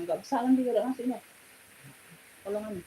Nggak bisa kan juga ngasih nih. Kalau nggak.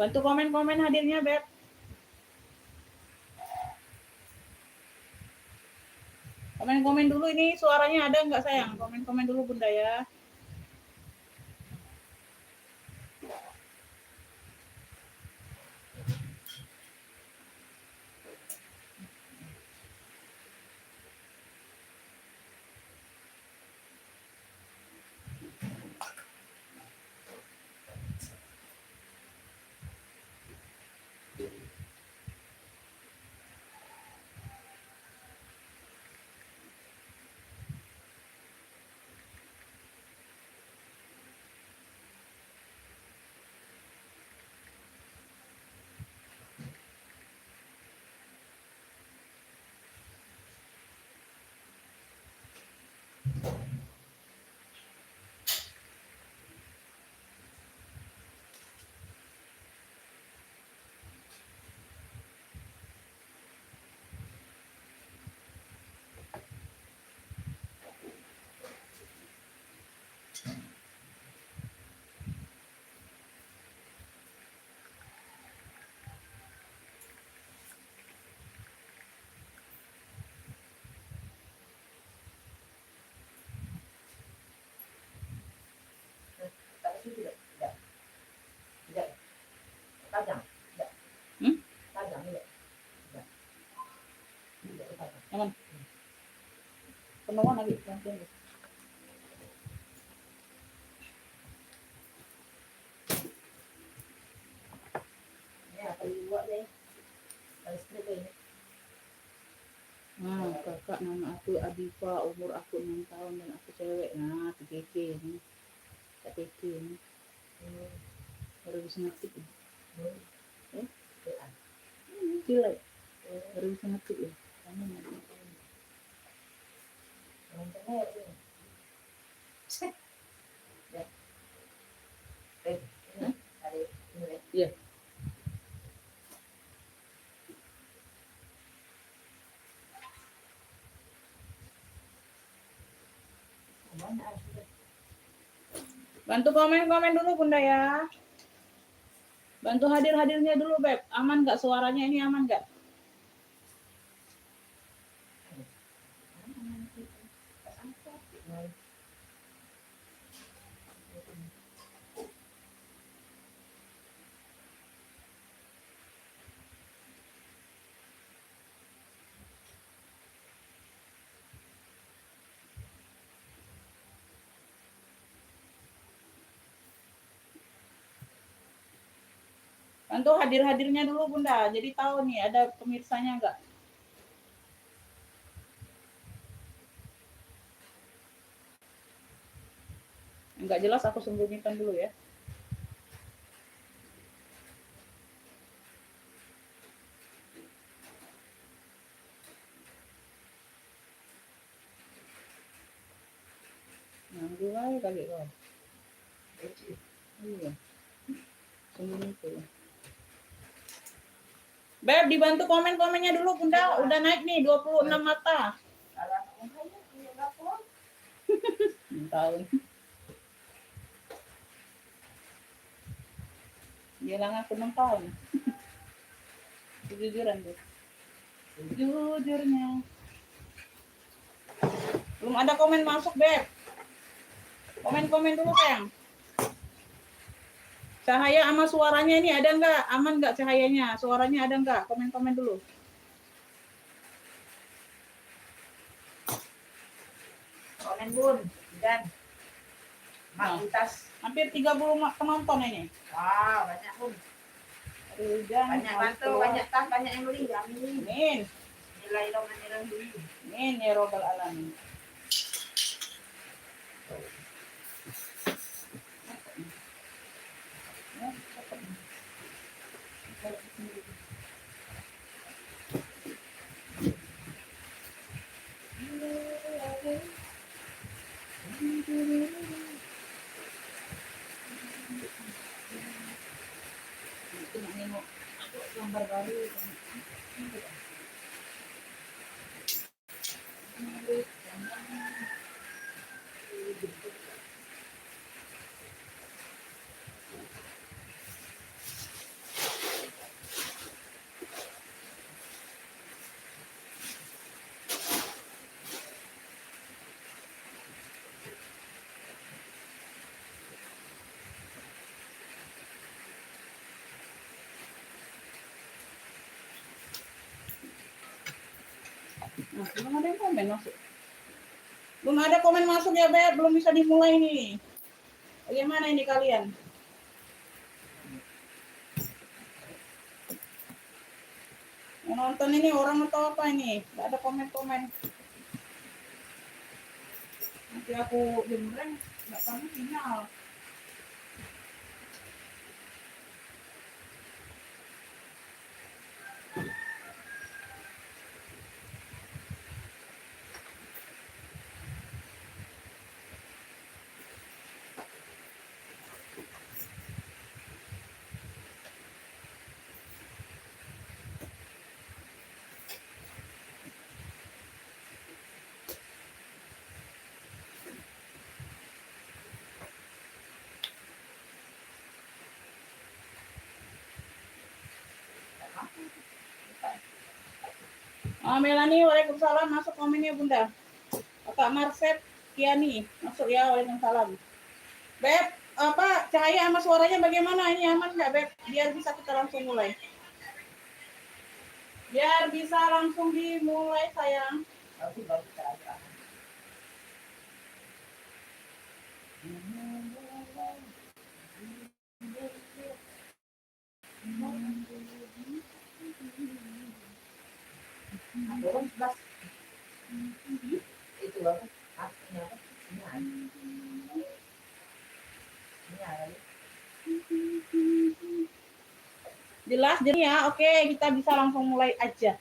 Bantu komen-komen hadirnya, Beb. Komen-komen dulu ini suaranya ada nggak sayang? Komen-komen dulu Bunda ya. Aman. Penuhan lagi. Nah, kakak nama aku Adifa, umur aku 6 tahun dan aku cewek. Nah, TKK ini. TKK ini. Baru bisa ngetik ya. Cilek. Baru bisa ngetik ya. Iya. Bantu komen-komen dulu Bunda ya. Bantu hadir-hadirnya dulu Beb. Aman nggak suaranya ini, aman nggak? Bantu hadir-hadirnya dulu Bunda. Jadi tahu nih ada pemirsanya nggak? Nggak jelas aku sembunyikan dulu ya. Nanggung aja kali kau. Iya. Sembunyikan. Beb, dibantu komen-komennya dulu Bunda. Udah naik nih 26 mata. Tahun. Bilang aku 6 tahun. Kejujuran tuh. Jujurnya. Belum ada komen masuk, Beb. Komen-komen dulu, sayang. Cahaya sama suaranya ini ada nggak? Aman nggak cahayanya? Suaranya ada nggak? Komen-komen dulu. Komen Bun dan Makitas. Hampir 30 penonton ini. Wow, banyak Bun. Banyak bantu, banyak tas, banyak yang beli. Amin. Amin. Nilai dong nilai beli. Amin ya robbal alamin. Gambar baru. Nah, belum ada yang komen masuk. Belum ada komen masuk ya, Beb. Belum bisa dimulai nih. Bagaimana ini kalian? Yang nonton ini orang atau apa ini? Gak ada komen-komen. Nanti aku jembreng, gak tahu sinyal. Melani, waalaikumsalam. Masuk komennya Bunda. Kak Marset Kiani, masuk ya, waalaikumsalam. Beb, apa cahaya sama suaranya bagaimana? Ini aman nggak, Beb? Biar bisa kita langsung mulai. Biar bisa langsung dimulai, sayang. Itu loh. Jelas jadi ya. Oke, kita bisa langsung mulai aja.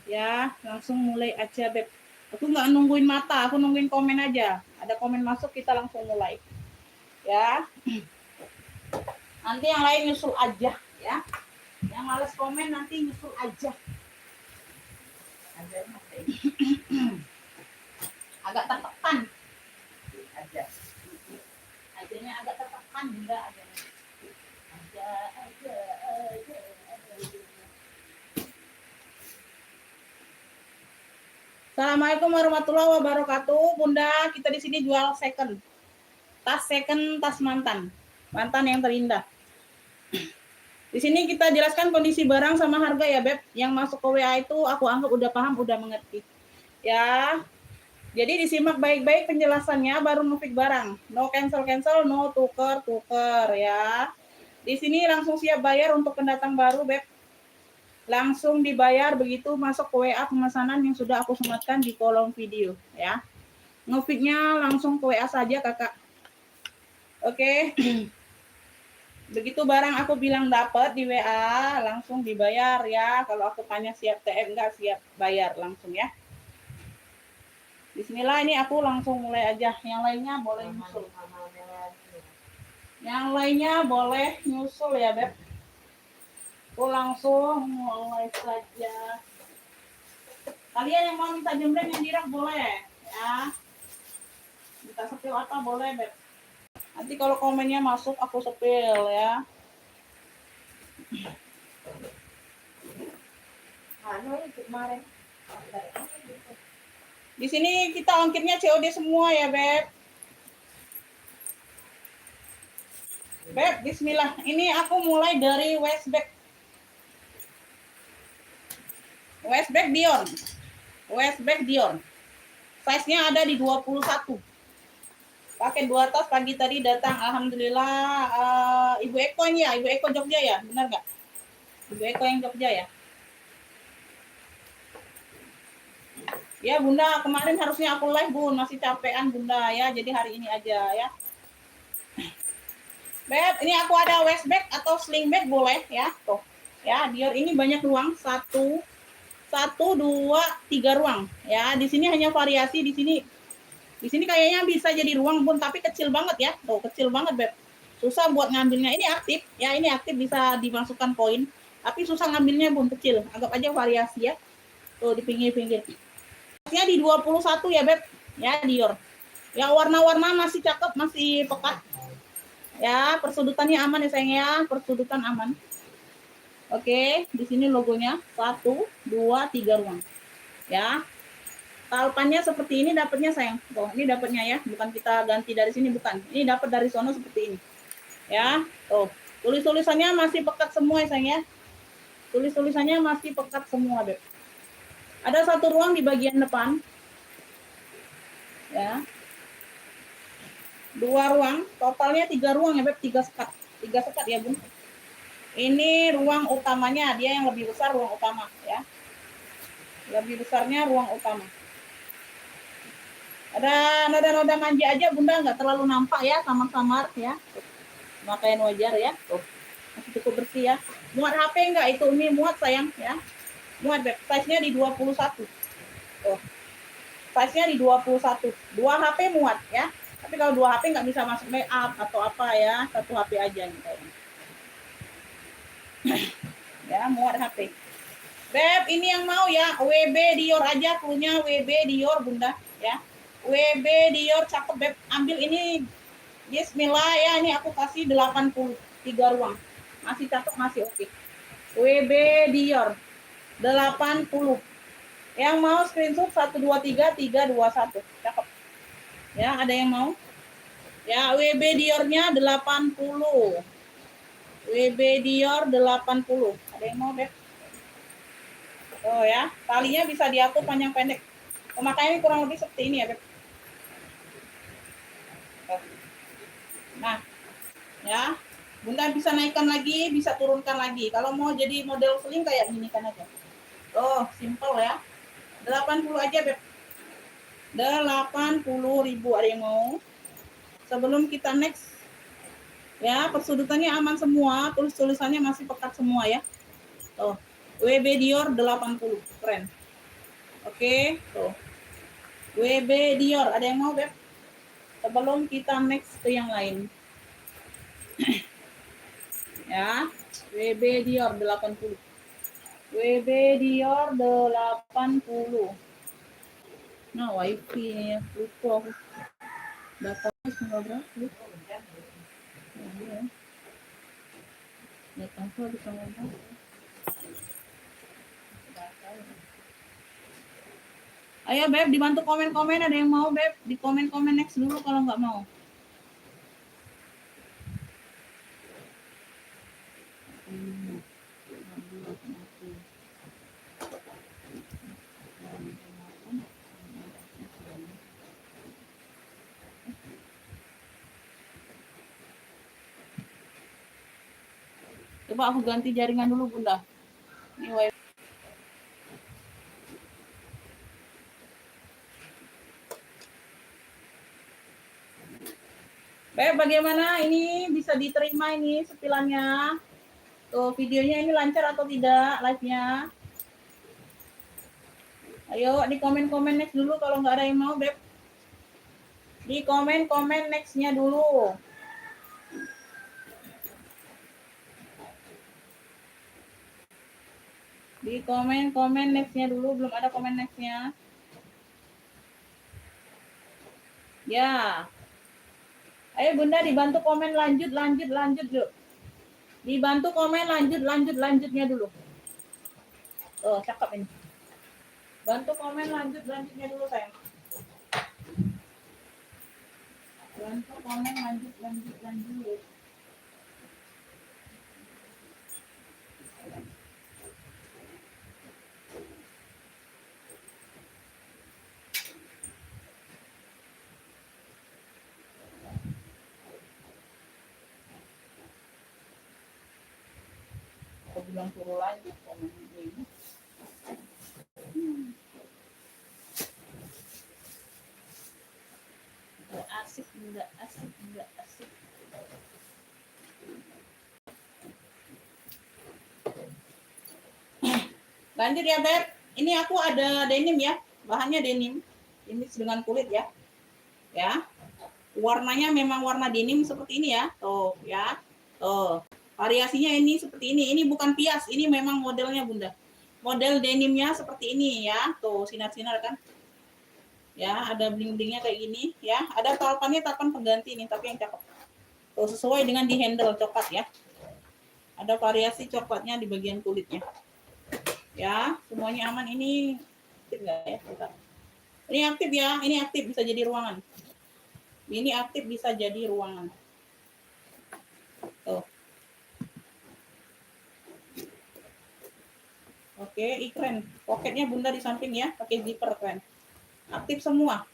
Ya, langsung mulai aja, Beb. Aku nggak nungguin mata, aku nungguin komen aja. Ada komen masuk, kita langsung mulai. Ya. Nanti yang lain nyusul aja, ya. Yang males komen nanti nyusul aja. Agak tertekan. Aja. Ajanya agak tertekan, Bunda, aja. Assalamualaikum warahmatullahi wabarakatuh. Bunda, kita di sini jual second. Tas second, tas mantan. Mantan yang terindah. Di sini kita jelaskan kondisi barang sama harga ya, Beb. Yang masuk ke WA itu aku anggap udah paham, udah mengerti. Ya. Jadi disimak baik-baik penjelasannya baru nge-pick barang. No cancel-cancel, no tuker-tuker ya. Di sini langsung siap bayar untuk pendatang baru, Beb. Langsung dibayar begitu masuk ke WA pemesanan yang sudah aku sematkan di kolom video ya. Nge-pick-nya langsung ke WA saja, Kakak. Oke. Begitu barang aku bilang dapat di WA, langsung dibayar ya. Kalau aku tanya siap TM enggak, siap bayar langsung ya. Bismillah, ini aku langsung mulai aja. Yang lainnya boleh nyusul. Yang lainnya boleh nyusul ya, Beb. Aku langsung mulai saja. Kalian yang mau minta jembreng yang direk boleh ya. Minta minta sepil apa boleh, Beb. Nanti kalau komennya masuk aku sepil ya. Kemarin. Di sini kita ongkirnya COD semua ya, Beb. Beb, bismillah. Ini aku mulai dari Westback. Westback Dior. Westback Dior. Size-nya ada di 21. Pakai 2 tas pagi tadi datang. Alhamdulillah. Ibu Eko ini ya, Ibu Eko Jogja ya, benar nggak? Ibu Eko yang Jogja ya. Ya Bunda, kemarin harusnya aku live Bun, masih capean Bunda ya, jadi hari ini aja ya. Beb, ini aku ada waistbag atau sling bag boleh ya, tuh. Ya, Dior ini banyak ruang, 1, 2, 3 ruang. Ya, di sini hanya variasi di sini. Di sini kayaknya bisa jadi ruang Bun, tapi kecil banget ya. Tuh, kecil banget, Beb. Susah buat ngambilnya. Ini aktif, ya ini aktif bisa dimasukkan koin, tapi susah ngambilnya Bun, kecil. Anggap aja variasi ya. Tuh di pinggir-pinggir. Di 21 ya, Beb. Ya, Dior. Ya, warna-warna masih cakep, masih pekat. Ya, persudutannya aman ya sayang ya, persudutan aman. Oke, di sini logonya 1, 2, 3 ruang. Ya. Talpannya seperti ini dapatnya sayang. Tuh, ini dapatnya ya, bukan kita ganti dari sini bukan. Ini dapat dari sono seperti ini. Ya, tuh. Tulis-tulisannya masih pekat semua ya sayang ya. Tulis-tulisannya masih pekat semua, Beb. Ada 1 ruang di bagian depan. Ya. 2 ruang, totalnya 3 ruang ya, Beb, 3 sekat. 3 sekat ya, Bun. Ini ruang utamanya, dia yang lebih besar ruang utama ya. Lebih besarnya ruang utama. Ada noda-noda manja aja Bunda, nggak terlalu nampak ya, samar-samar ya. Pakaian wajar ya. Tuh. Masih cukup bersih ya. Muat HP enggak itu? Ini muat sayang ya. Muat, Beb. Size-nya di 21. Tuh. Size-nya di 21. 2 HP muat ya. Tapi kalau 2 HP nggak bisa masuk make up atau apa ya, 1 HP aja nih kayaknya. Ya, muat HP. Beb, ini yang mau ya, WB Dior aja, punya WB Dior Bunda ya. WB Dior cakep, Beb. Ambil ini bismillah ya, ini aku kasih 80, 3 ruang. Masih cakep, masih oke. WB Dior 80. Yang mau screenshot 123 321. Cakep. Ya, ada yang mau? Ya, WB Diornya 80. WB Dior 80. Ada yang mau, Beb? Oh ya, talinya bisa diatur panjang pendek. Pemakaiannya kurang lebih seperti ini ya, Beb. Nah, ya, Bunda bisa naikkan lagi, bisa turunkan lagi. Kalau mau jadi model sling kayak gini kan aja. Oh, simple ya. 80 aja, Beb. 80.000 ada yang mau. Sebelum kita next, ya persudutannya aman semua, tulisannya masih pekat semua ya. Tuh, WB Dior 80, keren. Oke, tuh. WB Dior, ada yang mau, Beb? Sebelum kita next ke yang lain. Ya, WB Dior 80. WB Dior 80. Nah, wifi ya, lupa aku. Datanya semua berapa? Data aku bisa ngomong. Ayo Beb, dibantu komen-komen, ada yang mau Beb? Di komen-komen next dulu kalau nggak mau. Coba aku ganti jaringan dulu Bunda. Ini wifi. Beb, bagaimana ini bisa diterima ini setilannya? Tuh, videonya ini lancar atau tidak live-nya? Ayo di komen-komen next dulu kalau nggak ada yang mau, Beb. Di komen-komen next-nya dulu. Di komen-komen next-nya dulu, belum ada komen next-nya. Ya. Ayo Bunda dibantu komen lanjut dulu. Dibantu komen lanjutnya dulu. Oh, cakep ini. Bantu komen lanjutnya dulu sayang. Bantu komen lanjut. Aku bilang suruh lanjut komen ini. Enggak asik. Lanjut ya, Beb. Ini aku ada denim ya. Bahannya denim. Ini dengan kulit ya. Ya. Warnanya memang warna denim seperti ini ya. Tuh, ya. Tuh. Variasinya ini seperti ini. Ini bukan pias, ini memang modelnya Bunda. Model denimnya seperti ini ya. Tuh, sinar-sinar kan. Ya, ada bling-blingnya kayak gini ya. Ada talpannya, talpan pengganti nih, tapi yang cakep. Tuh, sesuai dengan di handle coklat ya. Ada variasi coklatnya di bagian kulitnya. Ya, semuanya aman. Ini aktif enggak ya? Bentar. Ini aktif ya, ini aktif bisa jadi ruangan. Ini aktif bisa jadi ruangan. Tuh. Oke, keren. Poketnya Bunda di samping ya, pakai zipper keren. Aktif semua.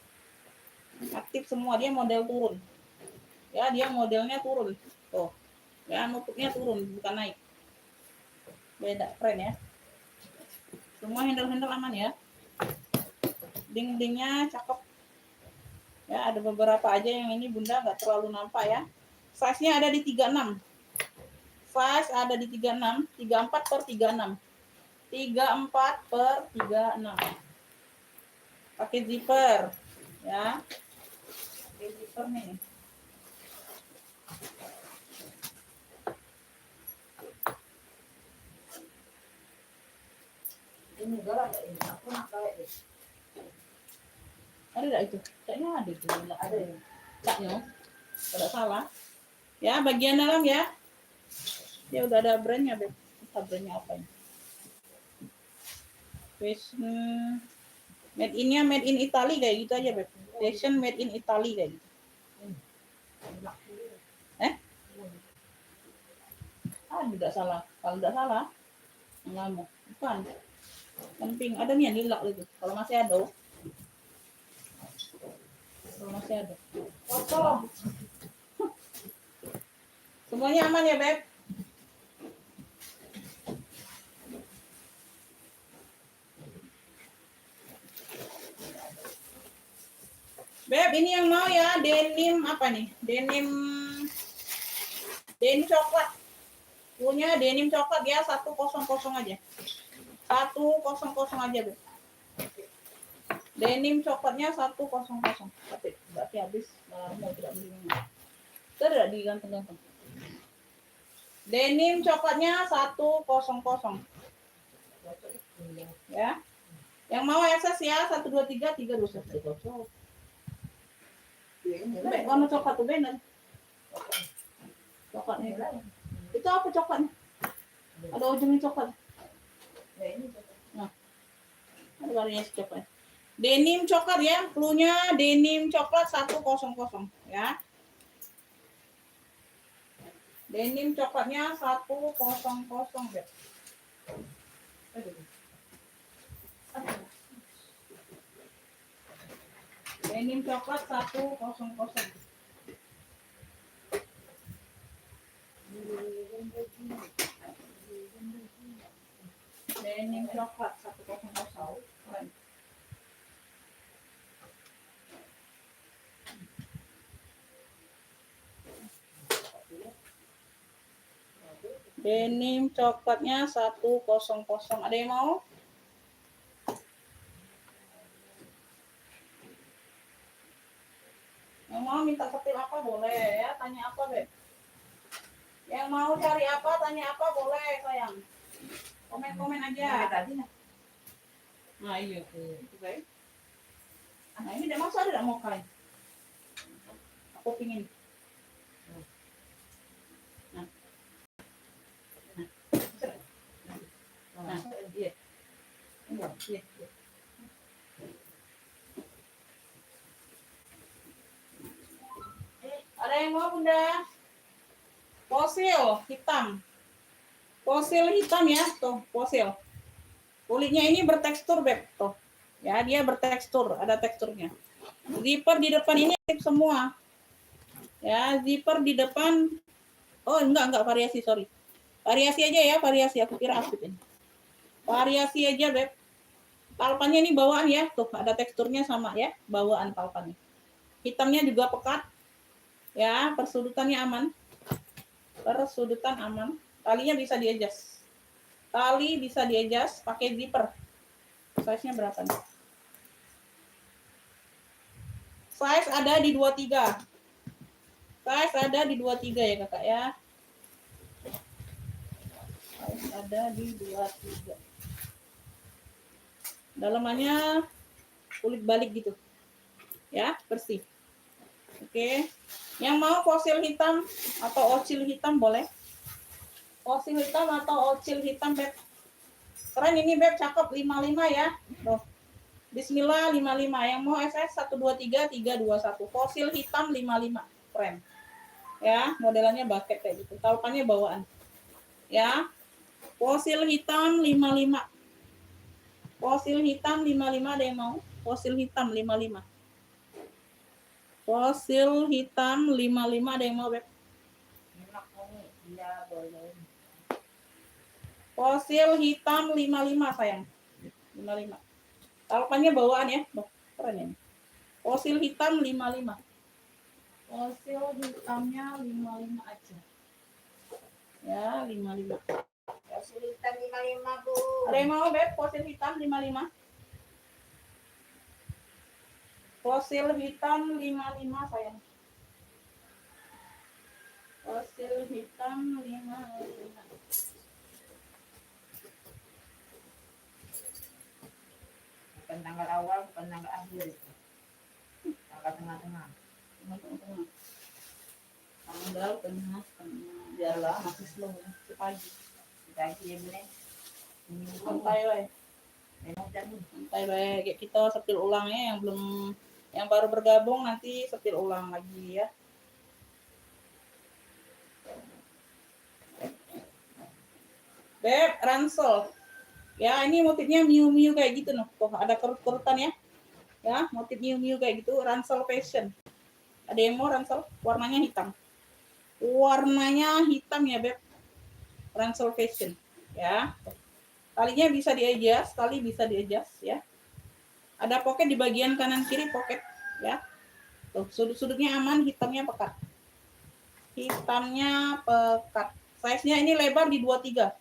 Aktif semua, dia model turun. Ya, dia modelnya turun. Tuh. Ya, nutupnya turun, bukan naik. Beda, keren ya. Semua handle-handle aman ya. Ding-dingnya cakep. Ya, ada beberapa aja yang ini Bunda nggak terlalu nampak ya. Size-nya ada di 36. Size ada di 36, 34 per 36. 34 per 36. Pakai zipper. Ya. Pakai zipper nih. Ini galak ini. Aku nak kawet deh. Ada enggak itu? Kayaknya ada itu. Ada ya. Caknya. Tidak salah. Ya, bagian dalam ya. Ya udah ada brandnya, Beb. Kita brandnya apa ini? Fashion made in Italy kayak gitu aja, Beb. Fashion made in Italy kayak gitu. Tidak salah. Kalau tidak salah, enggak mau. Bukan. Penting ada nih yang lilak itu. Kalau masih ada. Kosong. Semuanya aman ya, Beb? Beb, ini yang mau ya, denim apa nih? Denim coklat. Punya denim coklat ya, 100 aja. 100 aja, Beb. Denim coklatnya 100. Tapi berarti habis mau tidak beli. Tidak digantung-gantung. Denim coklatnya 100. Ya. Yang mau akses ya 123 321. Warna coklat tuh benar. Coklatnya. Itu apa coklatnya? Ada ujungnya coklat. Nah. Ada variasi coklat. Denim coklat ya, cluenya denim coklat 100 ya. Denim coklatnya 100 ya. Denim coklat 100. Denim coklat 100. Keren. Denim coklatnya 100. Ada yang mau? Yang mau minta setil apa boleh ya, tanya apa, Beb? Yang mau cari apa, tanya apa boleh, sayang. Komen-komen aja. Nah, iya tuh. Nah, ini udah masuk ada mau kain? kuping ini. Nah, iya. Iya. Ada yang mau Bunda? Fosil hitam. Fosil hitam ya, tuh fosil. Kulitnya ini bertekstur, Beb, tuh. Ya, dia bertekstur, ada teksturnya. Zipper di depan ini aktif semua. Ya, zipper di depan. Oh, enggak variasi, sorry. Variasi aja ya, variasi. Aku kira aktif ini. Variasi aja, Beb. Palpannya ini bawaan ya, tuh ada teksturnya sama ya, bawaan palpannya. Hitamnya juga pekat. Ya, persudutannya aman. Persudutan aman. Talinya bisa di-adjust. Tali bisa di-adjust pakai zipper. Size-nya berapa nih? Size ada di 23. Size ada di 23 ya, Kakak ya. Size ada di 23. Dalamannya kulit balik gitu. Ya, bersih. Oke. Yang mau fosil hitam atau ocil hitam boleh. Fosil hitam atau ocil hitam, Beb. Keren ini, Beb, cakep 55 ya. Tuh. Bismillah 55. Yang mau SS 123 321. Fosil hitam 55. Keren. Ya, modelannya bucket kayak gitu. Talpannya bawaan. Ya. Fosil hitam 55. Fosil hitam 55 ada yang mau? Fosil hitam 55. Fosil hitam 55 ada yang mau, Beb? Iya, boleh. Fosil hitam 55 sayang. 55. Talpannya bawaan ya. Loh, keren ini. Fosil hitam 55. Fosil hitamnya 55 aja. Ya, 55. Fosil hitam 55, Bu. Ada yang mau, Beb? Fosil hitam 55. Fosil hitam 55 sayang. Fosil hitam 55. Bukan tanggal awal, bukan tanggal akhir. Tanggal tengah-tengah. Tanggal tengah. Biarlah masih slow ya. Pagi. Pagi ya, Bu. Santai we. Santai we. Kayak kita sepil ulangnya yang baru bergabung nanti sepil ulang lagi ya. Beb, ransel. Ya, ini motifnya miu-miu kayak gitu noh. Tuh, ada kerut-kerutan ya. Ya, motif miu-miu kayak gitu, ransel fashion. Ada yang mau ransel? Warnanya hitam. Warnanya hitam ya, Beb. Ransel fashion. Ya. Talinya bisa di-adjust, tali bisa di-adjust ya. Ada pocket di bagian kanan kiri pocket ya. Tuh, sudut-sudutnya aman, hitamnya pekat. Hitamnya pekat. Size-nya ini lebar di 23.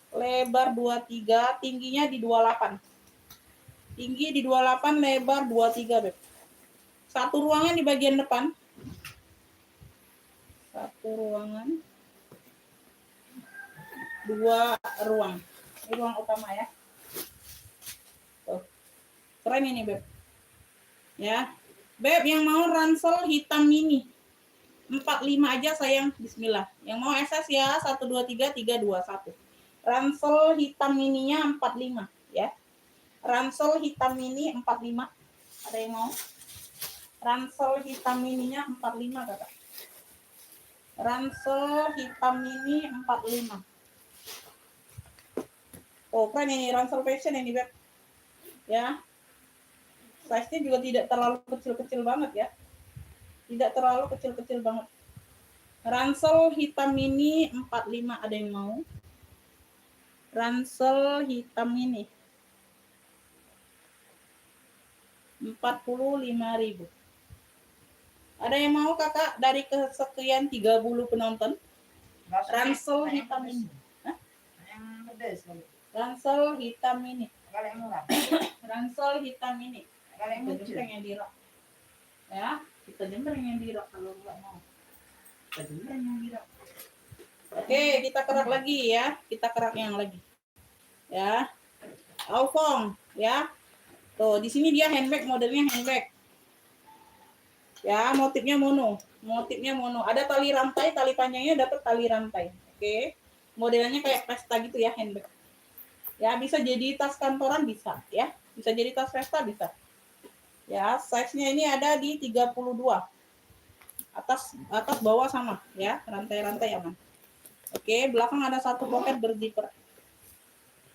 Lebar 23, tingginya di 28. Tinggi di 28, lebar 23, Beb. Satu ruangan di bagian depan. Satu ruangan. Dua ruang. Ini ruang utama ya. Tuh. Keren ini, Beb. Ya. Beb, yang mau ransel hitam mini. 45 aja sayang. Bismillah. Yang mau SS ya 123 321. Ransel hitam mininya 45 ya. Ransel hitam mini 45. Ada yang mau? Ransel hitam mininya 45, Kakak. Ransel hitam mini 45. Oh, keren ini ransel fashion ini, Beb. Ya. Size-nya juga tidak terlalu kecil-kecil banget ya. Tidak terlalu kecil-kecil banget. Ransel hitam mini 45 ada yang mau? Ransel hitam mini 45.000. Ada yang mau, Kakak, dari kesekian 30 penonton? Ransel hitam ini. Hah? Yang pedas. Ransel hitam ini. Kalau yang murah. Ransel hitam ini. Kalau yang Kita lucu. jembreng yang dirak. Ya, kita jembreng yang dirak kalau nggak mau. Kita jembreng yang dirak. Oke, kita kerak lagi ya. Kita kerak yang lagi. Ya. Aufong, ya. Tuh, di sini dia handbag, modelnya handbag. Ya, motifnya mono. Motifnya mono. Ada tali rantai, tali panjangnya dapat tali rantai. Oke. Modelnya kayak pesta gitu ya, handbag. Ya, bisa jadi tas kantoran bisa, ya. Bisa jadi tas pesta bisa. Ya, size-nya ini ada di 32. Atas bawah sama ya, rantai-rantai aman. Oke, belakang ada satu pocket berzipper.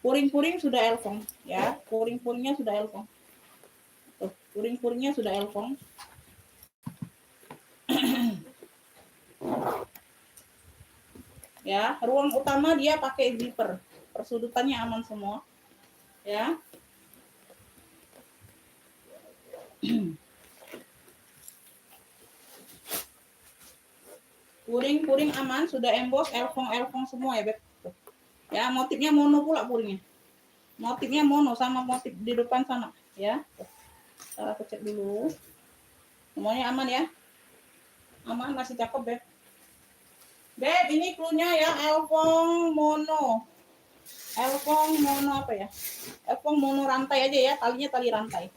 Puring-puring sudah elfong ya, puring-puringnya sudah elfong. Tuh, puring-puringnya sudah elfong. Ya, ruang utama dia pakai zipper. Persudutannya aman semua. Ya. Puring-puring aman, sudah emboss, elfong semua ya, Beb. Tuh. Ya, motifnya mono pula puringnya. Motifnya mono sama motif di depan sama, ya. Tuh. Aku cek dulu. Semuanya aman ya? Aman, masih cakep, Beb. Beb, ini cluenya ya, elfong mono. Elfong mono apa ya? Elfong mono rantai aja ya, talinya tali rantai.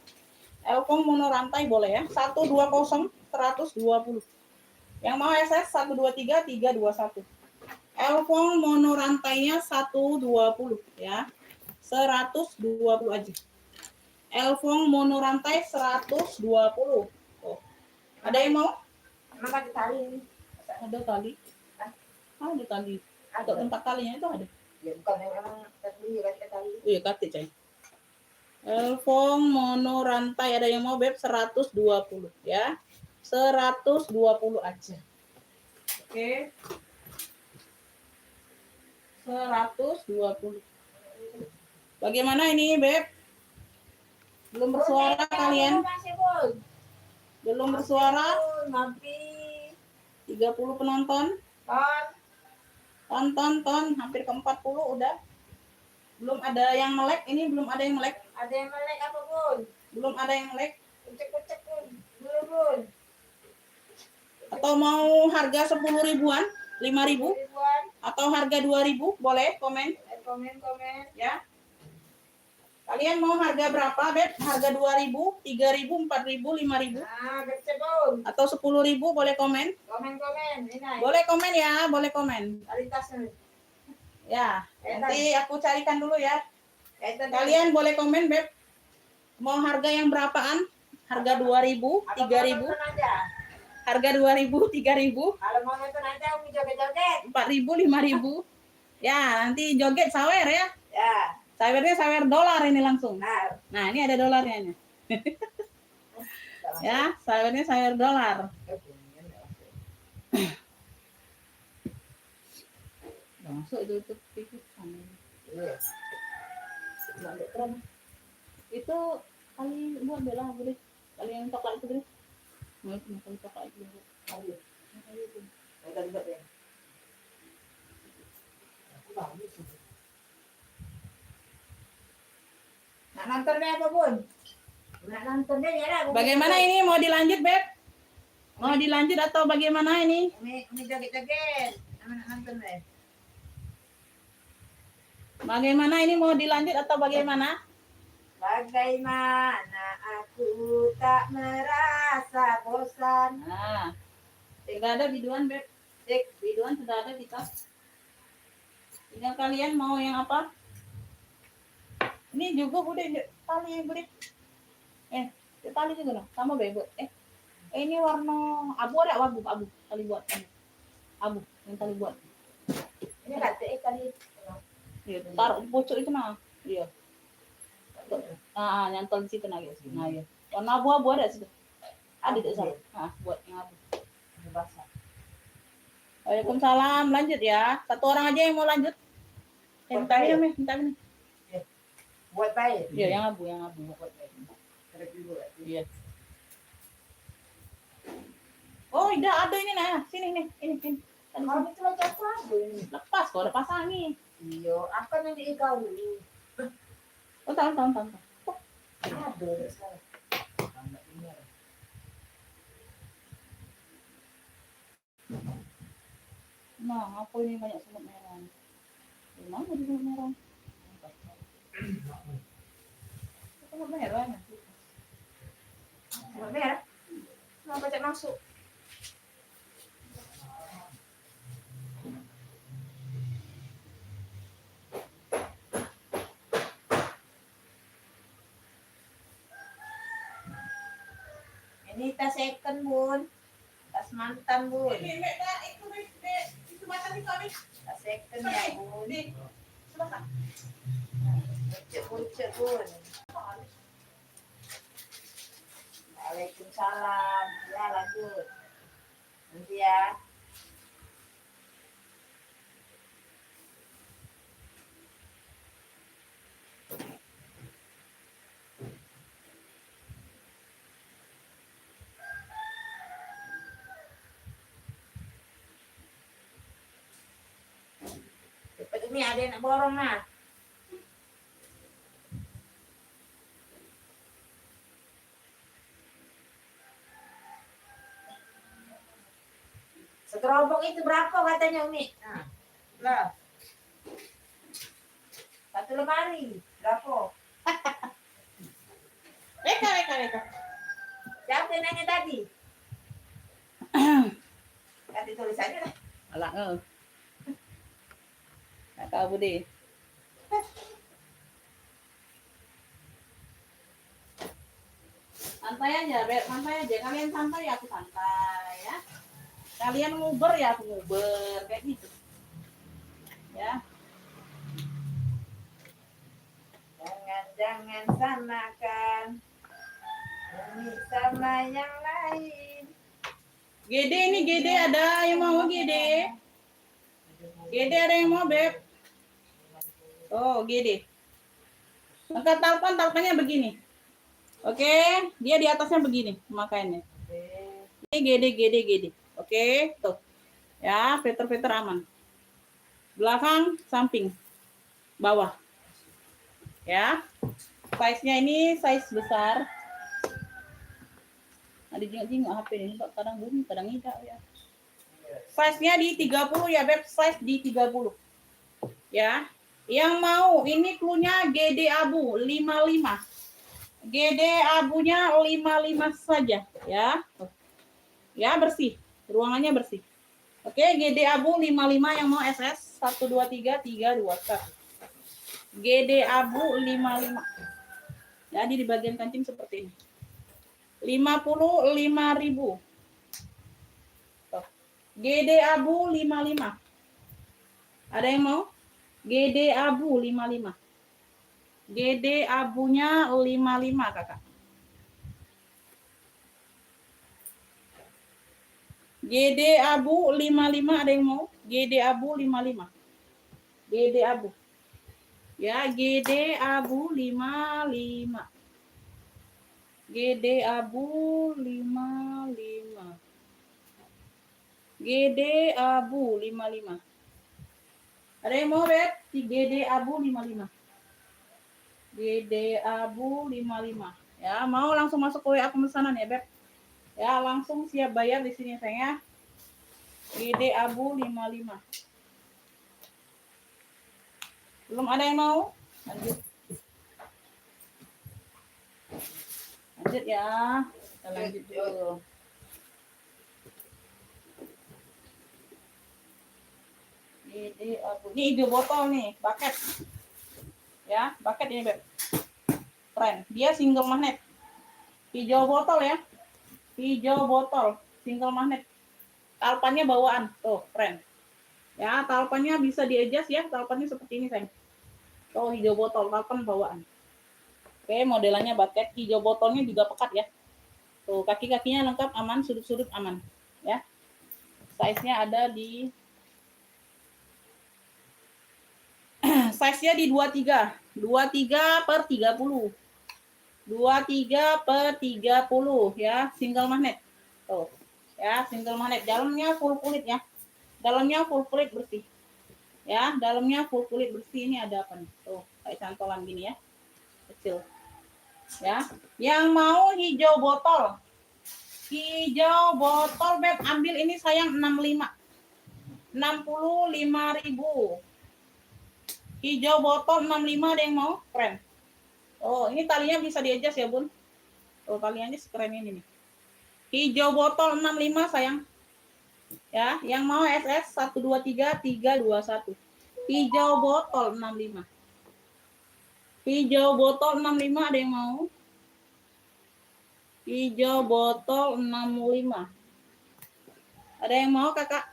Elfong mono rantai boleh ya. 120 120. Yang mau SS 123 321. Elfong mono rantainya 120 ya. 120 aja. Elfong mono rantai 120. Oh. Ada yang mau? Emang pakai tali ini? Ada tali. Ada tali. Ada tempat talinya itu ada. Ya bukan memang tadi pakai tali. Iya, kate coy. Elfong mono rantai ada yang mau, Beb? 120 ya. 120 aja. Oke. 120. Bagaimana ini, Beb? Belum bersuara kalian? Belum bersuara? Hampir 30 penonton. Tonton hampir ke 40 udah. Belum ada yang melek, ini belum ada yang melek. ada yang melek apa Bun? Belum ada yang melek. Kucek Bun. Dulu Bun. Atau mau harga 10 ribuan, 5 ribu, Ribuan. atau harga 2 ribu, boleh komen. Komen Ya. Kalian mau harga berapa, Beb? Harga 2 ribu, 3 ribu, 4 ribu, 5 ribu? Nah, gede Bun. Atau 10 ribu, boleh komen? Komen. Ini. Boleh komen ya, boleh komen. Kualitasnya. Ya, nanti aku carikan dulu ya. Kaitan Kalian boleh komen, Beb. Mau harga yang berapaan? Harga 2 ribu, 3 ribu? Harga 2 ribu, 3 ribu? Kalau mau nonton aja, Umi joget-joget. 4 ribu, 5 ribu? Ya, nanti joget sawer ya. Ya. Sawernya sawer dolar ini langsung. Nah. Nah, ini ada dolarnya nih. Ya, sawernya sawer dolar. Masuk itu sana. Itu kali buat bela boleh. Kali yang coklat itu boleh. Mau kali coklat itu boleh. Ayo. Ada buat ya. Nak nontonnya apa Bun? Nak nontonnya ya lah. Bagaimana ini, mau dilanjut, Beb? Mau dilanjut atau bagaimana ini? Umi joget-joget. Nak nonton deh. Bagaimana ini, mau dilanjut atau bagaimana? Bagaimana aku tak merasa bosan. Nah, sudah ada biduan, Beb. Biduan sudah ada di tas. Tinggal kalian mau yang apa? Ini juga bude tali bude. Tali juga loh, sama Beb. Ini warna abu ada abu tali buat abu yang tali buat. Ini kata tadi. Iya, taruh di pucuk itu nah. Iya. Nyantol di situ nah, guys. Nah, iya. Warna abu-abu ada situ. Ada di sana. Buat yang abu. Basah. Waalaikumsalam. Lanjut ya. Satu orang aja yang mau lanjut. Minta ini. Buat baik. Iya, yang abu. Buat baik. Terus dulu. Iya. Oh, tidak ada ini nah. Sini nih. Ini. Kalau itu aja apa ini? Lepas kok, udah pasang nih. Iya, apa yang diikau dulu? Oh, tahu. Ada sekarang. Nah, apa ini banyak semut merah? Di mana di semut merah? Semut merah. Semut merah? Kenapa cek masuk? Ini tas second, Bun. Tas mantan, Bun. Itu makan itu habis. Tas second ya, Bun. Silakan. Bucek-bucek, Bun. Waalaikumsalam. Ya, lanjut. Nanti ya. Cepat ini ada yang nak borong nah. Segerobok itu berapa katanya Umi? Nah, lah. Satu lemari berapa? Reka. Siapa yang nanya tadi? Ganti tulisannya lah. Alah, nggak tahu deh. Santai aja, santai aja. Kalian santai, aku santai ya. Kalian nguber ya, aku nguber kayak gitu. Ya. Jangan samakan Umi sama yang lain. GD ini GD ada yang mau GD? GD ada yang mau Beb? Oh GD. Angkat teleponnya begini. Oke, dia di atasnya begini makanya. Ini GD. Oke, tuh. Ya, filter aman. Belakang, samping, bawah. Ya. Size-nya ini size besar. Ada jingok HP ini, kadang bunyi, kadang tidak ya. Size-nya di 30 ya, Beb. Size di 30. Ya. Yang mau, ini clue-nya GD abu 55. GD abunya 55 saja, ya. Ya, bersih. Ruangannya bersih. Oke, GD abu 55 yang mau SS 123 321. GD abu 55. Jadi di bagian kancing seperti ini. 55.000. GD abu 55. Ada yang mau? GD abu 55. GD abunya 55, Kakak. GD abu 55 ada yang mau? GD abu 55. GD abu. Ya, GD abu 55. GD abu 55. GD abu 55. Ada yang mau, Beb? GD abu 55. GD abu 55. Ya, mau langsung masuk ke WA pemesanan ya, Beb. Ya, langsung siap bayar di sini sayang ya. GD abu 55. Belum ada yang mau? Lanjut. Lanjut ya. Kita lanjut dulu. GD abu. Ini hijau botol nih, bucket. Ya, bucket ini, Beb. Keren. Dia single magnet. Hijau botol ya. Hijau botol, single magnet. Talpannya bawaan. Tuh, keren. Ya, talpannya bisa di-adjust ya. Talpannya seperti ini, sayang. Tuh, hijau botol, talpan bawaan. Oke, modelannya bucket. Hijau botolnya juga pekat ya. Tuh, kaki-kakinya lengkap, aman, sudut-sudut aman. Ya. Size-nya ada di size-nya di 23. 23 per 30. 23 per 30 ya, single magnet. Tuh. Ya, single magnet. Dalamnya full kulit ya. Dalamnya full kulit bersih. Ya, dalamnya full kulit bersih. Ini ada apa nih? Tuh, kayak cantolan gini ya. Kecil. Ya. Yang mau hijau botol. Hijau botol, Beb, ambil ini sayang 65. 65.000. Hijau botol 65 ada yang mau? Keren. Oh, ini talinya bisa di-adjust ya, Bun. Oh, taliannya sekeren ini nih. Hijau botol 65 sayang. Ya, yang mau SS 123 321. Hijau botol 65. Hijau botol 65 ada yang mau? Hijau botol 65. Ada yang mau kakak?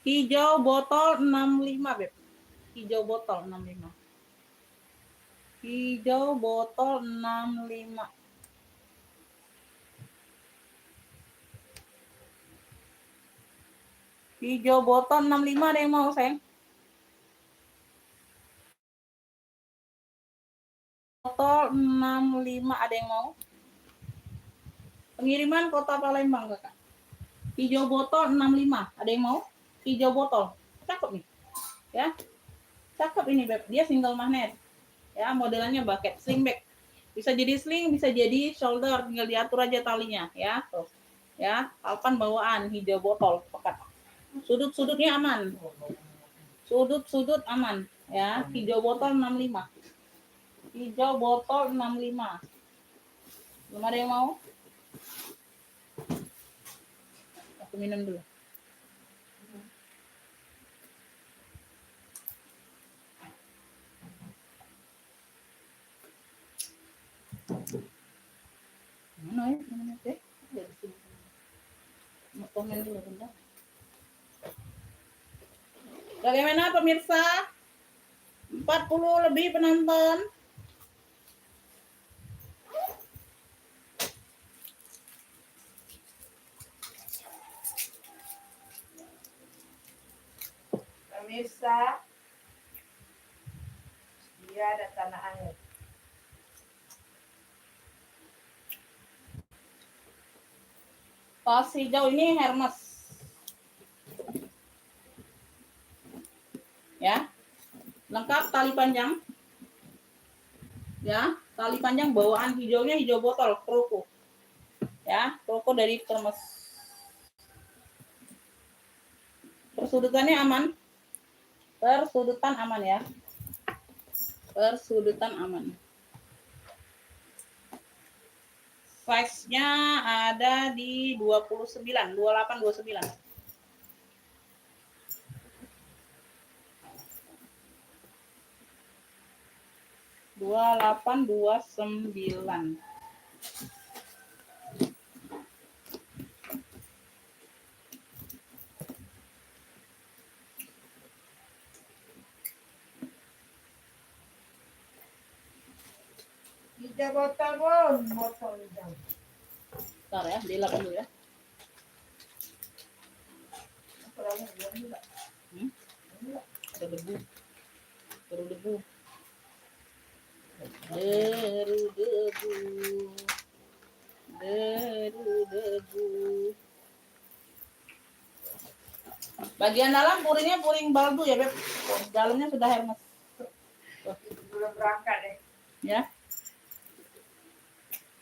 Hijau botol 65 Beb. Hijau botol 65. Hijau botol 65. Hijau botol 65 ada yang mau sayang? Botol 65 ada yang mau? Pengiriman Kota Palembang kakak. Hijau botol 65 ada yang mau? Hijau botol. Cakep nih. Ya. Cakep ini Beb. Dia single magnet. Ya, modelannya bucket sling bag. Bisa jadi sling, bisa jadi shoulder, tinggal diatur aja talinya ya. Tuh. Ya, alpan bawaan hijau botol pekat. Sudut-sudutnya aman. Sudut-sudut aman ya. Hijau botol 65. Hijau botol 65. Belum ada yang mau? Aku minum dulu. Mana ya? Mana deh? Dari sini. Mau komen dulu bentar. Bagaimana pemirsa? 40 lebih penonton. Pemirsa, dia ada tanah air. Tas hijau ini Hermes. Ya. Lengkap tali panjang. Ya, tali panjang bawaan hijaunya hijau botol, kroko. Ya, kroko dari Hermes. Persudutannya aman. Persudutan aman ya. Persudutan aman. Size-nya ada di 29, 28, 29. Dua 28, 29. Hijau botol pun, botol hijau. Bentar ya, dilap dulu ya. Ada debu. Deru-debu. Deru-debu. Deru-debu. Bagian dalam puringnya puring baldu ya, Beb. Dalamnya sudah Hermes. Belum berangkat deh. Ya.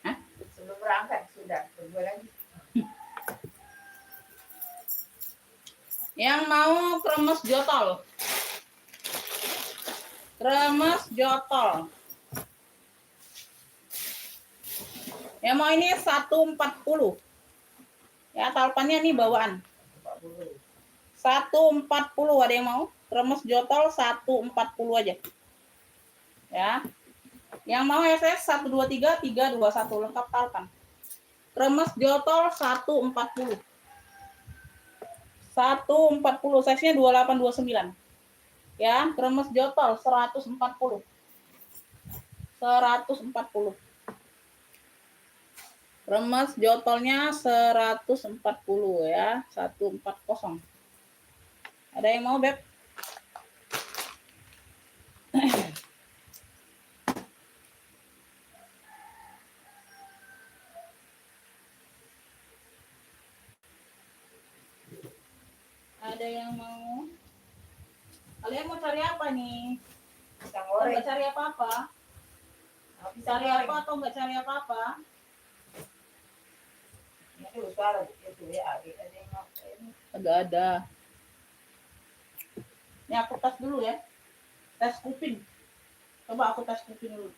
Hah? Sebelum berangkat sudah, berdua lagi. Yang mau kremes jotol. Kremes jotol. Yang mau ini 140. Ya, talpannya nih bawaan. 140 ada yang mau? Kremes jotol 140 aja. Ya. Yang mau SS 123 321 lengkap talpan. Kremes jotol 140. 140 size-nya 28 29. Ya, kremes jotol 140. 140. Kremes jotolnya 140 ya, 140. Ada yang mau, Beb? Ada yang mau? Kalian mau cari apa nih? Pisang Atau goreng. nggak cari apa-apa? Cari apa atau nggak cari apa-apa? Itu suara itu ya, ada yang ini. Agak ada. Ini aku tes dulu ya. Tes kuping. Coba aku tes kuping dulu.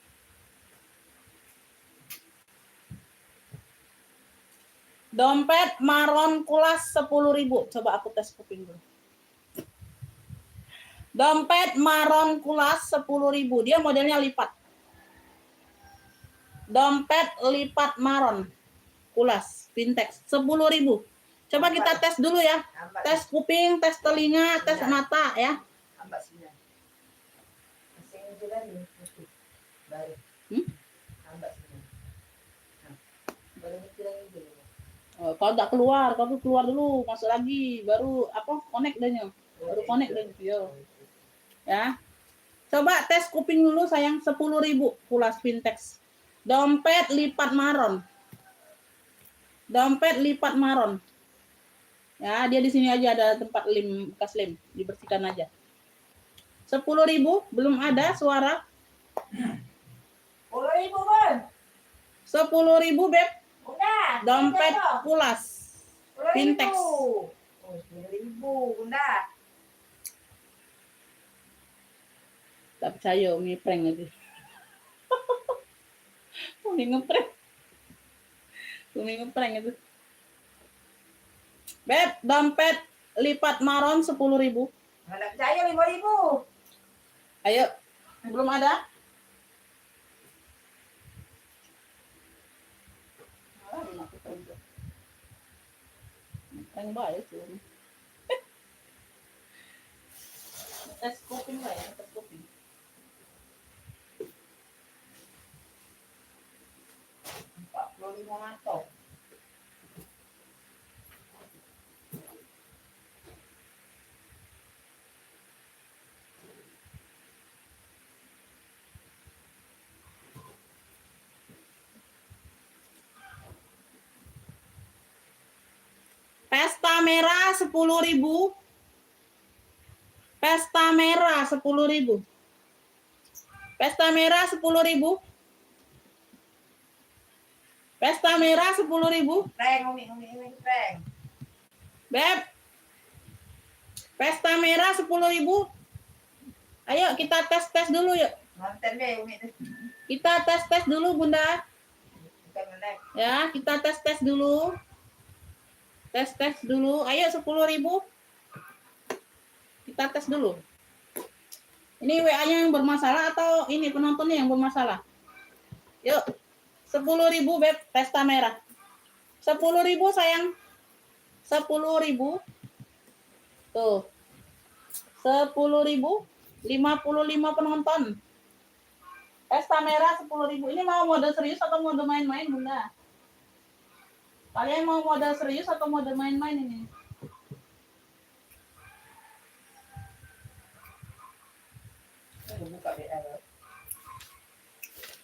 Dompet maron kulas 10.000. Coba aku tes kuping dulu. Dompet maron kulas 10.000. Dia modelnya lipat. Dompet lipat maron. Kulas, Pintex 10.000. Coba kita tes dulu ya. Tes kuping, tes telinga, tes mata ya. Oh, kalau tak keluar, kalau keluar dulu, masuk lagi, baru apa? Connect dahnya. Baru connect dahnya. Yo. Ya. Coba tes kuping dulu sayang 10.000 Kulas Pintex. Dompet lipat maron. Dompet lipat maron. Ya, dia di sini aja ada tempat lem, bekas lem, dibersihkan aja. 10.000 belum ada suara. 10.000 Bun. 10.000 Beb. Bunda. Dompet Kulas Pintex. 10.000 Bunda. Tak percaya Umi prank lagi. Umi ngeprank. Umi ngeprank itu. Beb, dompet lipat maron 10.000. Enggak percaya 5.000. Ayo. Belum ada? Prank baik tuh. Tes kuping lah ya, tes kuping. Mantap. Pesta merah 10.000. Pesta merah 10.000. Pesta merah 10.000. Pesta merah 10.000. Prank, Umi prank. Beb. Pesta merah 10.000. Ayo kita tes dulu yuk. Nonton deh Umi tuh. Kita tes dulu Bunda. Bukan melek. Ya, kita tes dulu. Tes dulu. Ayo 10.000. Kita tes dulu. Ini WA-nya yang bermasalah atau ini penontonnya yang bermasalah? Yuk. 10.000 Beb, pesta merah. 10.000 sayang. 10.000. Tuh. 10.000. 55 penonton. Pesta merah 10.000. Ini mau mode serius atau mode main-main, Bunda? Kalian mau mode serius atau mode main-main ini?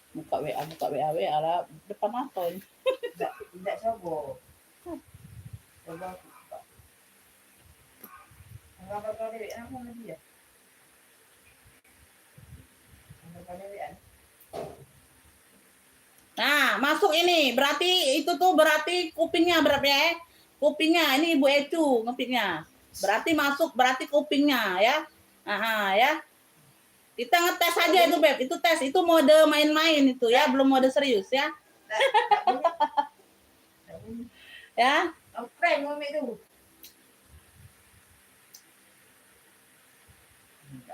Buka WA. Buka WA lah depan mata ini. Tidak coba. Coba buka. Enggak bakal WA aku sama dia. Enggak bakal WA. Nah, masuk ini. Berarti itu tuh berarti kupingnya berapa ya? Kupingnya ini Ibu Ecu ngepiknya. Berarti masuk berarti kupingnya ya. Aha, ya. Kita ngetes aja itu Beb. Itu tes. Itu mode main-main itu ya, belum mode serius ya. Ya. Oke, Umi itu.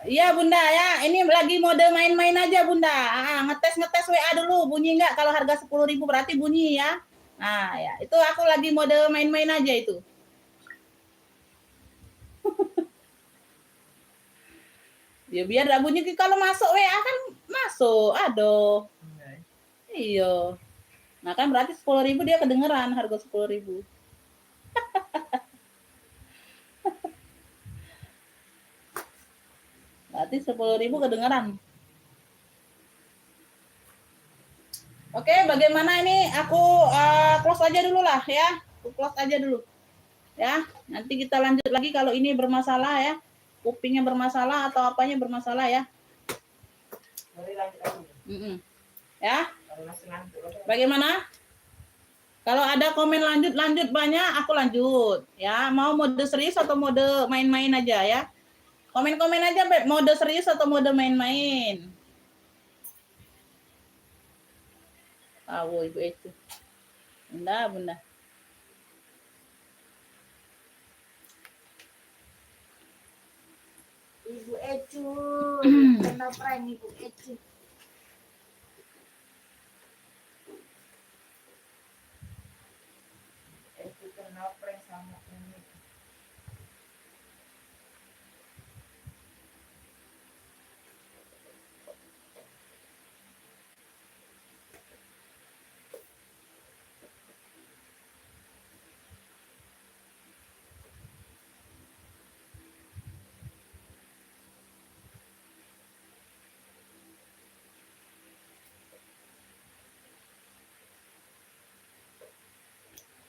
Iya Bunda ya, ini lagi mode main-main aja Bunda. Ngetes WA dulu, bunyi nggak? Kalau harga 10.000 berarti bunyi ya. Nah ya, itu aku lagi mode main-main aja itu. Ya biar nggak bunyi, kalau masuk WA kan masuk, aduh. Iya. Nah kan berarti 10.000 dia kedengeran harga 10.000. Berarti 10.000 kedengeran. Oke, bagaimana ini? Aku close aja dulu lah ya. Aku close aja dulu. Ya, nanti kita lanjut lagi kalau ini bermasalah ya. Kupingnya bermasalah atau apanya bermasalah ya. Ya. Bagaimana? Kalau ada komen lanjut banyak, aku lanjut. Ya, mau mode serius atau mode main-main aja ya. Komen-komen aja, Beb, mode serius atau mode main-main. Ibu itu. Bunda. Ibu Ecu. Kena prank Ibu Ecu.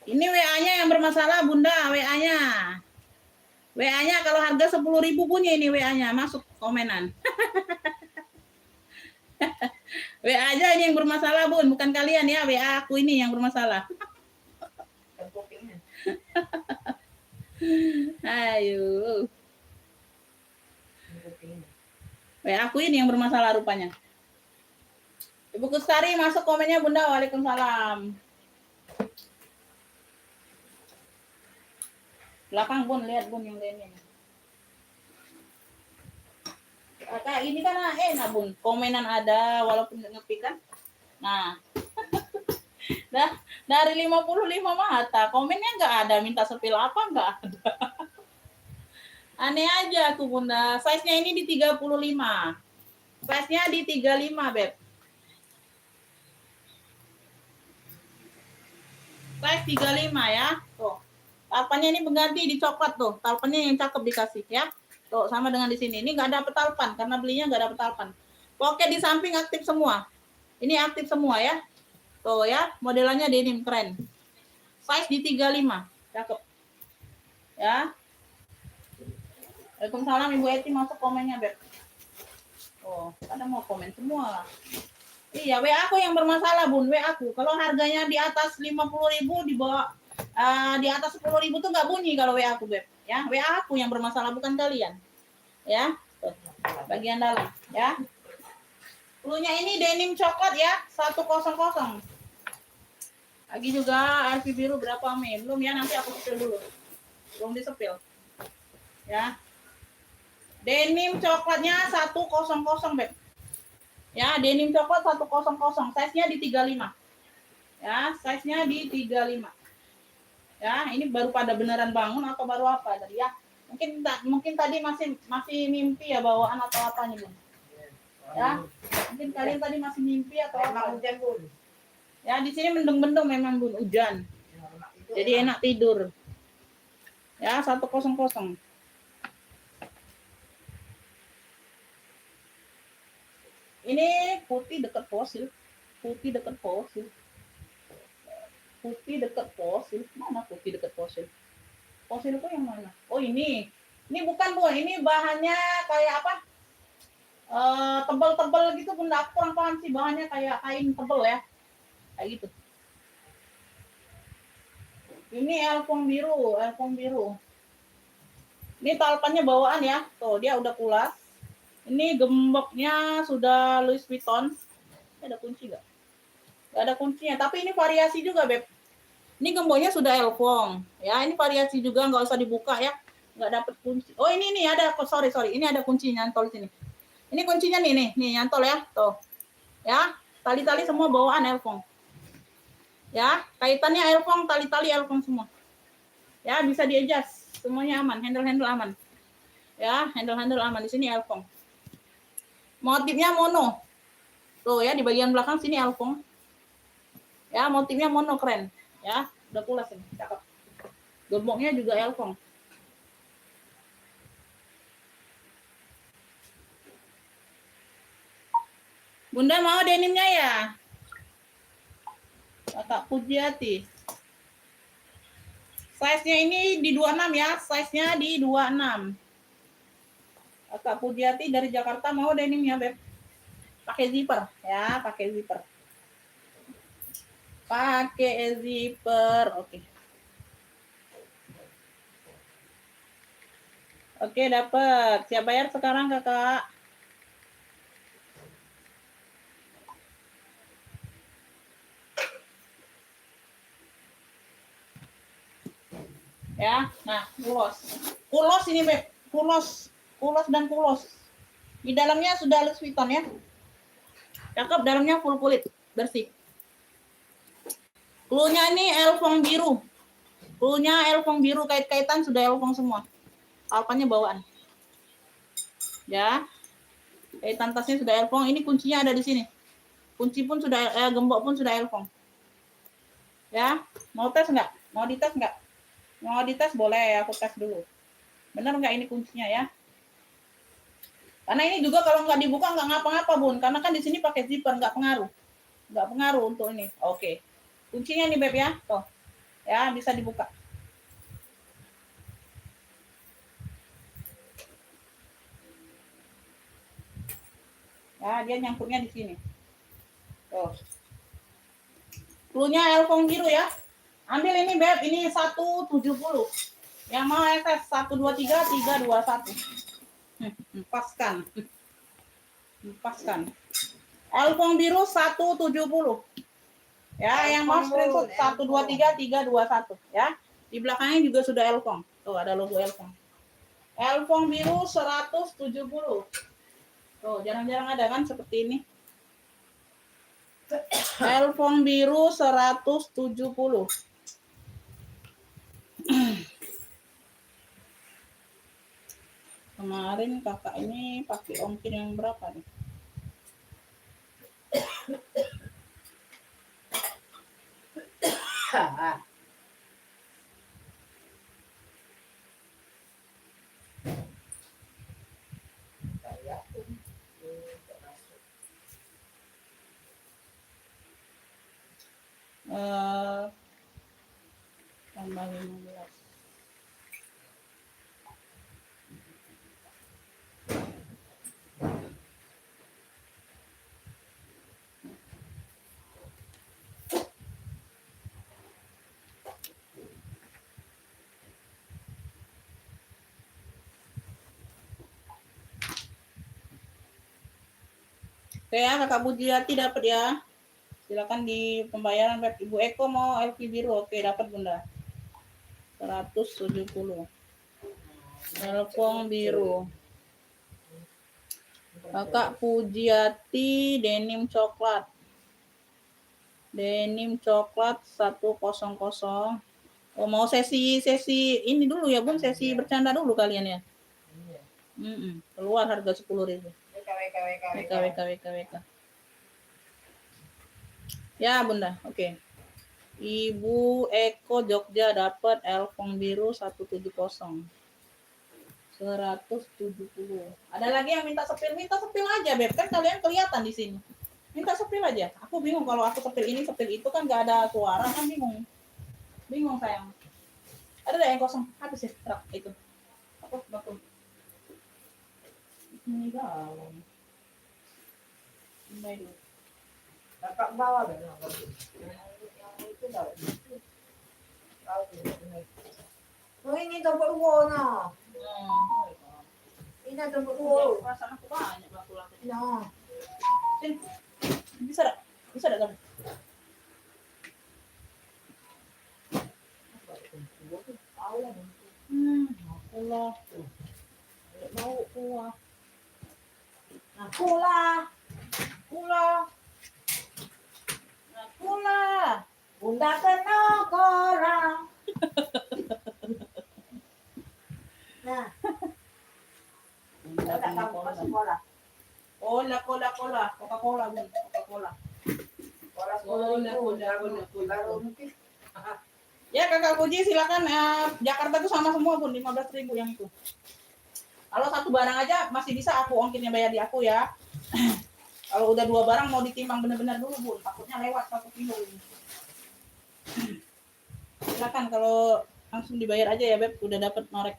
Ini WA-nya yang bermasalah, Bunda, WA-nya. WA-nya kalau harga 10.000 punya ini WA-nya, masuk komenan. WA aja ini yang bermasalah, Bun, bukan kalian ya, WA aku ini yang bermasalah. Ayo. WA aku ini yang bermasalah rupanya. Ibu Kustari masuk komennya, Bunda. Waalaikumsalam. Belakang, Bun, lihat, Bun, yang lainnya. Kayak ini kan enak, Bun. Komenan ada walaupun nggak ngepi kan. Nah. Dari 55 mata, komennya nggak ada, minta sepil apa nggak ada. Aneh aja aku, Bunda. Size-nya ini di 35. Size-nya di 35, Beb. Size 35 ya. Tuh. Talpannya ini pengganti di coklat tuh. Talpannya yang cakep dikasih ya. Tuh, sama dengan di sini. Ini nggak ada talpan karena belinya nggak ada talpan. Pocket di samping aktif semua. Ini aktif semua ya. Tuh ya, modelannya denim keren. Size di 35. Cakep. Ya. Waalaikumsalam Ibu Eti, masuk komennya, Beb. Oh, ada mau komen semua. Iya, WA aku yang bermasalah, Bun. WA aku. Kalau harganya di atas 50.000 di bawah di atas 10.000 tuh nggak bunyi kalau WA aku, Beb. Ya, WA aku yang bermasalah bukan kalian. Ya. Tuh. Bagian dalam, ya. Bluenya ini denim coklat ya, 100. Lagi juga RP biru berapa Mei? Belum ya, nanti aku sepil dulu. Belum disepil. Ya. Denim coklatnya 100, Beb. Ya, denim coklat 100. Size-nya di 35. Ya, size-nya di 35. Ya, ini baru pada beneran bangun atau baru apa tadi ya? Mungkin tadi masih mimpi ya bawaan atau apanya, Bun. Ya. Mungkin kalian tadi masih mimpi atau apa? Hujan, Bun. Ya, di sini mendung-mendung memang, Bun, hujan. Jadi enak tidur. Ya, 100. Ini putih dekat fosil. Putih dekat fosil. Putih dekat fosil. Mana putih dekat fosil? Fosil itu yang mana? Oh, ini. Ini bukan, Bu. Ini bahannya kayak apa? Tebal-tebal gitu, Bunda. Aku kurang paham sih, bahannya kayak kain tebal ya. Kayak gitu. Ini elfong biru. Ini talpannya bawaan ya. Tuh, dia udah pulas. Ini gemboknya sudah Louis Vuitton. Ini ada kunci nggak? Nggak ada kuncinya. Tapi ini variasi juga, Beb. Ini gemboknya sudah elfong. Ya, ini variasi juga, nggak usah dibuka ya. Nggak dapet kunci. Oh, ini ada. Sorry. Ini ada kunci nyantol sini. Ini kuncinya nih nyantol ya. Tuh. Ya, tali-tali semua bawaan elfong. Ya, kaitannya elfong, tali-tali elfong semua. Ya, bisa di-adjust. Semuanya aman, handle aman. Ya, handle aman. Di sini elfong. Motifnya mono. Tuh ya, di bagian belakang sini elfong. Ya, motifnya mono keren. Ya, udah pulas ini. Cakep. Gemboknya juga elfong. Bunda mau denimnya ya? Kakak Pujiati. Size-nya ini di 26 ya. Size-nya di 26. Kakak Pujiati dari Jakarta mau denimnya, Beb. Pakai zipper ya, pakai zipper. Oke. Oke, dapat. Siap bayar sekarang, Kakak. Ya, nah, kulos ini, Beb. Kulos dan kulos. Di dalamnya sudah Louis Vuitton ya. Cakep, dalamnya full kulit, bersih. Cluenya ini elfong biru. Cluenya elfong biru, kait-kaitan sudah elfong semua. Alpannya bawaan. Ya. Kaitan tasnya sudah elfong. Ini kuncinya ada di sini. Kunci pun sudah, gembok pun sudah elfong. Ya. Mau tes nggak? Mau dites nggak? Mau dites boleh, aku tes dulu. Benar nggak ini kuncinya ya? Karena ini juga kalau nggak dibuka nggak ngapa-ngapa, Bun. Karena kan di sini pakai zipper, nggak pengaruh. Nggak pengaruh untuk ini. Oke. Kuncinya nih, Beb ya. Tuh. Ya, bisa dibuka. Ya, dia nyangkutnya di sini. Tuh. Cluenya elfong biru ya. Ambil ini Beb, ini 170. Yang mau SS 123 321. Lepaskan. Lepaskan. Elfong biru 170. Ya, yang mau screenshot 123 321 ya. Di belakangnya juga sudah elfong. Tuh ada logo elfong. Elfong biru 170. Tuh, jarang-jarang ada kan seperti ini. Elfong biru 170. Kemarin kakak ini pakai ongkir yang berapa nih? Tambah 15. Oke ya, kakak Bujiati dapat ya. Silakan di pembayaran Web. Ibu Eko mau LP biru. Oke, dapat Bunda. 170. Elfong biru. Kakak Pujiati denim coklat. Denim coklat 100. Oh, mau sesi ini dulu ya, Bun. Sesi bercanda dulu kalian ya. Keluar harga 10.000. WK. Ya, Bunda. Oke. Ibu Eko Jogja dapat elfong biru 170. 170. Ada lagi yang minta sepil? Minta sepil aja, Beb. Kan kalian kelihatan di sini. Minta sepil aja. Aku bingung kalau aku sepil ini, sepil itu kan nggak ada suara kan bingung. Bingung sayang. Ada yang kosong. Habis ya, rak itu. Apa bakul? Ini dalam. Ini dulu. Kakak bawa deh. Yang itu dah. Oh ini tempat warna. Ini tempat warna. Perasaan aku banyak bakul aku. Nah. Sini. Bisa tak? Bisa tak kamu? Aku lah. Mau kuah. Aku lah. Bunda kena korang. Nah. Bunda Tak tahu apa sekolah. Cola, Coca-Cola, Bun. Coca-Cola. Cola. Ya, Kakak Puji silakan. Jakarta itu sama semua, Bun. 15.000 yang itu. Kalau satu barang aja masih bisa aku ongkirnya bayar di aku ya. Kalau udah 2 barang mau ditimbang benar-benar dulu, Bun. Takutnya lewat 1 kilo ini. Silakan kalau langsung dibayar aja ya, Beb. Udah dapat norek.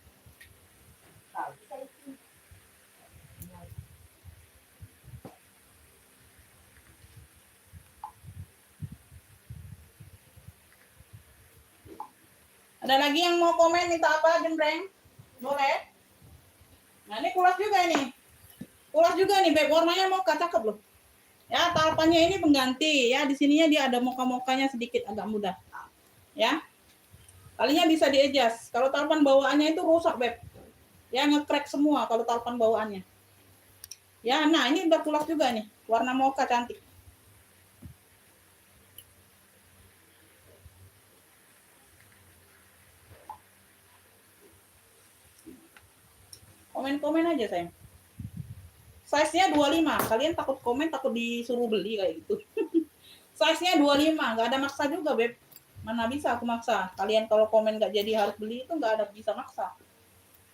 Ada lagi yang mau komen minta apa, Jembreng? Boleh? Nah, ini kulas juga ini. Kulas juga nih, Beb. Warnanya mau cakep loh. Ya, talpannya ini pengganti ya. Di sininya dia ada moka-mokanya sedikit agak mudah. Ya. Kalinya bisa di-adjust. Kalau talpan bawaannya itu rusak, Beb. Ya, nge-crack semua kalau talpan bawaannya. Ya, nah ini udah kulas juga nih. Warna moka cantik. Komen-komen aja, sayang. Size-nya 25. Kalian takut komen, takut disuruh beli kayak gitu. Size-nya 25. Nggak ada maksa juga, Beb. Mana bisa aku maksa. Kalian kalau komen nggak jadi harus beli itu nggak ada bisa maksa.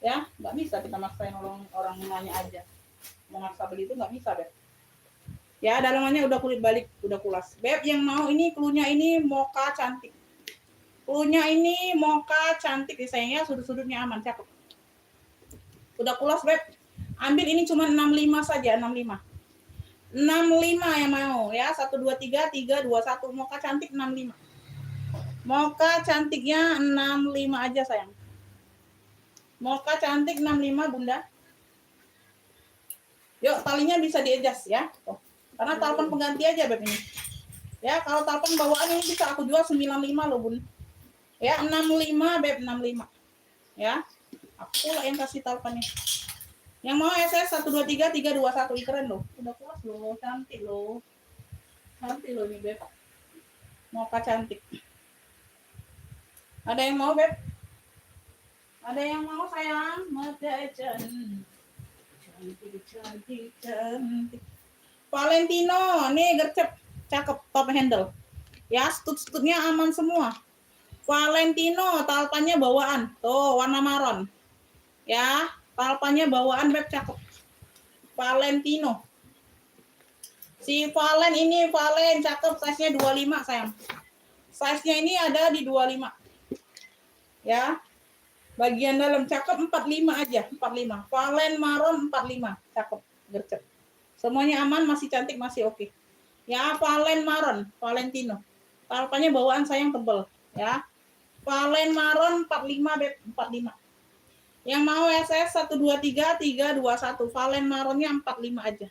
Ya, nggak bisa kita maksain orang nanya aja. Mau maksa beli itu nggak bisa, Beb. Ya, dalamannya udah kulit balik, udah kulas. Beb, yang mau ini cluenya ini mocha cantik. Punya ini mocha cantik nih sayangnya, sudut-sudutnya aman, cakep. Udah pulas, Beb. Ambil ini cuma 65 saja, 65. 65 yang mau ya. 1 2 3 3 2 1. Mocha cantik 65. Mocha cantiknya 65 aja sayang. Mocha cantik 65 Bunda. Yuk, talinya bisa di-adjust ya. Tuh. Karena telepon pengganti aja Beb ini. Ya, kalau telepon bawaan ini bisa aku jual 95 loh, Bun. Ya, 65 Beb, 65. Ya. Aku lah yang kasih teleponnya. Yang mau SS 1 2 3 3 2 1. Keren loh. Udah puas loh, cantik loh. Cantik loh ini, Beb. Mocha cantik. Ada yang mau, Beb? Ada yang mau sayang? Mata cantik, cantik. Valentino, nih gercep, cakep, top handle. Ya, stud-studnya aman semua. Valentino, talpannya bawaan, tuh warna maron. Ya, talpannya bawaan Beb, cakep. Valentino. Si Valen ini, Valen, cakep, size-nya 25 sayang. Size-nya ini ada di 25. Ya. Bagian dalam cakep 45 aja, 45. Valen maron 45, cakep, gercep. Semuanya aman, masih cantik, masih oke. Ya, Valen maron, Valentino. Talpannya bawaan sayang tebel, ya. Valen maron 45 Beb, 45. Yang mau SS 123 321, Valen maronnya 45 aja.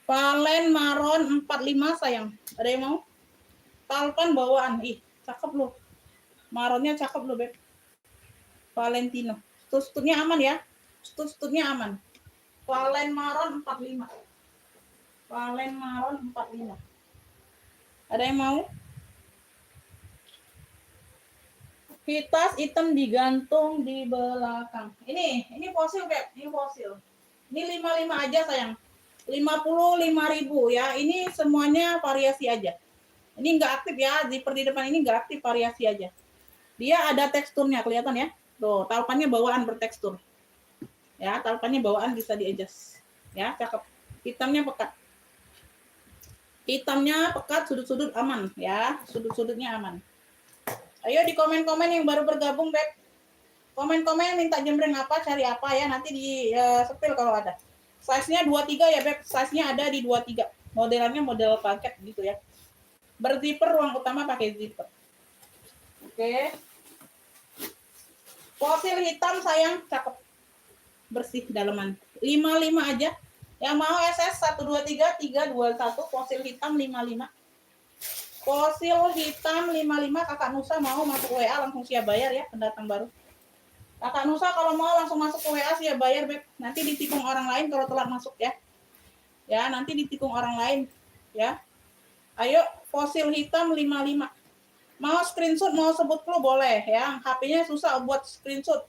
Valen maron 45 sayang. Ada yang mau? Talpan bawaan, ih, cakep loh. Maronnya cakep loh Beb. Valentino. Stud-studnya aman ya. Stud-studnya aman. Valen maron 45. Valen maron 45. Ada yang mau? Hitas hitam digantung di belakang. Ini fosil, Beb. Ini fosil. Ini 55 aja sayang. 55.000 ya. Ini semuanya variasi aja. Ini enggak aktif ya. Zipper di depan ini enggak aktif, variasi aja. Dia ada teksturnya, kelihatan ya. Tuh, talpannya bawaan bertekstur. Ya, talpannya bawaan bisa di-adjust. Ya, cakep. Hitamnya pekat. Hitamnya pekat, sudut-sudut aman ya. Sudut-sudutnya aman. Ayo di komen-komen yang baru bergabung, Beb. Komen-komen minta jembreng apa, cari apa ya, nanti di sepil kalau ada. Size-nya 23 ya, Beb. Size-nya ada di 23. Modelannya model paket gitu ya. Berzipper, ruang utama pakai zipper. Oke. Fosil hitam sayang, cakep. Bersih dalaman. 55 aja. Yang mau SS 123 321, fosil hitam 55. Fosil hitam 55, Kakak Nusa mau masuk WA langsung siap bayar ya, pendatang baru. Kakak Nusa kalau mau langsung masuk ke WA siap bayar, Beb. Nanti ditikung orang lain kalau telat masuk ya. Ya, nanti ditikung orang lain ya. Ayo, fosil hitam 55. Mau screenshot, mau sebut clue boleh ya. HP-nya susah buat screenshot.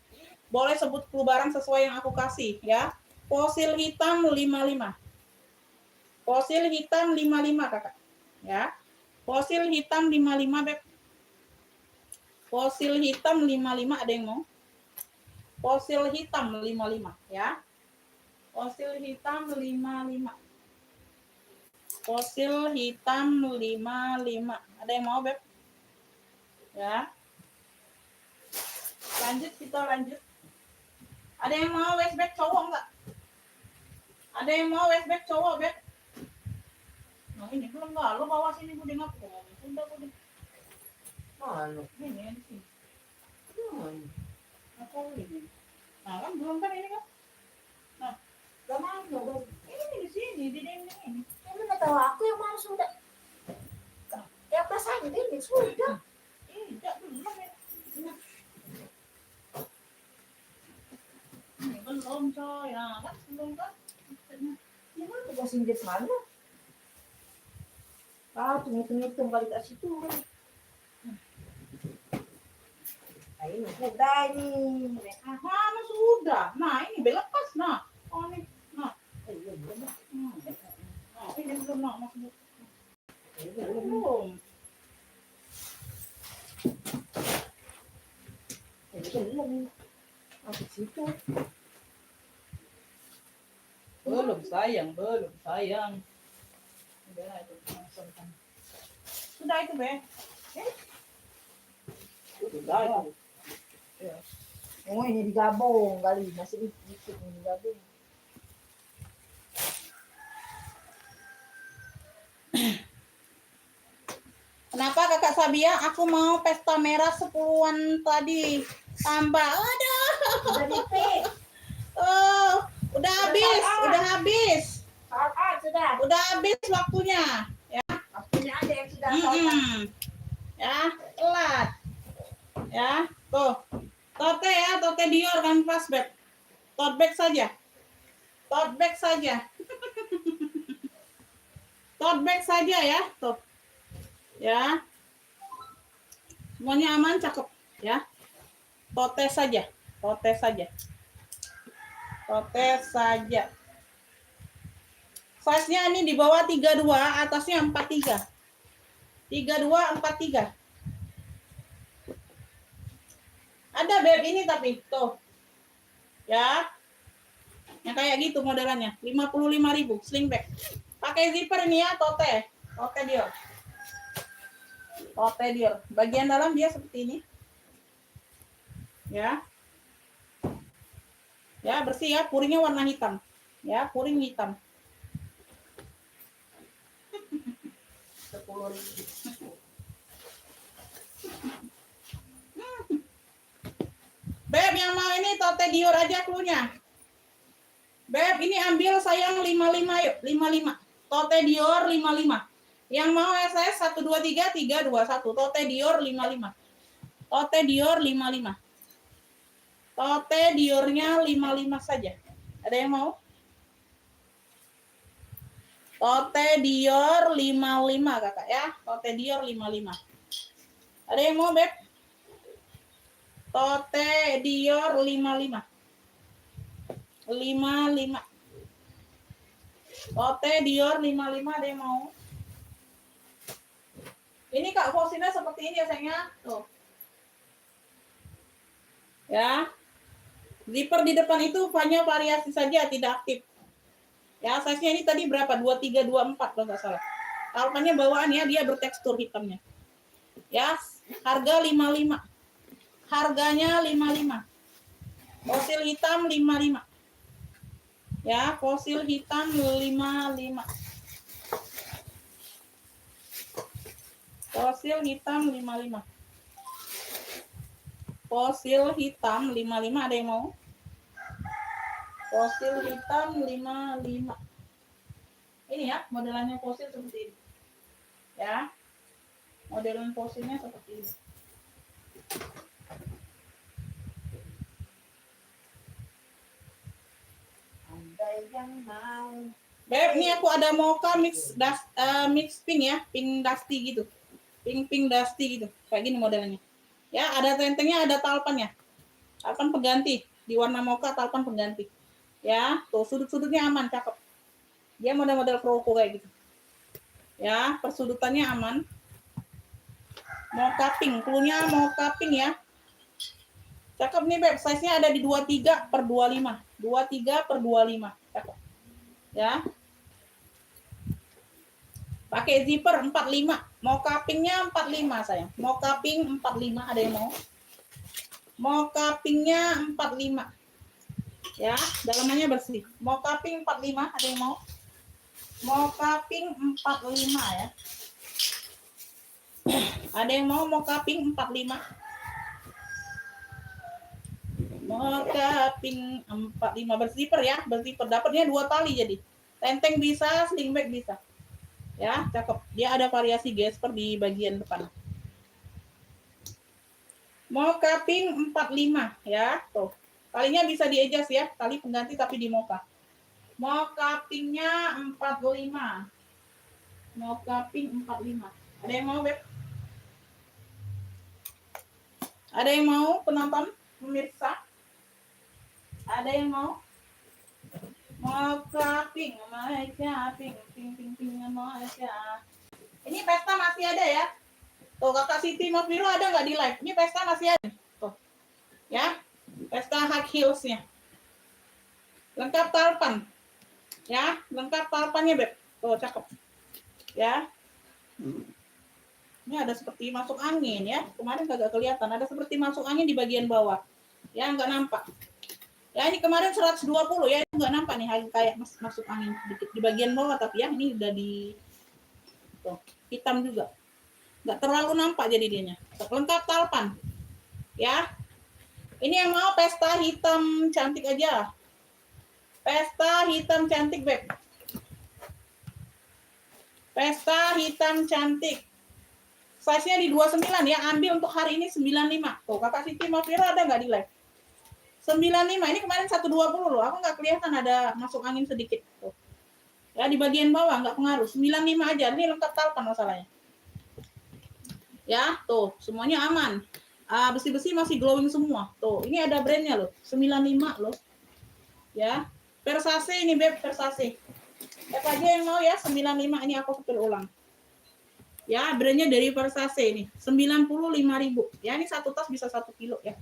Boleh sebut clue barang sesuai yang aku kasih ya. Fosil hitam 55. Fosil hitam 55, Kakak. Ya. Fosil hitam 55, Beb. Fosil hitam 55, ada yang mau? Fosil hitam 55 ya. Fosil hitam 55. Fosil hitam 55. Ada yang mau, Beb? Ya. Lanjut, kita lanjut. Ada yang mau westback cowok enggak? Ada yang mau westback cowok, Beb? Nah, ini belum enggak. Lo bawa sini Budi ngaku. Udah, Budi. Mana? Ini di sini. Mana? Aku ini. Nah, kan belum kan ini kan? Nah, Gak mau. ini di sini, di dinding ini. Kamu nggak tahu aku yang mau sudah. Ya pas aja ini sudah. Tidak, belum ya. Ini belum coy, ya kan? Belum kan? Gimana tuh kasih di mana? Ah, tunggu balik ke situ. Nah, ini sudah ini. Mana sudah? Nah, ini lepas, nah. Oh, ini. Nah. Iya, belum. Nah, ini belum, nah. Maksudnya. Belum. Belum. Belum. Aku situ. Belum sayang, belum sayang. Udah itu langsung kan. Sudah itu, Be. Sudah itu. Ya. Oh ini digabung kali, masih dikit ini digabung. Kenapa Kakak Sabia? Aku mau pesta merah 10-an tadi. Tambah. Aduh. Udah dipik. Oh, udah habis. Sudah. Udah habis waktunya. Ya. Waktunya ada yang sudah Ya, telat. Ya, tuh. Tote ya, tote Dior kan pas bag. Tote bag saja. Tote bag saja. Tote bag saja ya, tuh. Ya. Semuanya aman, cakep ya. Tote saja. Tote saja. Tote saja. Size-nya ini di bawah 32, atasnya 43. 32, 43. Ada beb ini tapi tuh. Ya. Yang kayak gitu modelannya. 55.000 sling bag. Pakai zipper ini ya, tote. Tote Dior. Tote Dior. Bagian dalam dia seperti ini. Ya. Ya, bersih ya, puringnya warna hitam. Ya, puring hitam. 10.000. Beb yang mau ini tote Dior aja klunya. Beb ini ambil sayang 55 yuk, 55. Tote Dior 55. Yang mau SS 123 321. Tote Dior 55. Tote Dior 55. Tote Diornya 55 saja. Ada yang mau? Tote Dior 55 Kakak ya. Tote Dior 55. Ada yang mau, Beb? Tote Dior 55. 55. Tote Dior 55 ada yang mau? Ini Kak fosilnya seperti ini ya sayangnya. Tuh. Ya. Zipper di depan itu hanya variasi saja, tidak aktif. Ya, size-nya ini tadi berapa? 23, 24 kalau nggak salah. Alpannya bawaan ya, dia bertekstur hitamnya. Ya, harga 55. Harganya 55. Fosil hitam 55. Ya, fosil hitam 55. Fosil hitam 55. Fosil hitam 55 ada yang mau? Fosil hitam 55. Ini ya, modelannya fosil seperti ini. Ya. Modelan fosilnya seperti ini. Ada yang mau. Beb, ini aku ada mocha mix pink ya, pink dusty gitu. Pink dusty gitu. Kayak gini modelnya. Ya, ada tentengnya, ada talpannya. Talpan pengganti di warna mocha, talpan pengganti. Ya, tuh sudut-sudutnya aman, cakep. Dia model-model kroko kayak gitu. Ya, persudutannya aman. Mocha pink, klunya mocha pink ya. Cakep nih Beb, size-nya ada di 23/25. 23/25. Cakep. Ya. Pakai zipper 45. Mocha pink-nya 45 sayang. Mocha pink 45 ada yang mau? Mocha pink-nya 45. Ya, dalamannya bersih. Mocha pink 45 ada yang mau? Mocha pink 45 ya. Ada yang mau mocha pink 45? Mocha pink 45 berzipper ya, berzipper. Dapatnya 2 tali jadi. Tenteng bisa, sling bag bisa. Ya, cakep. Dia ada variasi gesper di bagian depan. Mocha pink 45 ya, tuh. Talinya bisa di-adjust ya, tali pengganti tapi di mocha. Mocha pinknya 45. Mocha pink 45. Ada yang mau, Beb? Ada yang mau penonton, pemirsa? Ada yang mau? Mocha pink, pink, mocha. Ini pesta masih ada ya? Tuh, Kakak Siti Mafiro ada nggak di live? Ini pesta masih ada. Tuh. Ya, pesta high heels-nya. Lengkap talpan. Ya, lengkap talpannya, Beb. Tuh, cakep. Ya. Ini ada seperti masuk angin ya. Kemarin kagak kelihatan. Ada seperti masuk angin di bagian bawah. Ya, nggak nampak. Ya, ini kemarin 120 ya. Nggak nampak nih kayak masuk angin sedikit di bagian bawah. Tapi ya, ini udah di tuh, hitam juga. Nggak terlalu nampak jadi dianya. Lengkap talpan. Ya. Ini yang mau pesta hitam cantik aja. Pesta hitam cantik, Beb. Pesta hitam cantik. Size-nya di 29 ya. Ambil untuk hari ini 95. Tuh, Kakak Siti Mafira ada nggak di live? 95. Ini kemarin 120 loh. Aku nggak kelihatan ada masuk angin sedikit. Tuh. Ya, di bagian bawah nggak pengaruh. 95 aja. Ini lengkap talpan masalahnya. Ya, tuh. Semuanya aman. Besi-besi masih glowing semua. Tuh, ini ada brandnya loh. 95 loh. Ya. Versace ini, Beb. Versace. Siapa aja yang mau ya 95 ini aku kepil ulang. Ya, brandnya dari Versace ini. 95.000. Ya, ini satu tas bisa 1 kilo ya.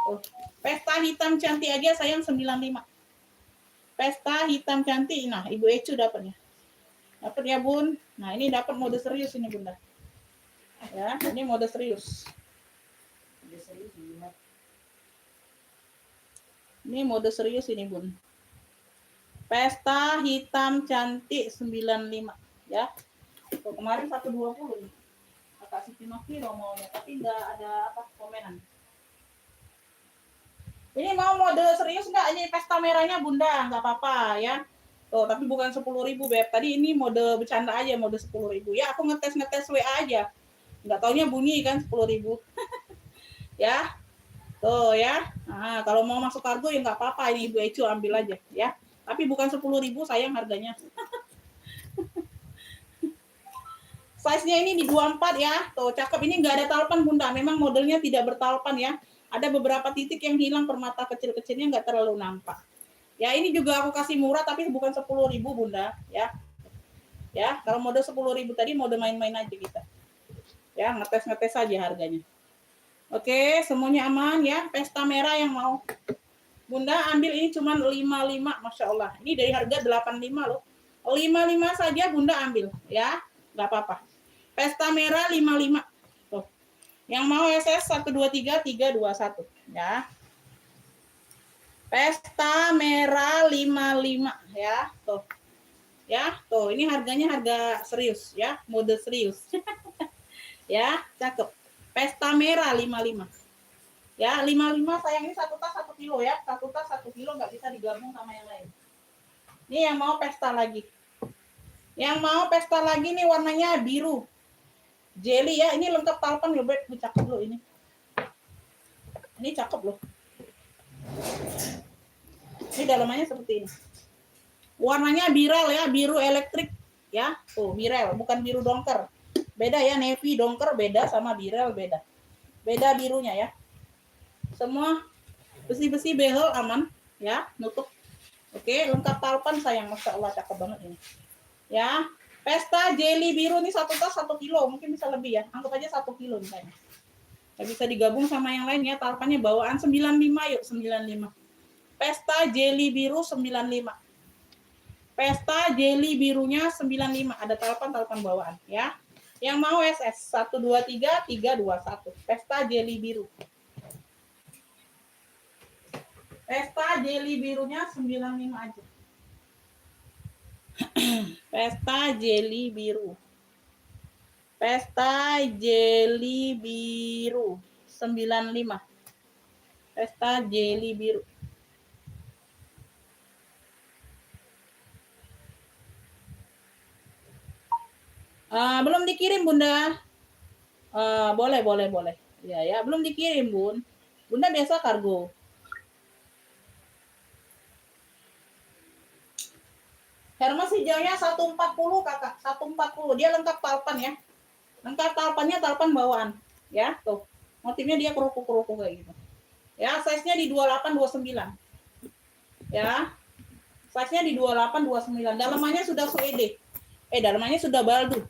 Oh. Pesta hitam cantik aja sayang 95. Pesta hitam cantik. Nah, Ibu Ecu dapatnya. Dapat ya, Bun. Nah, ini dapat mode serius ini, Bunda. Ya, ini mode serius. Ini mode serius ini, Bun. Pesta hitam cantik 95 ya. Tuh, kemarin 120 nih. Kakak Siti Mafiro maunya, tapi enggak ada apa komenan. Ini mau mode serius nggak? Ini pesta merahnya Bunda, nggak apa-apa ya. Tuh, tapi bukan 10.000 Beb. Tadi ini mode bercanda aja, mode 10.000. Ya, aku ngetes WA aja. Nggak taunya bunyi kan 10.000. Ya. Tuh ya. Nah, kalau mau masuk kargo ya nggak apa-apa, ini Ibu Ecu ambil aja ya. Tapi bukan 10.000 sayang harganya. Size-nya ini di 24 ya. Tuh, cakep. Ini nggak ada talpan Bunda. Memang modelnya tidak bertalpan ya. Ada beberapa titik yang hilang permata kecil-kecilnya nggak terlalu nampak. Ya, ini juga aku kasih murah tapi bukan 10.000 Bunda ya. Ya, kalau mode 10.000 tadi mode main-main aja kita. Ya, ngetes-ngetes aja harganya. Oke, semuanya aman ya. Pesta merah yang mau. Bunda ambil ini cuma 55, Masya Allah. Ini dari harga 85 loh. 55 saja Bunda ambil ya. Nggak apa-apa. Pesta merah 55. Tuh. Yang mau SS 123 321 ya. Pesta merah 55 ya. Tuh. Ya, tuh ini harganya harga serius ya, mode serius. Ya, cakep. Pesta merah 55. Ya, 55 sayang ini satu tas 1 kilo ya. Satu tas 1 kilo nggak bisa digabung sama yang lain. Ini yang mau pesta lagi. Yang mau pesta lagi nih warnanya biru. Jelly ya, ini lengkap talpan loh, Beb. Cakep loh ini. Ini cakep loh. Ini dalamannya seperti ini. Warnanya biral ya, biru elektrik ya. Tuh, biral, bukan biru dongker. Beda ya, navy dongker beda sama biral beda. Beda birunya ya. Semua besi-besi behel aman ya, nutup. Oke, lengkap talpan sayang, Masya Allah cakep banget ini. Ya, pesta jelly biru nih satu tas 1 kilo, mungkin bisa lebih ya. Anggap aja 1 kilo misalnya. Ya, bisa digabung sama yang lain ya, talpannya bawaan 95 yuk, 95. Pesta jelly biru 95. Pesta jelly birunya 95. Ada talpan bawaan ya. Yang mau SS 123 321. Pesta jelly biru. Pesta jelly birunya 95 aja. Pesta jelly biru. Pesta jelly biru 95. Pesta jelly biru. Belum dikirim Bunda. Boleh. Ya, belum dikirim Bun. Bunda biasa kargo. Hermes hijaunya 140 Kakak, 140. Dia lengkap talpan ya. Lengkap talpannya talpan bawaan. Ya, tuh. Motifnya dia kerupuk-kerupuk kayak gitu. Ya, size-nya di 28 29. Ya. Size-nya di 28 29. Dalamannya sudah suede. Dalamannya sudah baldu.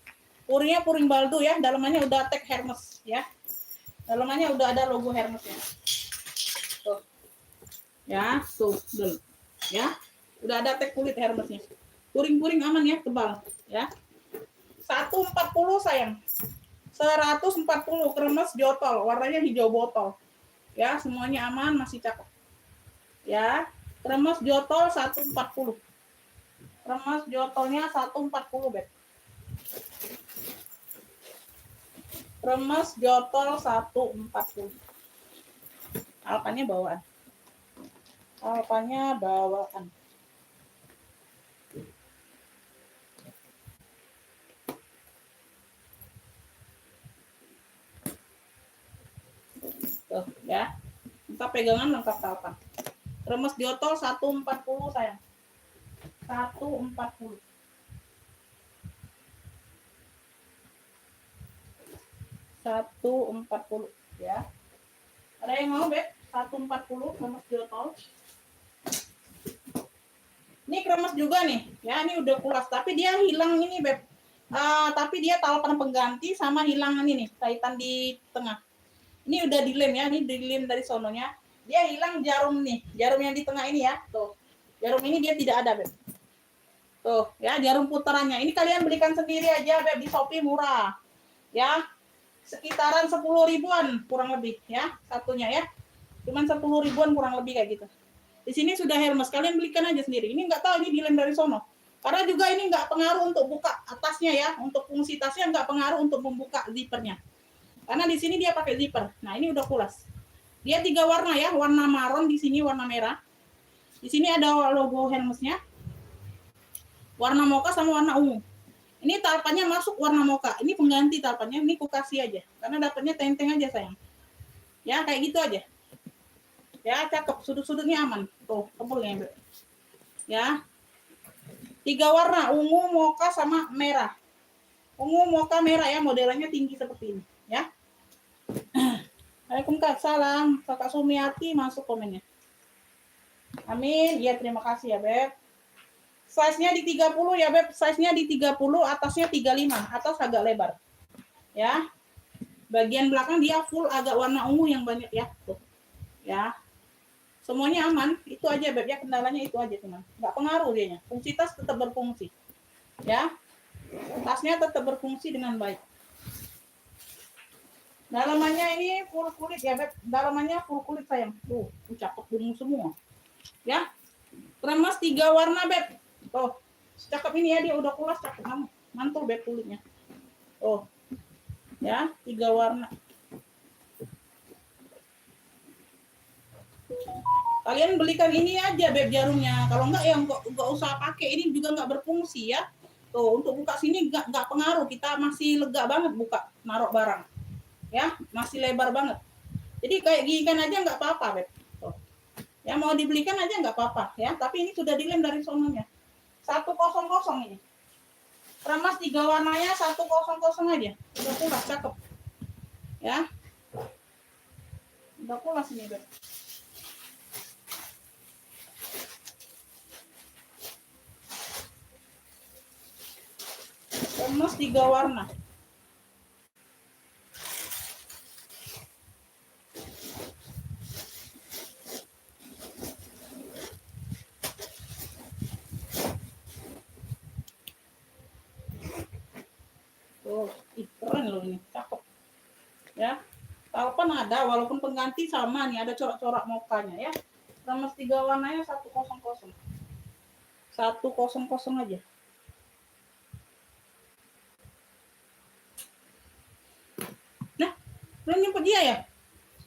Puringnya puring baldu ya, dalamannya udah tag Hermes ya. Dalamannya udah ada logo Hermesnya. Tuh. Ya, tuh, ya. Udah ada tag kulit Hermesnya. Puring-puring aman ya, tebal ya. 140 sayang. 140 kremes jotol, warnanya hijau botol. Ya, semuanya aman, masih cakep. Ya, kremes jotol 140. Kremes jotolnya 140, Beb. Kremes jotol 140. Alpannya bawaan. Alpannya bawaan. Tuh, ya. Kita pegangan lengkap alpan. Kremes jotol 140 sayang. 140. 140 ya. Ada yang mau, Beb? 140 kremes jotol. Ini kremes juga nih. Ya, ini udah kulas, tapi dia hilang ini, Beb. Tapi dia talpan pengganti sama hilang ini nih, kaitan di tengah. Ini udah dilem ya, ini dilem dari sononya. Dia hilang jarum nih, jarum yang di tengah ini ya. Tuh. Jarum ini dia tidak ada, Beb. Tuh, ya, jarum putarannya. Ini kalian belikan sendiri aja, Beb, di Shopee murah. Ya. Sekitaran 10 ribuan kurang lebih ya, satunya ya. Cuman 10 ribuan kurang lebih kayak gitu. Di sini sudah Hermes, kalian belikan aja sendiri. Ini nggak tahu ini dilem dari sono. Karena juga ini nggak pengaruh untuk buka atasnya ya, untuk fungsi tasnya nggak pengaruh untuk membuka zippernya. Karena di sini dia pakai zipper. Nah, ini udah kulas. Dia 3 warna ya, warna marron, di sini warna merah. Di sini ada logo Hermesnya. Warna mocha sama warna ungu. Ini talpannya masuk warna mocha. Ini pengganti talpannya, ini ku kasih aja. Karena dapatnya tenteng aja sayang. Ya, kayak gitu aja. Ya, cakep, sudut-sudutnya aman. Tuh, tebelnya. Ya. 3 warna, ungu, mocha sama merah. Ungu, mocha, merah ya, modelnya tinggi seperti ini, ya. Waalaikumsalam. Kakak Sumiati masuk komennya. Amin. Ya, terima kasih ya, Beb. Size-nya di 30 ya, Beb. Size-nya di 30, atasnya 35, atas agak lebar. Ya. Bagian belakang dia full agak warna ungu yang banyak ya. Tuh. Ya. Semuanya aman, itu aja Beb ya, kendalanya itu aja teman. Nggak pengaruh dianya. Fungsi tas tetap berfungsi. Ya. Tasnya tetap berfungsi dengan baik. Dalamannya ini full kulit ya, Beb. Dalamannya full kulit sayang. Tuh, cakep bunga semua. Ya. Kremes 3 warna, Beb. Tuh. Cakep ini ya, dia udah kulas cakep banget. Mantul Beb kulitnya. Oh. Ya, 3 warna. Kalian belikan ini aja Beb jarumnya. Kalau enggak ya enggak usah pakai. Ini juga enggak berfungsi ya. Tuh, untuk buka sini enggak pengaruh. Kita masih lega banget buka naruh barang. Ya, masih lebar banget. Jadi kayak gini kan aja enggak apa-apa, Beb. Tuh. Ya mau dibelikan aja enggak apa-apa ya, tapi ini sudah dilem dari sononya. 100 ini. Kremes 3 warnanya 100 aja. Udah pulas cakep. Ya. Udah pulas ini, Beb. Kremes 3 warna. Oh, keren loh ini, cakep. Ya. Talpan ada, walaupun pengganti sama nih, ada corak-corak mokanya ya. Kremes 3 warnanya 100. 100 aja. Nah, belum nyempet dia ya?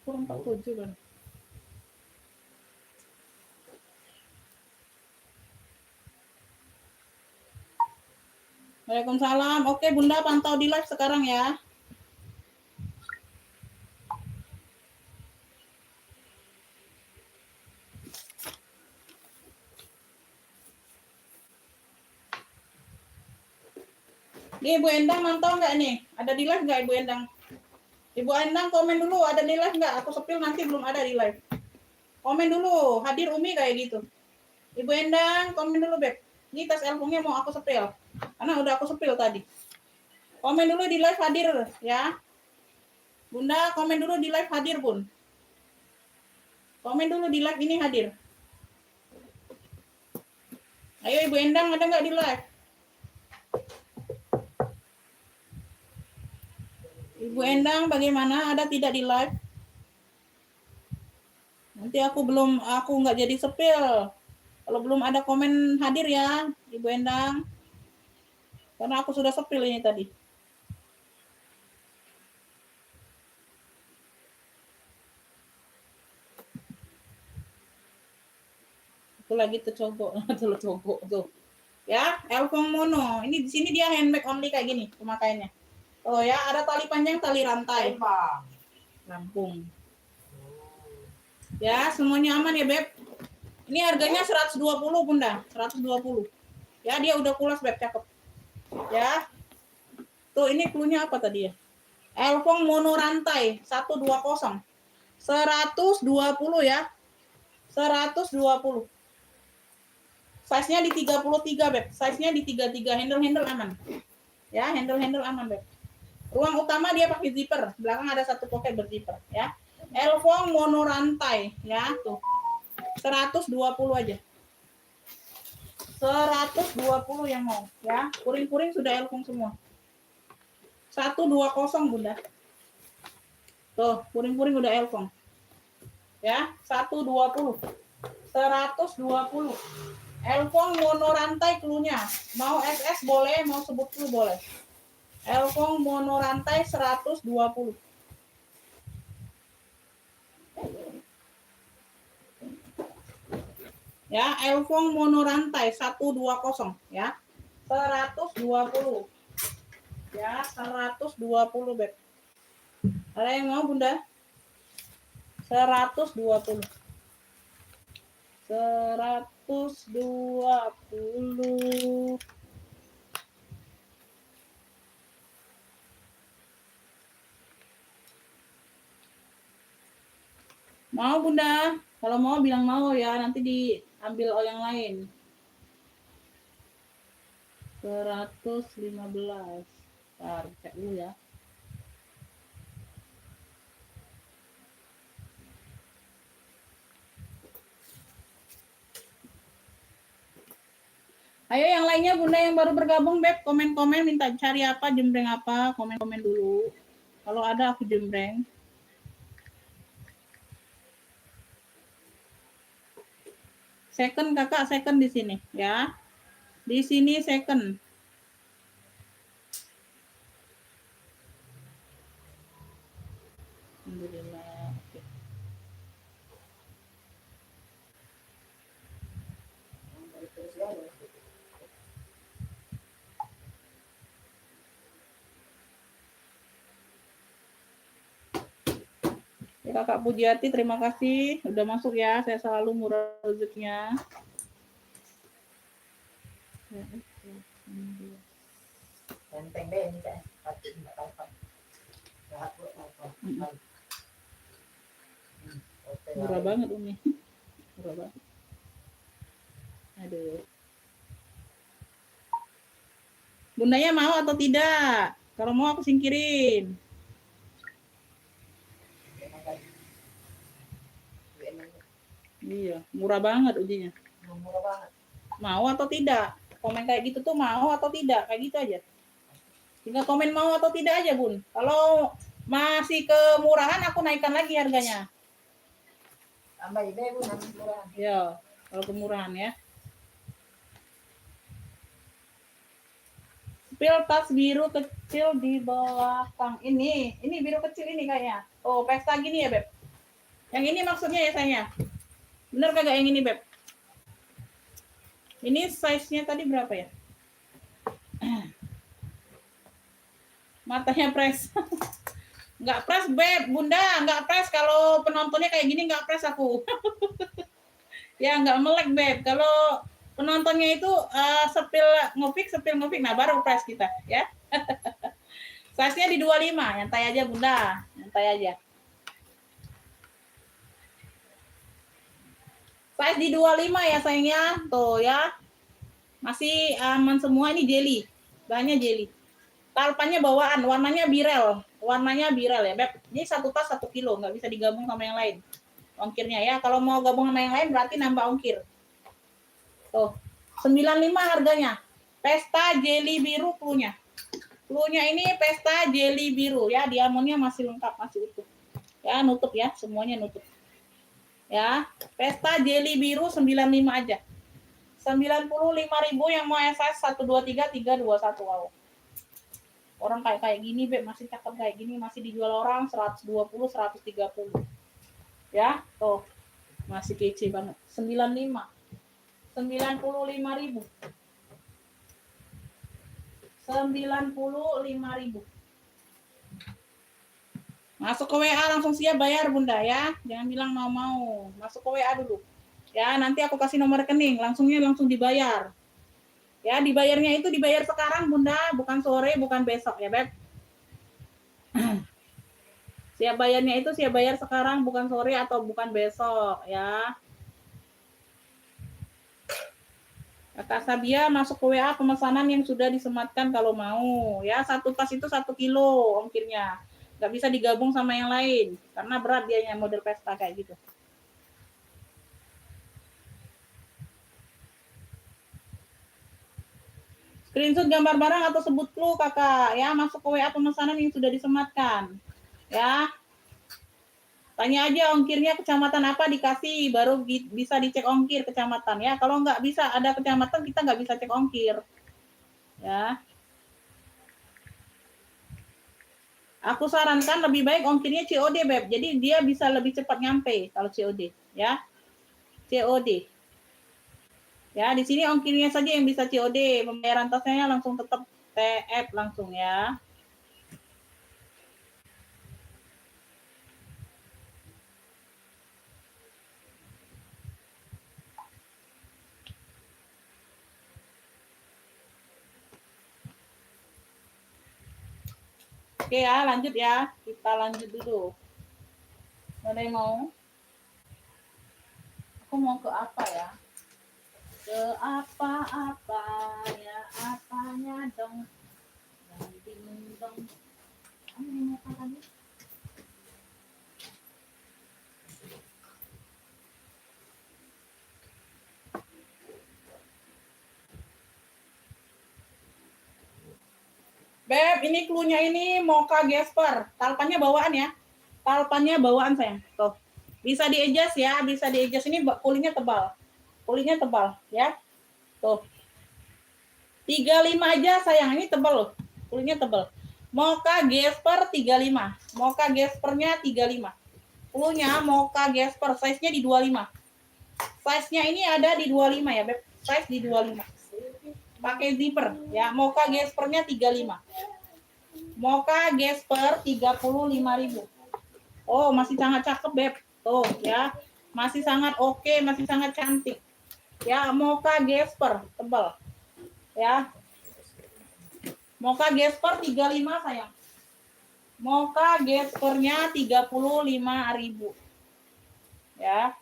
Kurang 47 kan. Waalaikumsalam. Oke, Bunda pantau di live sekarang ya. Nih, Ibu Endang mantau nggak nih? Ada di live nggak Ibu Endang? Ibu Endang komen dulu, ada di live nggak? Aku sepil nanti belum ada di live. Komen dulu, hadir Umi kayak gitu. Ibu Endang, komen dulu, Beb. Ini tas elfungnya mau aku sepil. Karena udah aku sepil tadi. Komen dulu di live hadir ya. Bunda, komen dulu di live hadir, Bun. Komen dulu di live ini hadir. Ayo Ibu Endang, ada nggak di live? Ibu Endang bagaimana? Ada tidak di live? Nanti aku nggak jadi sepil. Kalau belum ada komen hadir ya, Ibu Endang. Karena aku sudah sepil ini tadi. Aku lagi tercogok tuh. Ya, Elfong Mono. Ini di sini dia handbag only kayak gini pemakaiannya. Oh ya, ada tali panjang, tali rantai. Lampung. Ya, semuanya aman ya, Beb. Ini harganya 120, Bunda. 120. Ya, dia udah pulas, Beb, cakep. Ya. Tuh, ini cluenya apa tadi ya? Elfong Mono rantai 120. 120 ya. 120. Size-nya di 33, Beb. Size-nya di 33. Handle aman. Ya, handle aman, Beb. Ruang utama dia pakai zipper. Belakang ada satu pocket berzipper, ya. Elfong mono rantai, ya, tuh. 120 aja. 120 yang mau, ya. Puring-puring sudah Elfong semua. 120, Bunda. Tuh, puring-puring udah Elfong. Ya, 120. 120. Elfong mono rantai cluenya. Mau SS boleh, mau sebut clue boleh. Elfong mono rantai 120. Ya, Elfong mono rantai 120 ya. 120. Ya, 120, Beb. Ada yang mau, Bunda? 120. 120. Mau, Bunda? Kalau mau bilang mau ya, nanti diambil oleh yang lain. 115. Bentar, cek dulu ya. Ayo yang lainnya, Bunda yang baru bergabung, Beb, komen-komen minta cari apa, jembreng apa, komen-komen dulu. Kalau ada aku jembreng. Second Kakak, second di sini ya. Di sini second. Alhamdulillah. Oke. Ya, Kakak Pujiati, terima kasih udah masuk ya. Saya selalu murah rezekinya. Enteng deh ini kan. Murah banget Umi. Murah banget. Aduh. Bundanya mau atau tidak? Kalau mau aku singkirin. Iya, murah banget ujinya. Murah banget. Mau atau tidak? Komen kayak gitu tuh mau atau tidak? Kayak gitu aja. Tinggal komen mau atau tidak aja, Bun. Kalau masih kemurahan aku naikkan lagi harganya. Tambah juga, Bun, murahan. Ya, kalau kemurahan ya. Pil tas biru kecil di belakang. Ini biru kecil ini kayaknya. Oh, pesta gini ya, Beb. Yang ini maksudnya ya, sayangnya. Bener kagak yang ini, Beb? Ini size-nya tadi berapa ya? Matanya press. Nggak press, Beb. Bunda, nggak press. Kalau penontonnya kayak gini nggak press aku. Ya, nggak melek, Beb. Kalau penontonnya itu sepil ngopik. Nah, baru press kita, ya. Size-nya di 25. Nyantai aja, Bunda. Nyantai aja. Size di 25 ya, sayangnya. Tuh, ya. Masih aman semua. Ini jelly. Bahannya jelly. Talpannya bawaan. Warnanya birel. Ya, Beb. Ini satu tas 1 kilo. Nggak bisa digabung sama yang lain. Ongkirnya ya. Kalau mau gabung sama yang lain berarti nambah ongkir. Tuh. 95 harganya. Pesta jelly biru cluenya. Clue-nya ini pesta jelly biru ya, diamonnya masih lengkap, masih utuh. Ya, nutup ya, semuanya nutup. Ya, pesta jelly biru 95 aja. 95.000 yang mau SS 123 321 wow. Orang kayak gini, Beb, masih cakep kayak gini, masih dijual orang 120 130. Ya, tuh. Masih kece banget. 95. 95.000. 95.000. Masuk ke WA langsung siap bayar Bunda ya. Jangan bilang mau. Masuk ke WA dulu. Ya, nanti aku kasih nomor rekening, langsung dibayar. Ya, dibayarnya itu dibayar sekarang Bunda, bukan sore, bukan besok ya, Beb. Siap bayarnya itu siap bayar sekarang, bukan sore atau bukan besok ya. Kak Sabia masuk ke WA pemesanan yang sudah disematkan kalau mau. Ya, satu tas itu 1 kilo ongkirnya. Nggak bisa digabung sama yang lain, karena berat dianya model pesta kayak gitu. Screenshot gambar barang atau sebut clue kakak. Ya, masuk ke WA pemesanan yang sudah disematkan. Ya. Tanya aja ongkirnya kecamatan apa dikasih, baru bisa dicek ongkir kecamatan ya. Kalau nggak bisa ada kecamatan kita nggak bisa cek ongkir. Ya. Aku sarankan lebih baik ongkirnya COD, Beb. Jadi dia bisa lebih cepat nyampe kalau COD, ya. COD. Ya, di sini ongkirnya saja yang bisa COD, pembayaran tasnya langsung tetap TF langsung ya. Oke ya, lanjut ya. Kita lanjut dulu. Ada yang mau? Aku mau ke apa ya? Ke apa-apa ya, apanya dong. Ding dong. Ini apa tadi? Beb, ini clue-nya ini Mocha Gasper. Talpannya bawaan ya. Talpannya bawaan sayang. Tuh. Bisa di-adjust ya, bisa di-adjust. Ini kulitnya tebal. Kulitnya tebal ya. Tuh. 35 aja sayang, ini tebal loh. Kulitnya tebal. Mocha Gasper 35. Mocha Gaspernya 35. Clue-nya Mocha Gasper, size-nya di 25. Size-nya ini ada di 25 ya, Beb. Size di 25. Pakai zipper ya. Mocha Gaspernya 35. Mocha Gasper 35.000. Oh, masih sangat cakep, Beb. Tuh, ya. Masih sangat oke, masih sangat cantik. Ya, Mocha Gasper tebal. Ya. Mocha Gasper 35 sayang. Mocha Gaspernya 35.000. Ya.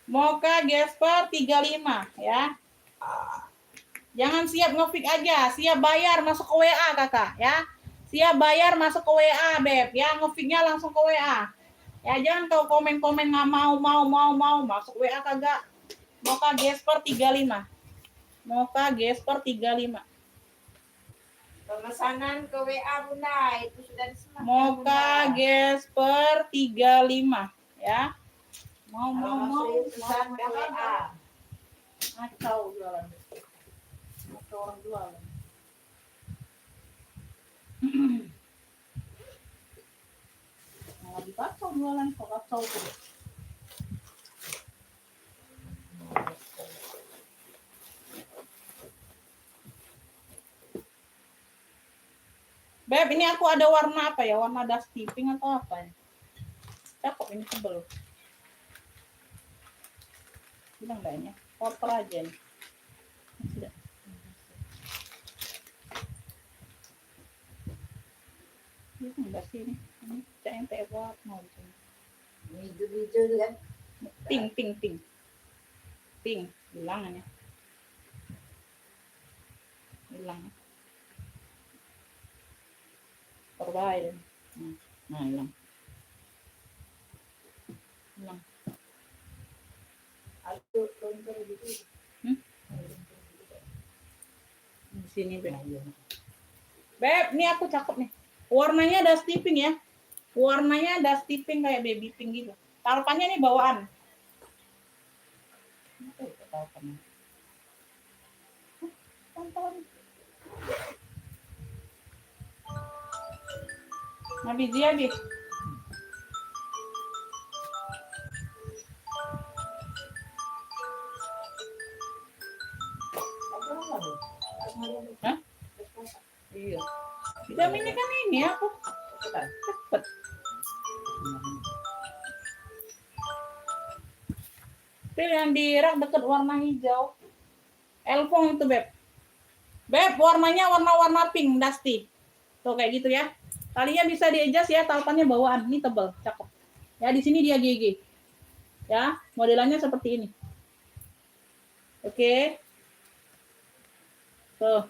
Mocha Gasper 35 ya. Jangan siap ngefik aja, siap bayar masuk ke WA kakak ya. Siap bayar masuk ke WA Beb ya, ngefiknya langsung ke WA. Ya jangan kau komen-komen nggak mau masuk WA kagak. Mocha Gasper 35. Mocha Gasper 35. Pemesanan ke WA Bunda itu sudah disematkan. Mocha Gasper 35 ya. Mau pesan ke WA. Kacau jualan. Kacau orang jualan. Lagi kacau jualan, kok kacau tuh. Beb, ini aku ada warna apa ya? Warna dusty pink atau apa ya? Cakep ini tebel. Bilang enggaknya? Kotor aja nih. Sudah. Ini enggak sih ini. Ini CNT buat mau di sini. Hijau-hijau kan? Pink. Pink, bilangannya. Hilang. Terbaik. Nah, hilang. Hilang. Aku lontar gitu. sini, Beb. Beb, ini aku cakep nih. Warnanya dusty pink ya. Warnanya dusty pink kayak baby pink gitu. Talpannya nih bawaan. Talpannya. Nah, biji habis. Hah? Iya. Jam ini kan ini aku cepet. Pilih yang di rak deket warna hijau. Elfong itu, Beb. Beb, warnanya warna-warna pink, dusty. Tuh kayak gitu ya. Talinya bisa di-adjust ya, talpannya bawaan. Ini tebal, cakep. Ya, di sini dia GG. Ya, modelannya seperti ini. Oke. Tuh.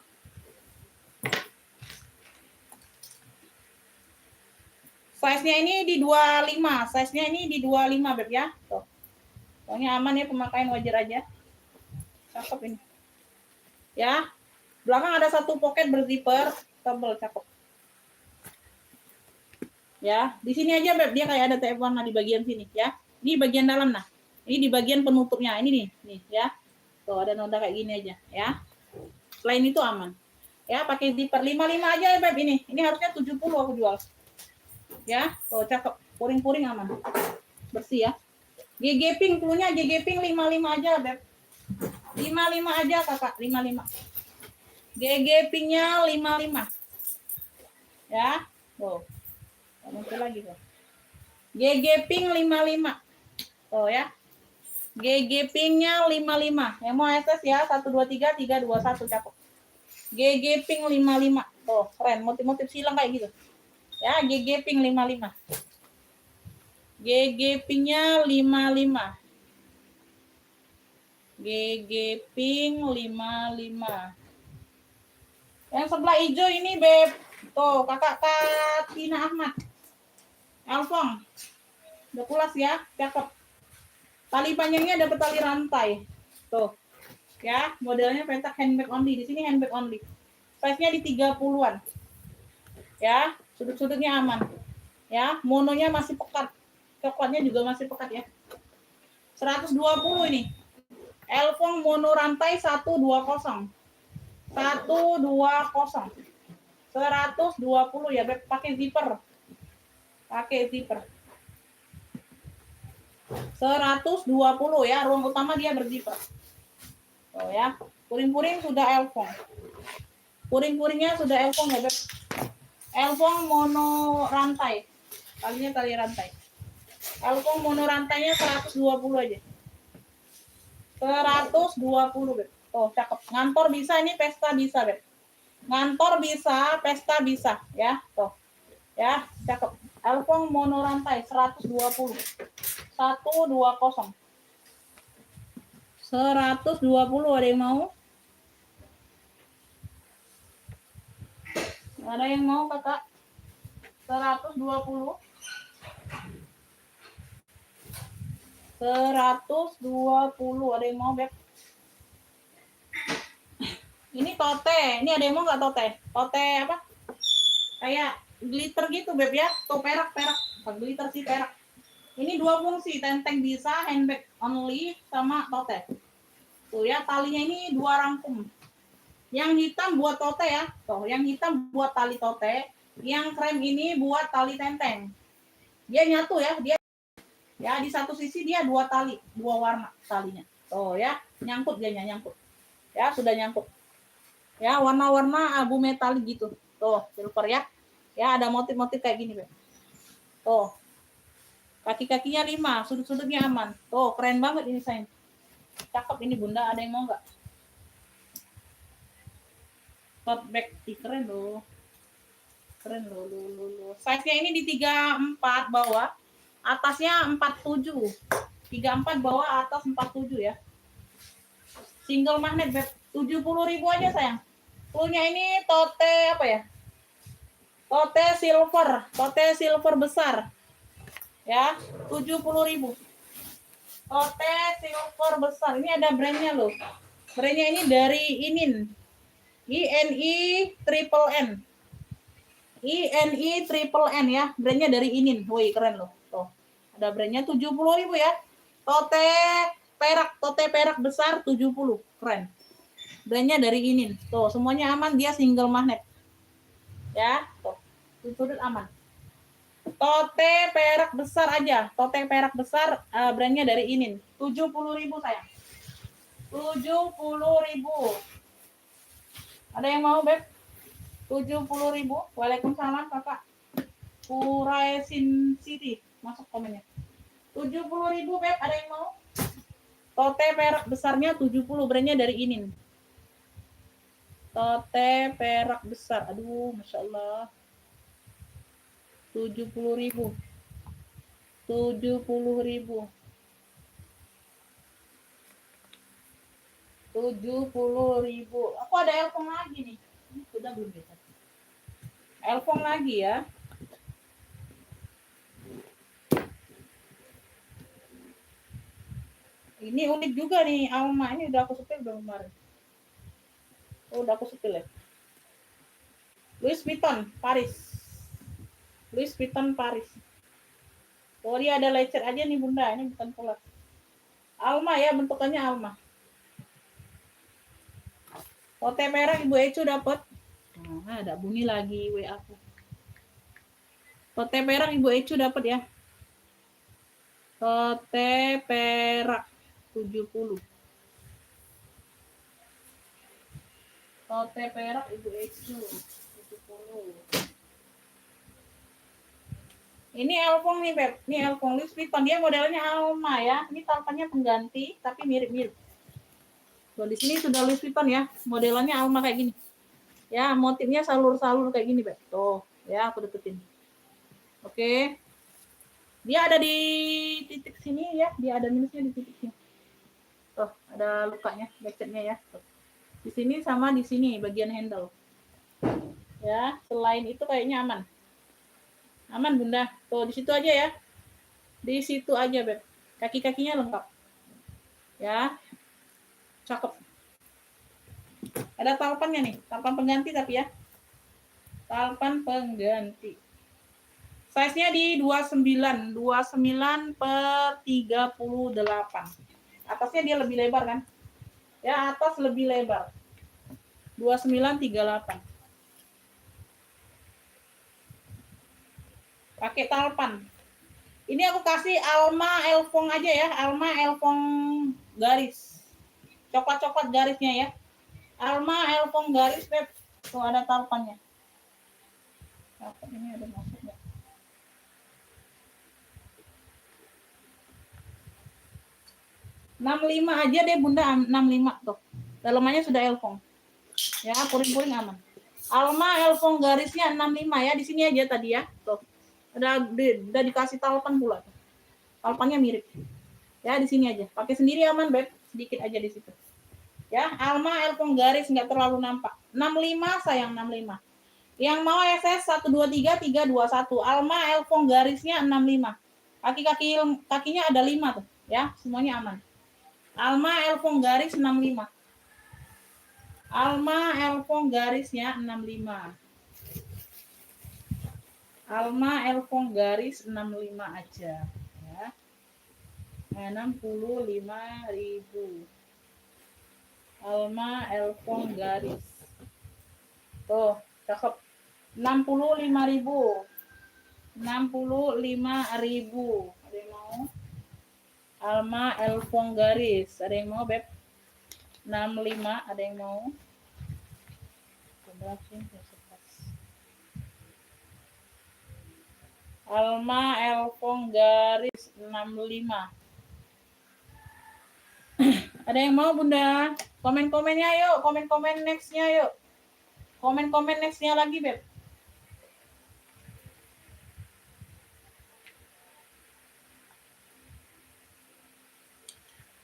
Size-nya ini di 25. Size-nya ini di 25, Beb ya. Tuh. Soalnya aman ya, pemakaian wajar aja. Cakep ini. Ya. Belakang ada satu pocket berzipper, tebal, cakep. Ya, di sini aja, Beb, dia kayak ada TF warna di bagian sini ya. Ini bagian dalam nah. Ini di bagian penutupnya. Ini nih ya. Tuh ada noda kayak gini aja ya. Selain itu aman. Ya, pakai zipper 55 aja ya, Beb ini. Ini harusnya 70 aku jual. Ya, tuh cakep. Puring-puring aman. Bersih ya. GG Pink cluenya GG Pink 55 aja, Beb. 55 aja, Kakak, 55. GG Pinknya 55. Ya. Tuh. Muncul lagi tuh. GG Pink 55. Oh ya. GG Pinknya 55. Yang mau SS ya 123 321 cakep. GG Pink 55. Oh, keren. Motif-motif silang kayak gitu. Ya, GG Pink 55. GG Pinknya 55. GG Pink 55. Yang sebelah hijau ini, Beb. Tuh, Kakak Katina Ahmad. Elfong. Udah pulas ya, cakep. Tali panjangnya dapat tali rantai. Tuh. Ya, modelnya petak handbag only. Di sini handbag only. Size-nya di 30-an. Ya, sudut-sudutnya aman. Ya, mononya masih pekat. Coklatnya juga masih pekat ya. 120 ini. Elfong mono rantai 120. 120. 120 ya, Beb, pakai zipper. Pakai zipper. 120 ya, ruang utama dia berzipper. Oh ya, puring-puring sudah Elfong. Puring-puringnya sudah Elfong ya, Beb. Elfong mono rantai. Talinya tali rantai. Elfong mono rantainya 120 aja. 120, Beb. Oh, cakep. Ngantor bisa, ini pesta bisa, Beb. Ngantor bisa, pesta bisa, ya. Tuh. Ya, cakep. Elfong mono rantai 120. 120. 120 ada yang mau? Ada yang mau, Kakak? 120. 120 ada yang mau, Beb? Ini tote. Ini ada yang mau nggak tote? Tote apa? Kayak glitter gitu, Beb ya. Tuh perak. Bukan glitter sih, perak. Ini dua fungsi, tenteng bisa, handbag only, sama tote. Tuh ya, talinya ini 2 rangkum. Yang hitam buat tote ya. Tuh, yang hitam buat tali tote. Yang krem ini buat tali tenteng. Dia nyatu ya, dia ya di satu sisi dia 2 tali, 2 warna talinya. Tuh ya, nyangkut nyangkut. Ya, sudah nyangkut. Ya, warna-warna abu metalik gitu. Tuh, silver ya. Ya, ada motif-motif kayak gini, Beb. Tuh. Kaki-kakinya 5, sudut-sudutnya aman. Tuh, keren banget ini, sayang. Cakep ini, Bunda. Ada yang mau nggak? Tote bag. Keren loh. Keren loh. Size-nya ini di 34 bawah. Atasnya 47. 34 bawah, atas 47 ya. Single magnet, Beb. 70.000 aja, sayang. Punya ini tote apa ya? Tote silver besar. Ya, 70.000. Tote silver besar. Ini ada brandnya loh. Brandnya ini dari Inin. INI triple N. INI triple N ya. Brandnya dari Inin. Woi, keren loh. Tuh. Ada brandnya 70.000 ya. Tote perak besar 70. Keren. Brandnya dari Inin. Tuh, semuanya aman, dia single magnet. Ya, tuh. Sudut aman. Tote perak besar aja. Tote perak besar brandnya dari Inin. 70.000 sayang. 70.000. Ada yang mau, Beb? 70.000. Waalaikumsalam, Kakak. Kuraisin City. Masuk komennya. 70.000, Beb. Ada yang mau? Tote perak besarnya 70. Brandnya dari Inin. Tote perak besar. Aduh, Masya Allah. 70.000. 70.000. 70.000. Aku ada elpong lagi nih. Ini sudah belum bisa. Elpong lagi ya. Ini unik juga nih Alma. Ini udah aku setel belum kemarin. Oh, udah aku setel ya. Louis Vuitton Paris. Louis Vuitton Paris. Oh, dia ada lecet aja nih Bunda. Ini bukan pola. Alma ya, bentukannya Alma. Tote merah Ibu Ecu dapat. Nah, ada bunyi lagi WA aku. Tote perak Ibu Ecu dapat ya. Tote perak 70. Tote perak Ibu Ecu 70. Ini elpong nih, Beb. Ini elpong Louis Vuitton. Dia modelnya Alma ya. Ini talpannya pengganti tapi mirip-mirip. Tuh, di sini sudah Louis Vuitton ya. Modelannya Alma kayak gini. Ya, motifnya salur-salur kayak gini, Beb. Tuh, ya aku deketin. Oke. Dia ada di titik sini ya. Dia ada minusnya di titik sini. Tuh, ada lukanya, lecetnya ya. Tuh. Di sini sama di sini bagian handle. Ya, selain itu kayaknya aman. Aman, Bunda. Tuh, di situ aja ya. Di situ aja, Beb. Kaki-kakinya lengkap. Ya. Cakep. Ada talpannya nih. Talpan pengganti tapi ya. Talpan pengganti. Size-nya di 29 per 38. Atasnya dia lebih lebar kan? Ya, atas lebih lebar. 2938. Pakai talpan. Ini aku kasih Alma elfong aja ya, Alma elfong garis. Coklat-coklat garisnya ya. Alma elfong garis, Beb. Tuh ada talpannya. Talpan ini ada masuknya. .65 aja deh Bunda, 65 tuh. Dalamannya sudah elfong. Ya, puring-puring aman. Alma elfong garisnya 65 ya, di sini aja tadi ya. Tuh. Udah dikasih talpan pula. Talpannya mirip. Ya, di sini aja. Pakai sendiri aman, Beb. Sedikit aja di situ. Ya, Alma elfong garis nggak terlalu nampak. 65 sayang, 65. Yang mau SS 123 321. Alma elfong garisnya 65. Kakinya ada 5 tuh, ya. Semuanya aman. Alma elfong garis 65. Alma elfong garisnya 65. Alma elfong garis 65 aja ya. 65.000. Alma elfong garis. Tuh, cakep. 65.000. 65.000. Ada yang mau? Alma elfong garis. Ada yang mau, Beb? 65, ada yang mau? Alma elfong garis 65. Ada yang mau Bunda? Komen-komennya yuk, komen-komen nextnya yuk. Komen-komen nextnya lagi, Beb.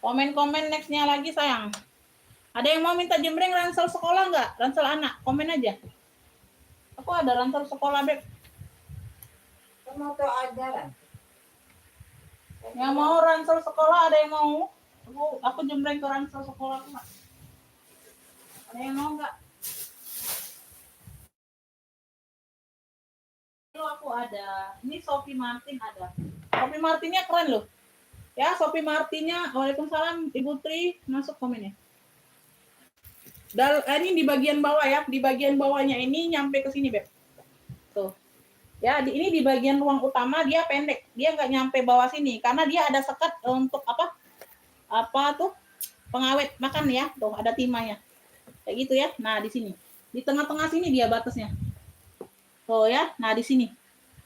Komen-komen nextnya lagi sayang. Ada yang mau minta jembreng ransel sekolah nggak? Ransel anak, komen aja. Aku ada ransel sekolah, Beb. Mau ke ajaran? Yang mau ransel sekolah ada yang mau? Aku jembreng ke ransel sekolah, Pak. Ada yang mau nggak? aku ada. Ini Sophie Martin ada. Sophie Martinnya keren loh. Ya, Sophie Martinnya. Waalaikumsalam Ibu Tri, masuk komennya. Ini di bagian bawah ya. Di bagian bawahnya ini nyampe ke sini, Beb. Tuh. Ya, ini di bagian ruang utama dia pendek. Dia nggak nyampe bawah sini karena dia ada sekat untuk apa? Apa tuh? Pengawet makan ya. Tuh, ada timahnya. Kayak gitu ya. Nah, di sini. Di tengah-tengah sini dia batasnya. Tuh ya. Nah, di sini.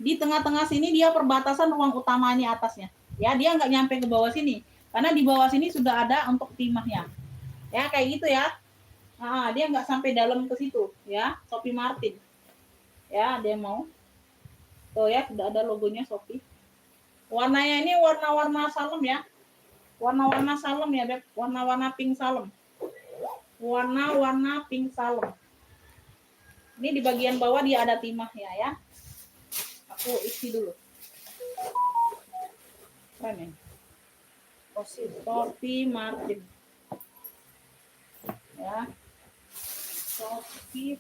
Di tengah-tengah sini dia perbatasan ruang utamanya atasnya. Ya, dia nggak nyampe ke bawah sini. Karena di bawah sini sudah ada untuk timahnya. Ya, kayak gitu ya. Nah, dia nggak sampai dalam ke situ. Ya, Sophie Martin. Ya, dia mau. Tuh ya, sudah ada logonya Sophie. Warnanya ini warna-warna salem ya. Warna-warna salem ya, Beb. Warna-warna pink salem. Warna-warna pink salem. Ini di bagian bawah dia ada timahnya ya. Aku isi dulu. Keren ya. Sophie Martin. Ya. Sophie.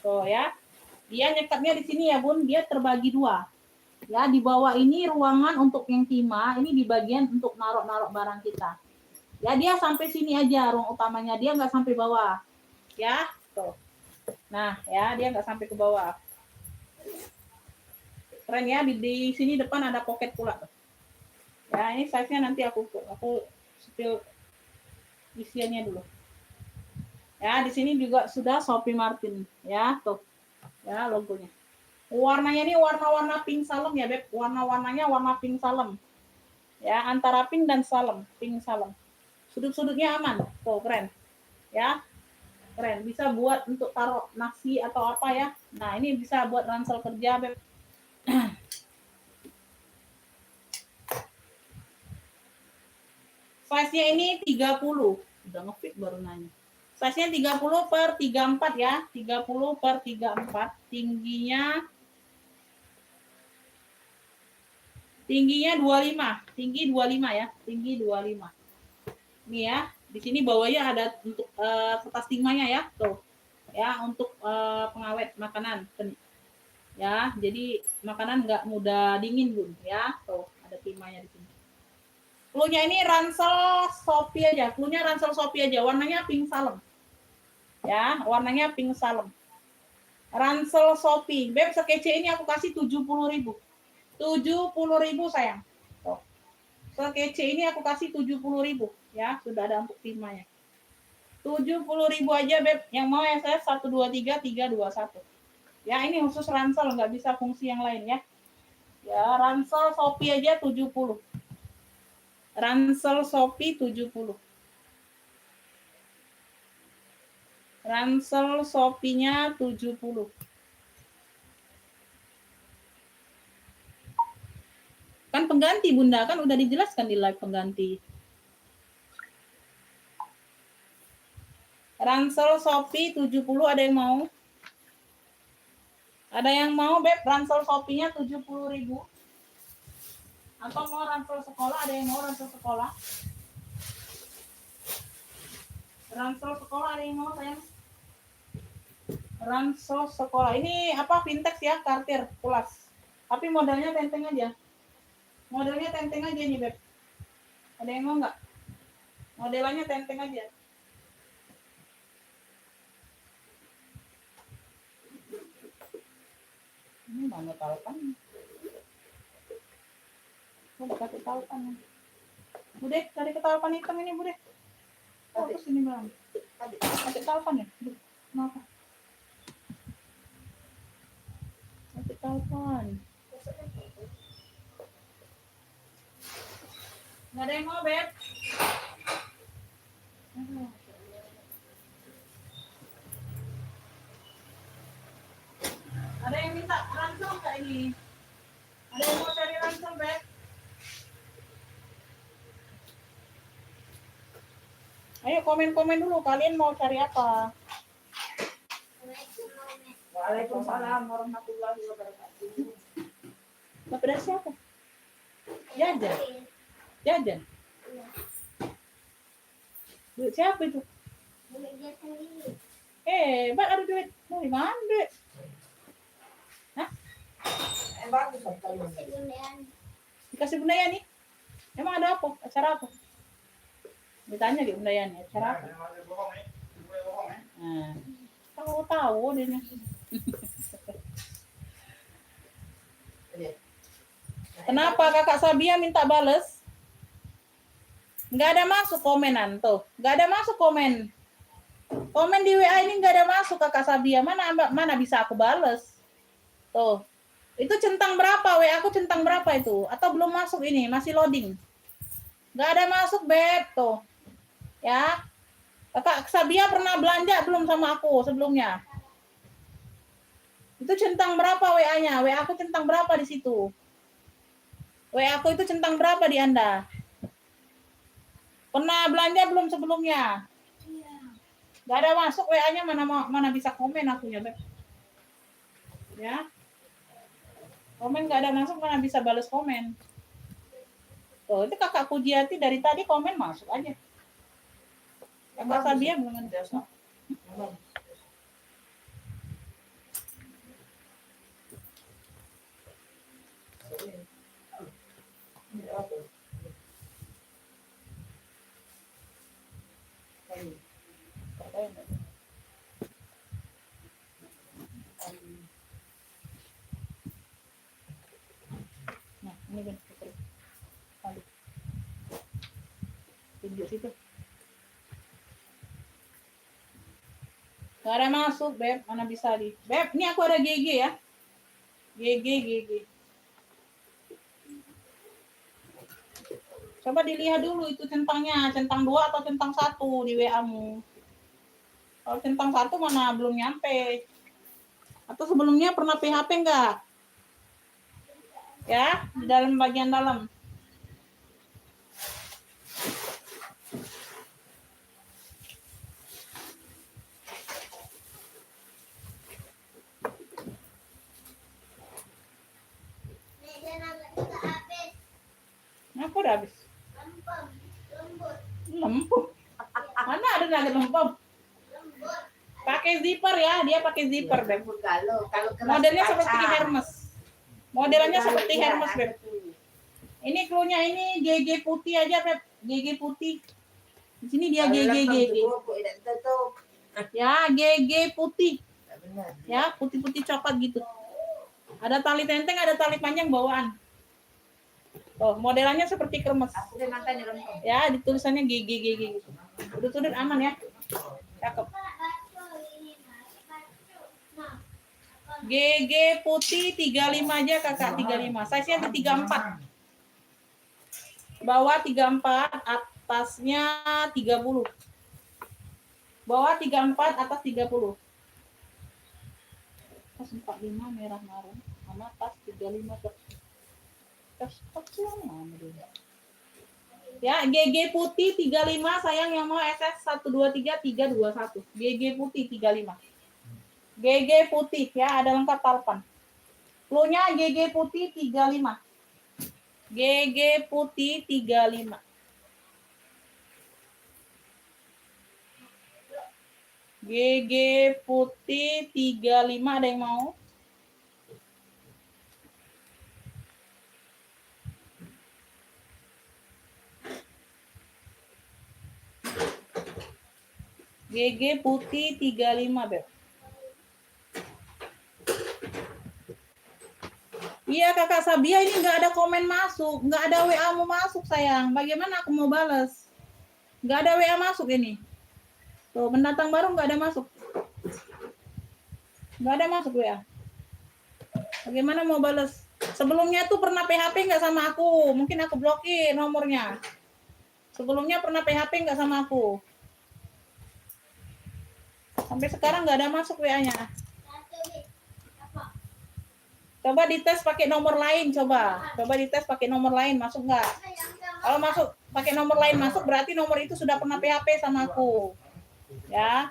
Tuh ya. Dia nyekatnya di sini ya, Bun. Dia terbagi dua. Ya, di bawah ini ruangan untuk yang timah, ini di bagian untuk naruh-naruh barang kita. Ya, dia sampai sini aja ruang utamanya, dia nggak sampai bawah. Ya, tuh. Nah, ya, dia nggak sampai ke bawah. Keren ya, di sini depan ada pocket pula. Ya, ini size-nya nanti aku spill isiannya dulu. Ya, di sini juga sudah Sophie Martin. Ya, tuh. Ya, logonya. Warnanya ini warna-warna pink salem ya, Beb. Warna-warnanya warna pink salem. Ya, antara pink dan salem, pink salem. Sudut-sudutnya aman. Tuh, keren. Ya. Keren. Bisa buat untuk taruh nasi atau apa ya. Nah, ini bisa buat ransel kerja, Beb. Size-nya ini 30. Udah ngefit baru nanya. Size-nya 30/34 ya. 30/34. Tingginya 25. Tinggi 25 ya. Tinggi 25. Nih ya, di sini bawahnya ada untuk kertas timahnya ya, tuh. Ya, untuk pengawet makanan. Ya, jadi makanan nggak mudah dingin, Bun, ya. Tuh, ada timahnya di sini. Cluenya ini ransel Sophie aja. Cluenya ransel Sophie aja, warnanya pink salem. Ya, warnanya pink salem. Ransel Sophie. Beb, sekece ini aku kasih 70.000. 70.000 sayang. Tuh. Sekece ini aku kasih 70.000. Ya, sudah ada untuk timahnya. 70.000 aja, Beb. Yang mau ya saya 123 321. Ya, ini khusus ransel, nggak bisa fungsi yang lain ya. Ya, ransel Sophie aja 70. Ransel Sophie 70. Ransel Sophie-nya 70. Kan pengganti, Bunda, kan udah dijelaskan di live pengganti. Ransel Sophie 70, ada yang mau? Ada yang mau, Beb? Ransel Sophie-nya 70.000. Atau mau ransel sekolah? Ada yang mau ransel sekolah? Ransel sekolah ada yang mau, sayang? Ransel sekolah. Ini apa? Vintage ya, Cartier Plus. Tapi modelnya tenteng aja. Modelnya tenteng aja nih, Beb. Ada yang mau nggak? Modelannya tenteng aja. Ini mana talpan? Udah kasih talpan. Bude, cari ketalpan hitam ini, Bude. Oh, terus ini bang. Kasih talpan ya? Kenapa? Kasih talpan. Nggak ada yang mau, Beb? Ada yang minta ransel nggak ini? Ada yang mau cari ransel, Beb? Ayo komen-komen dulu, kalian mau cari apa? Waalaikumsalam warahmatullahi wabarakatuh. Bapak siapa? Jajan. Jajan. Duit siapa itu? Duit dia sendiri. Hebat ada duit. Dari mana duit? Hah? Bagus kalau Dikasih Bunda Yani. Emang ada apa? Acara apa? Ditanya di Bunda Yani, acara apa? Nah, tahu dia. Kenapa kakak Sabia minta bales? Nggak ada masuk komenan tuh. Nggak ada masuk komen. Komen di WA ini nggak ada masuk kakak Sabia. Mana bisa aku bales? Tuh. Itu centang berapa? WA aku centang berapa itu? Atau belum masuk ini? Masih loading. Nggak ada masuk, Beb. Tuh. Ya. Kakak Sabia pernah belanja belum sama aku sebelumnya? Itu centang berapa WA-nya? WA aku centang berapa di situ? WA aku itu centang berapa di Anda? Pernah belanja belum sebelumnya? Iya. Gak ada masuk WA-nya, mana bisa komen aku ya, Beb. Ya. Komen gak ada masuk, mana bisa balas komen. Tuh, itu kakak Pujiati dari tadi komen masuk aja. Kakak Sabia belum ada. Nah, ini kan tunjuk situ. Gak ada masuk, Beb. Mana bisa di. Beb, ini aku ada GG ya. GG. Coba dilihat dulu itu centangnya, centang 2 atau centang 1 di WA-mu. Kalau centang 1 mana belum nyampe. Atau sebelumnya pernah PHP enggak? Ya, di dalam bagian dalam. Aku udah habis. Lempung. Mana ada nugget lempung? Pakai zipper ya, dia pakai zipper, Beb. Modelnya seperti Hermes. Modelnya seperti Hermes, Beb. Ini cluenya ini GG putih aja, Beb. GG putih. Di sini dia GG. Ya, GG putih. Ya, putih-putih coklat gitu. Ada tali tenteng, ada tali panjang bawaan. Oh, modelannya seperti Hermes. Ya, ditulisannya GG gitu. Sudut-sudut aman ya. Cakep. GG putih 35 aja kakak, 35. Size-nya ada 34. Bawah 34, atasnya 30. Bawah 34, atas 30. Atas 45 merah marun, sama atas 35 ya, GG putih 35, sayang yang mau SS 123 321. GG putih 35. GG putih ya, ada lengkap talpan. Cluenya GG putih 35. GG putih 35. GG putih 35, ada yang mau? GG putih 35, Beb. Iya, kakak Sabia ini nggak ada komen masuk, nggak ada WA mau masuk, sayang. Bagaimana aku mau balas? Nggak ada WA masuk ini. Tuh, pendatang baru nggak ada masuk. Nggak ada masuk WA. Bagaimana mau balas? Sebelumnya tuh pernah PHP nggak sama aku? Mungkin aku blokir nomornya. Sebelumnya pernah PHP nggak sama aku? Sampai sekarang nggak ada masuk WA-nya. Coba dites pakai nomor lain, coba dites pakai nomor lain, masuk nggak? Kalau masuk pakai nomor lain masuk, berarti nomor itu sudah pernah PHP sama aku, ya.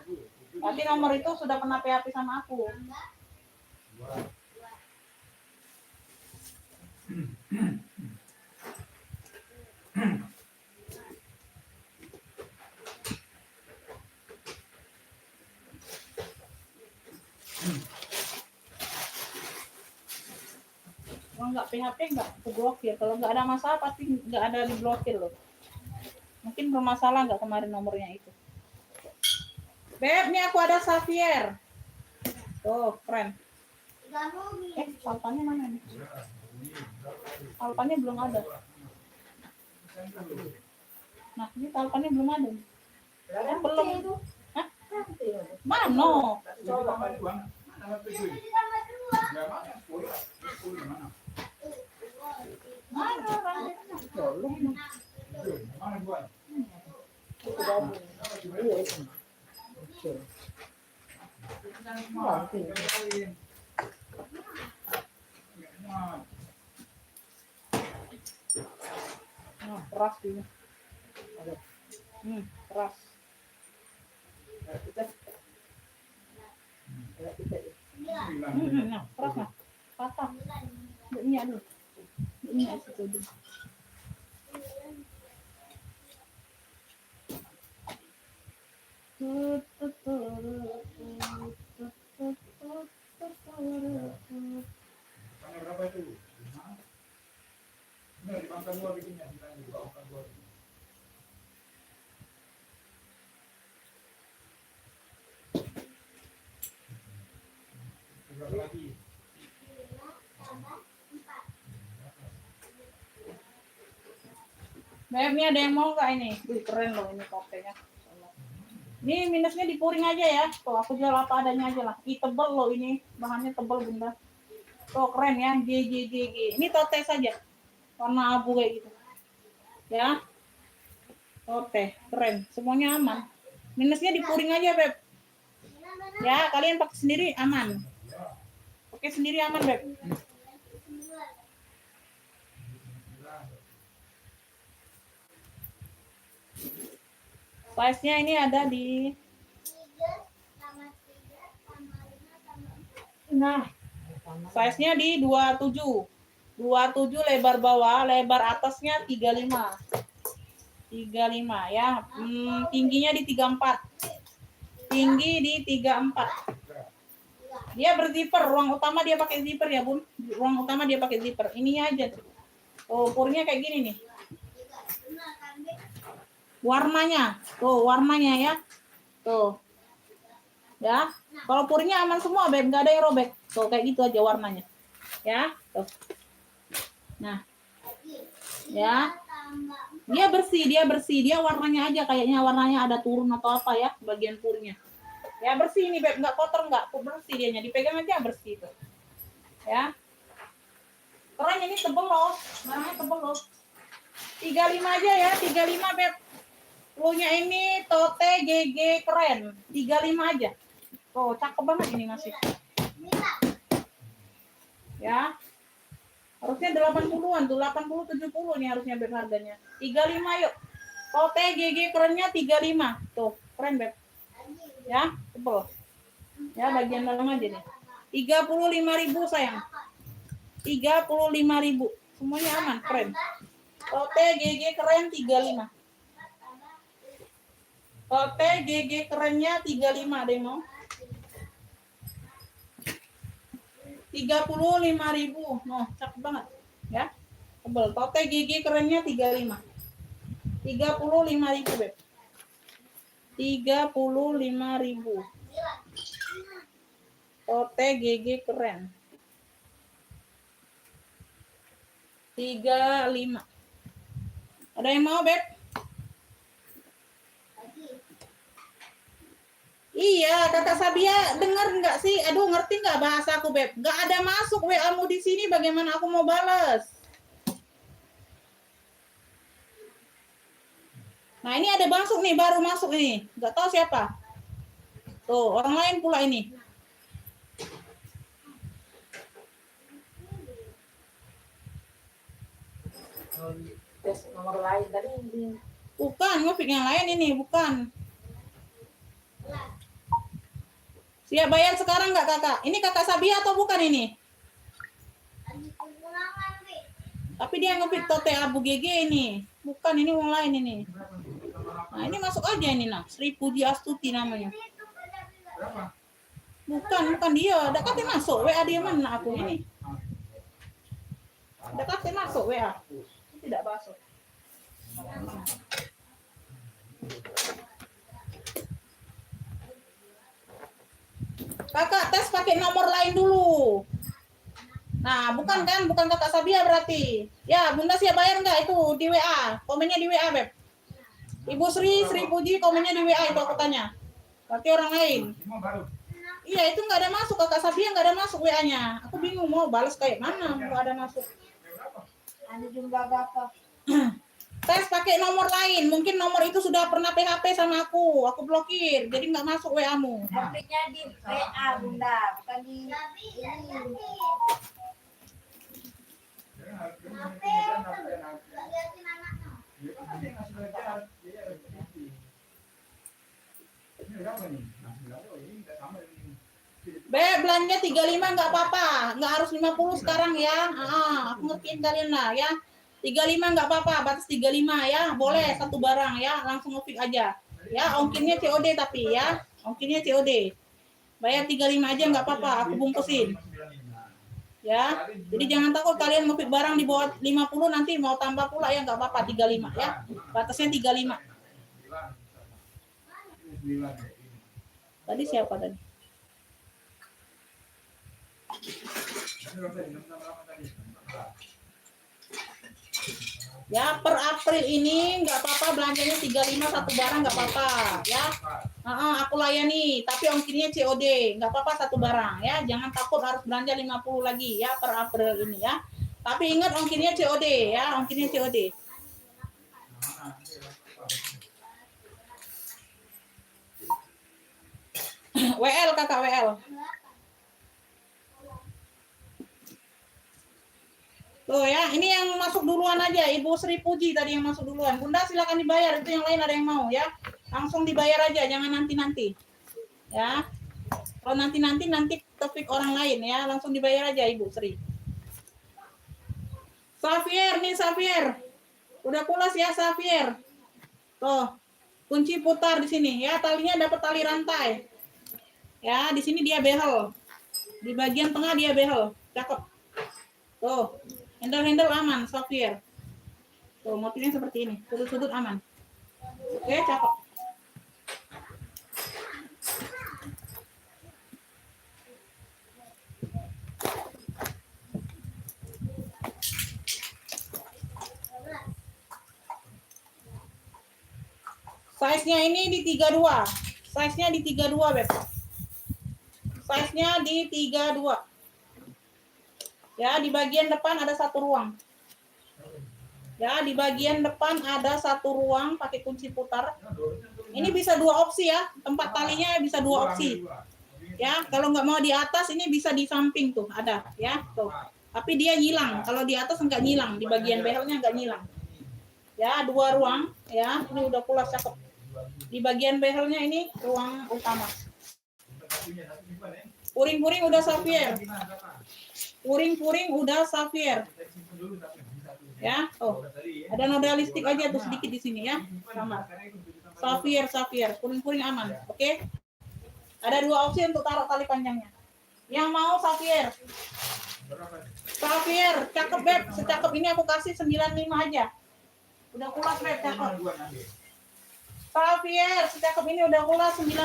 Berarti nomor itu sudah pernah PHP sama aku. nggak PHP nggak aku blokir. Kalau nggak ada masalah pasti nggak ada diblokir loh. Mungkin bermasalah nggak kemarin nomornya itu. Beb, nih aku ada Xavier. Tuh, keren. Salpannya mana nih? Salpannya belum ada. Nah, ini salpannya belum ada. Belum. Hah? Mana? Keras ini. Keras. Nah, keras nah. Patah. Ini ada. Ini situ dulu. Berapa itu? Ini di bangka 2 bikinnya, di bangka 2. Berapa lagi? Beb, ini ada yang mau nggak ini? Keren loh ini kopenya. Ini minusnya di puring aja ya. Tuh aku jual apa adanya aja lah. Tebel loh ini. Bahannya tebel bunda. Tuh keren ya. G. Ini tote saja. Warna abu kayak gitu. Ya. Tote. Keren. Semuanya aman. Minusnya di puring aja Beb. Ya kalian pakai sendiri aman. Pakai sendiri aman Beb. Size-nya ini ada di size-nya di 27. 27 lebar bawah, lebar atasnya 35. 35 ya. Tingginya di 34. Tinggi di 34. Dia berzipper, ruang utama dia pakai zipper ya, Bun. Ruang utama dia pakai zipper. Ininya aja tuh. Oh, purnya kayak gini nih. Warnanya, tuh warnanya ya, tuh, ya. Kalau purnya aman semua, Beb, nggak ada yang robek. Tuh kayak gitu aja warnanya, ya. Tuh. Nah, ya. Dia bersih, dia warnanya aja kayaknya warnanya ada turun atau apa ya bagian purnya. Ya bersih ini Beb, nggak kotor nggak, bersih dianya, dipegang aja bersih tuh, ya. Keren ini tebel loh, barangnya tebel loh. 35 aja ya, 35 Beb. Punya ini tote GG keren. 35 aja. Tuh, cakep banget ini masih. Ya. Harusnya 80-an tuh, 80 70 nih harusnya Beb harganya. 35 yuk. Tote GG kerennya 35. Tuh, keren Beb. Ya, tebel. Ya, bagian dalam aja nih. 35.000 sayang. 35.000. Semuanya aman, keren. Tote GG keren 35. Tote GG kerennya 35, ada yang mau? 35.000. Noh, cakep banget. Ya. Tebel. Tote GG kerennya 35. 35.000, Beb. 35.000. Tote GG keren. 35. Ada yang mau, Beb? Iya, Kakak Sabia, dengar nggak sih? Aduh, ngerti nggak bahasa aku, Beb? Nggak ada masuk WA-mu di sini, bagaimana aku mau balas? Nah, ini ada masuk nih, baru masuk nih. Nggak tahu siapa. Tuh, orang lain pula ini. Tes nomor lain tadi. Bukan, ngefik yang lain ini, bukan. Siap bayar sekarang nggak Kakak? Ini Kakak Sabia atau bukan ini? Tapi dia ngefit tote abu GG ini. Bukan, ini uang lain ini. Nah, ini masuk aja ini nah. Sri Puji Astuti namanya. Bukan dia. Ada kata masuk. WA dia mana aku ini? Udah kasih masuk WA. Tidak masuk. Kakak tes pakai nomor lain dulu. Nah, bukan kakak Sabia berarti. Ya, Bunda siap bayar enggak itu di WA? Komennya di WA, Beb. Ibu Sri Puji komennya di WA itu aku tanya. Berarti orang lain. Iya, itu enggak ada masuk kakak Sabia, enggak ada masuk WA-nya. Aku bingung mau balas kayak mana enggak ada masuk. Ada jumlah berapa? Tes pakai nomor lain. Mungkin nomor itu sudah pernah PHP sama aku. Aku blokir. Jadi enggak masuk WA-mu. Update-nya di WA Bunda, bukan di ini. Belanja 35 enggak apa-apa. Enggak harus 50 sekarang ya. Aku ngertiin kalian lah ya. 35 enggak apa-apa, batas 35 ya. Boleh satu barang ya, langsung ngefix aja. Ya, ongkirnya COD tapi ya. Ongkirnya COD. Bayar 35 aja enggak apa-apa, aku bungkusin. Ya. Jadi jangan takut kalian ngefix barang di bawah 50 nanti mau tambah pula ya enggak apa-apa 35 ya. Batasnya 35. Tadi siapa tadi? Ya, per April ini nggak apa-apa belanjanya 35 satu barang nggak apa-apa ya. Aku layani, tapi ongkirnya COD, nggak apa-apa satu barang ya. Jangan takut harus belanja 50 lagi ya per April ini ya. Tapi ingat ongkirnya COD ya, ongkirnya COD. WL kakak WL. Tuh ya, ini yang masuk duluan aja, Ibu Sri Puji tadi yang masuk duluan. Bunda silakan dibayar, itu yang lain ada yang mau ya. Langsung dibayar aja, jangan nanti-nanti. Ya. Kalau nanti topik orang lain ya, langsung dibayar aja Ibu Sri. Xavier nih Xavier. Udah pulas ya Xavier. Tuh. Kunci putar di sini ya, talinya dapat tali rantai. Ya, di sini dia behel. Di bagian tengah dia behel. Cakep. Tuh. Handle aman, Xavier. Tuh, motifnya seperti ini. Sudut-sudut aman. Oke, cakep. Size-nya ini di 32. Size-nya di 32, Beb. Size-nya di 32. Ya, di bagian depan ada satu ruang. Ya, di bagian depan ada satu ruang pakai kunci putar. Ini bisa dua opsi ya. Tempat talinya bisa dua opsi. Ya, kalau nggak mau di atas ini bisa di samping tuh ada ya, tuh. Tapi dia nyilang. Kalau di atas nggak nyilang, di bagian behelnya nggak nyilang. Ya, dua ruang ya. Ini udah pulas cakep. Di bagian behelnya ini ruang utama. Puring-puring udah Xavier. Puring-puring udah Xavier. Ya, tuh. Ada noda listrik aja tuh sedikit di sini ya. Sama. Xavier. Puring-puring aman. Oke. Ada dua opsi untuk taruh tali panjangnya. Yang mau Xavier. Xavier, cakep Beb. Secakep ini aku kasih 95 aja. Udah pulas Beb, cakep. Xavier, secakep ini udah pulas 95.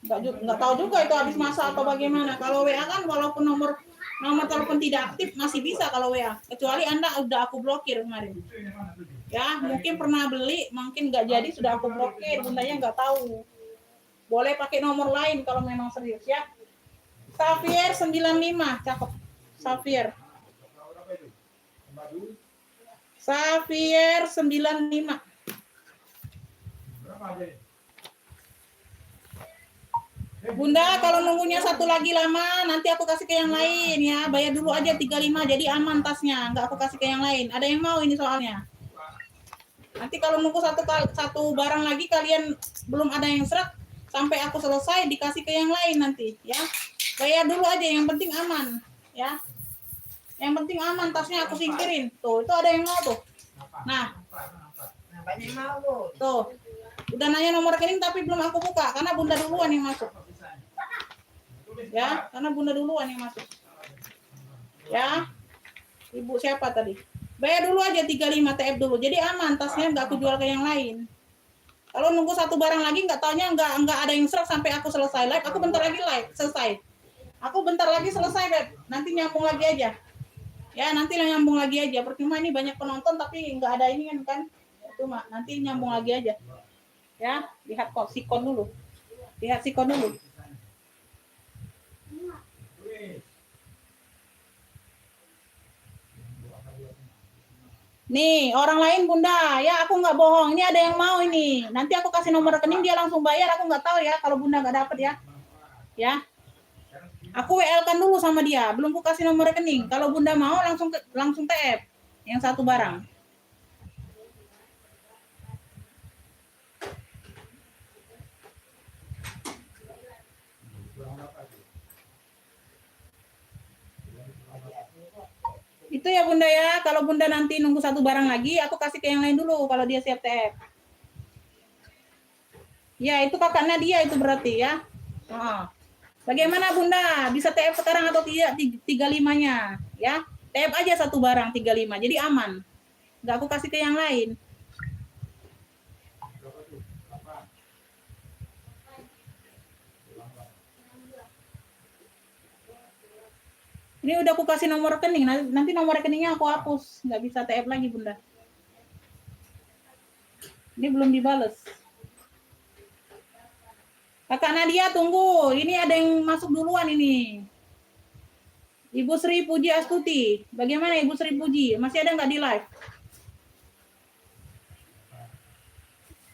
Nggak tahu juga itu habis masa atau bagaimana. Kalau WA kan walaupun nomor telepon tidak aktif masih bisa kalau WA. Kecuali Anda udah aku blokir kemarin. Ya, mungkin pernah beli, mungkin nggak jadi sudah aku blokir, bundanya nggak tahu. Boleh pakai nomor lain kalau memang serius ya. Xavier 95, cakep. Xavier 95. Bunda, kalau nunggunya satu lagi lama, nanti aku kasih ke yang lain ya. Bayar dulu aja 35, jadi aman tasnya. Nggak aku kasih ke yang lain. Ada yang mau ini soalnya. Nanti kalau nunggu satu barang lagi, kalian belum ada yang serak, sampai aku selesai, dikasih ke yang lain nanti ya. Bayar dulu aja, yang penting aman ya. Yang penting aman, tasnya aku singkirin. Tuh, itu ada yang mau tuh. Nah, banyak mau tuh. Udah nanya nomor rekening tapi belum aku buka karena Bunda duluan yang masuk. Ya, karena Bunda duluan yang masuk. Ya. Ibu siapa tadi? Bayar dulu aja 35 TF dulu. Jadi aman, tasnya nggak aku jual ke yang lain. Kalau nunggu satu barang lagi nggak taunya nggak ada yang serak sampai aku selesai live. Aku bentar lagi live selesai. Aku bentar lagi selesai, Beb. Nanti nyambung lagi aja. Ya, nanti nyambung lagi aja. Percuma ini banyak penonton tapi nggak ada ini kan. Itu mah nanti nyambung lagi aja. Ya, lihat kok sikon dulu. Lihat sikon dulu. Nih, orang lain Bunda, ya aku nggak bohong. Ini ada yang mau ini. Nanti aku kasih nomor rekening dia langsung bayar. Aku nggak tahu ya kalau Bunda nggak dapet ya. Ya, aku WL kan dulu sama dia. Belum aku kasih nomor rekening. Kalau Bunda mau langsung TF yang satu barang. Itu ya Bunda ya. Kalau Bunda nanti nunggu satu barang lagi, aku kasih ke yang lain dulu kalau dia siap TF. Ya, itu kakak Nadia itu berarti ya. Oh. Bagaimana Bunda? Bisa TF sekarang atau tidak 35-nya? Ya, TF aja satu barang 35. Jadi aman. Nggak aku kasih ke yang lain. Ini udah aku kasih nomor rekening. Nanti nomor rekeningnya aku hapus. Nggak bisa TF lagi Bunda. Ini belum dibales. Kakak Nadia tunggu. Ini ada yang masuk duluan ini. Ibu Sri Puji Astuti. Bagaimana Ibu Sri Puji? Masih ada nggak di live?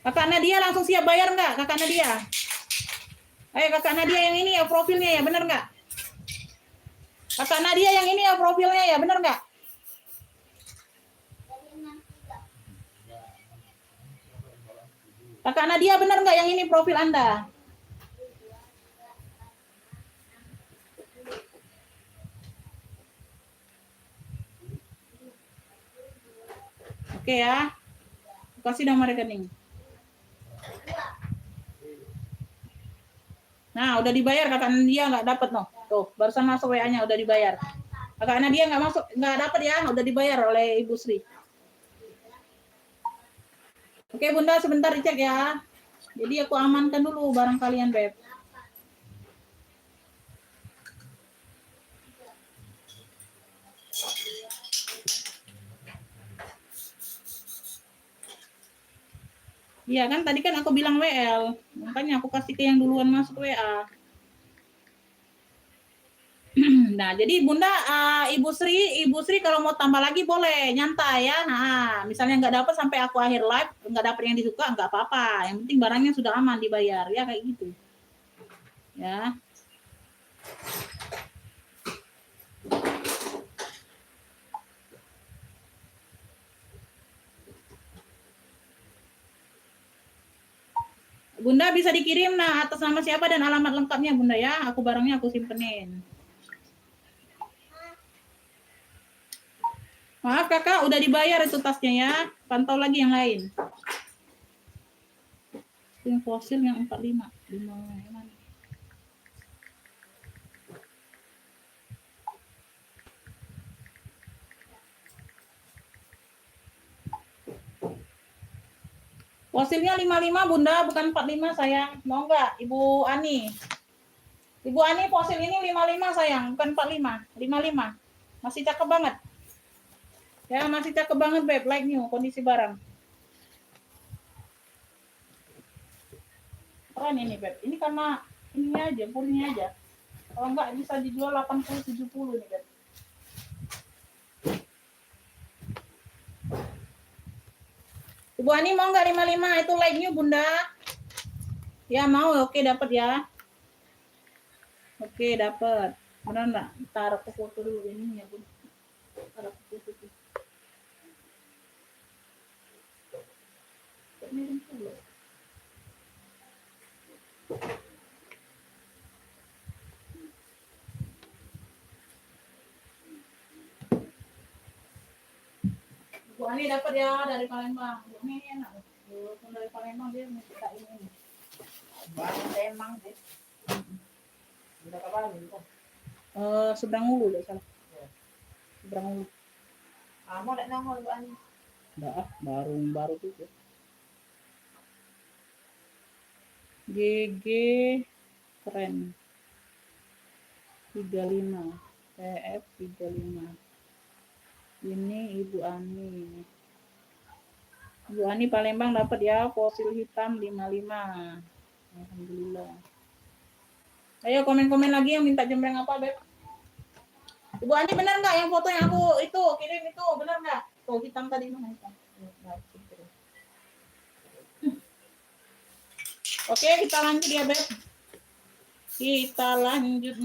Kakak Nadia langsung siap bayar nggak? Kakak Nadia. Ayo Kakak Nadia yang ini ya profilnya ya, bener nggak? Kakak Nadia yang ini ya profilnya ya, bener nggak? Kakak Nadia bener nggak yang ini profil Anda? Oke ya. Kasih nomor rekening. Nah, udah dibayar Kakak Nadia nggak dapat no. Tuh, barusan masuk WA-nya udah dibayar. Kakak Nadia nggak masuk, nggak dapat ya, udah dibayar oleh Ibu Sri. Oke Bunda, sebentar dicek ya. Jadi aku amankan dulu barang kalian, Beb. Iya kan, tadi kan aku bilang WL. Makanya aku kasih ke yang duluan masuk WA. Nah, jadi Bunda, Ibu Sri kalau mau tambah lagi boleh, nyantai ya. Nah, misalnya nggak dapat sampai aku akhir live, nggak dapat yang disuka, nggak apa-apa. Yang penting barangnya sudah aman dibayar, ya kayak gitu. Ya. Bunda bisa dikirim nah atas nama siapa dan alamat lengkapnya Bunda ya. Aku barangnya aku simpenin. Maaf Kakak, udah dibayar itu tasnya ya. Pantau lagi yang lain. Yang fosil yang 45. Di mana? Fosilnya 55 Bunda, bukan 45 sayang. Mau nggak Ibu Ani? Ibu Ani fosil ini 55 sayang, bukan 45. 55. Masih cakep banget. Ya, masih cakep banget Beb, like new kondisi barang. Keren ini Beb. Ini karena ini aja, purnya aja. Kalau enggak bisa dijual 80-70 nih Beb. Ibu Ani mau nggak 55? Itu like new Bunda. Ya mau, oke dapat ya. Oke dapat. Benar nggak? Taruh ke foto dulu ini ya Bun. Taruh ke foto. Bu Ani dapat ya dari Palembang. Bu Ani enak. dari Palembang dia minta ini. Barang emang deh. Udah ke Bali kan? Seberang Hulu deh salah. Seberang Hulu. Kamu udah nongol bukan? Udah baru tuh. GG keren. 35. PF 35. Ini Ibu Ani. Ibu Ani Palembang dapat ya fosil hitam 55. Alhamdulillah. Ayo komen-komen lagi yang minta jembreng apa, Beb? Ibu Ani benar nggak yang foto yang aku itu kirim itu benar nggak? Tuh hitam tadi mana hitam? Oke, kita lanjut ya, Beb. Kita lanjut.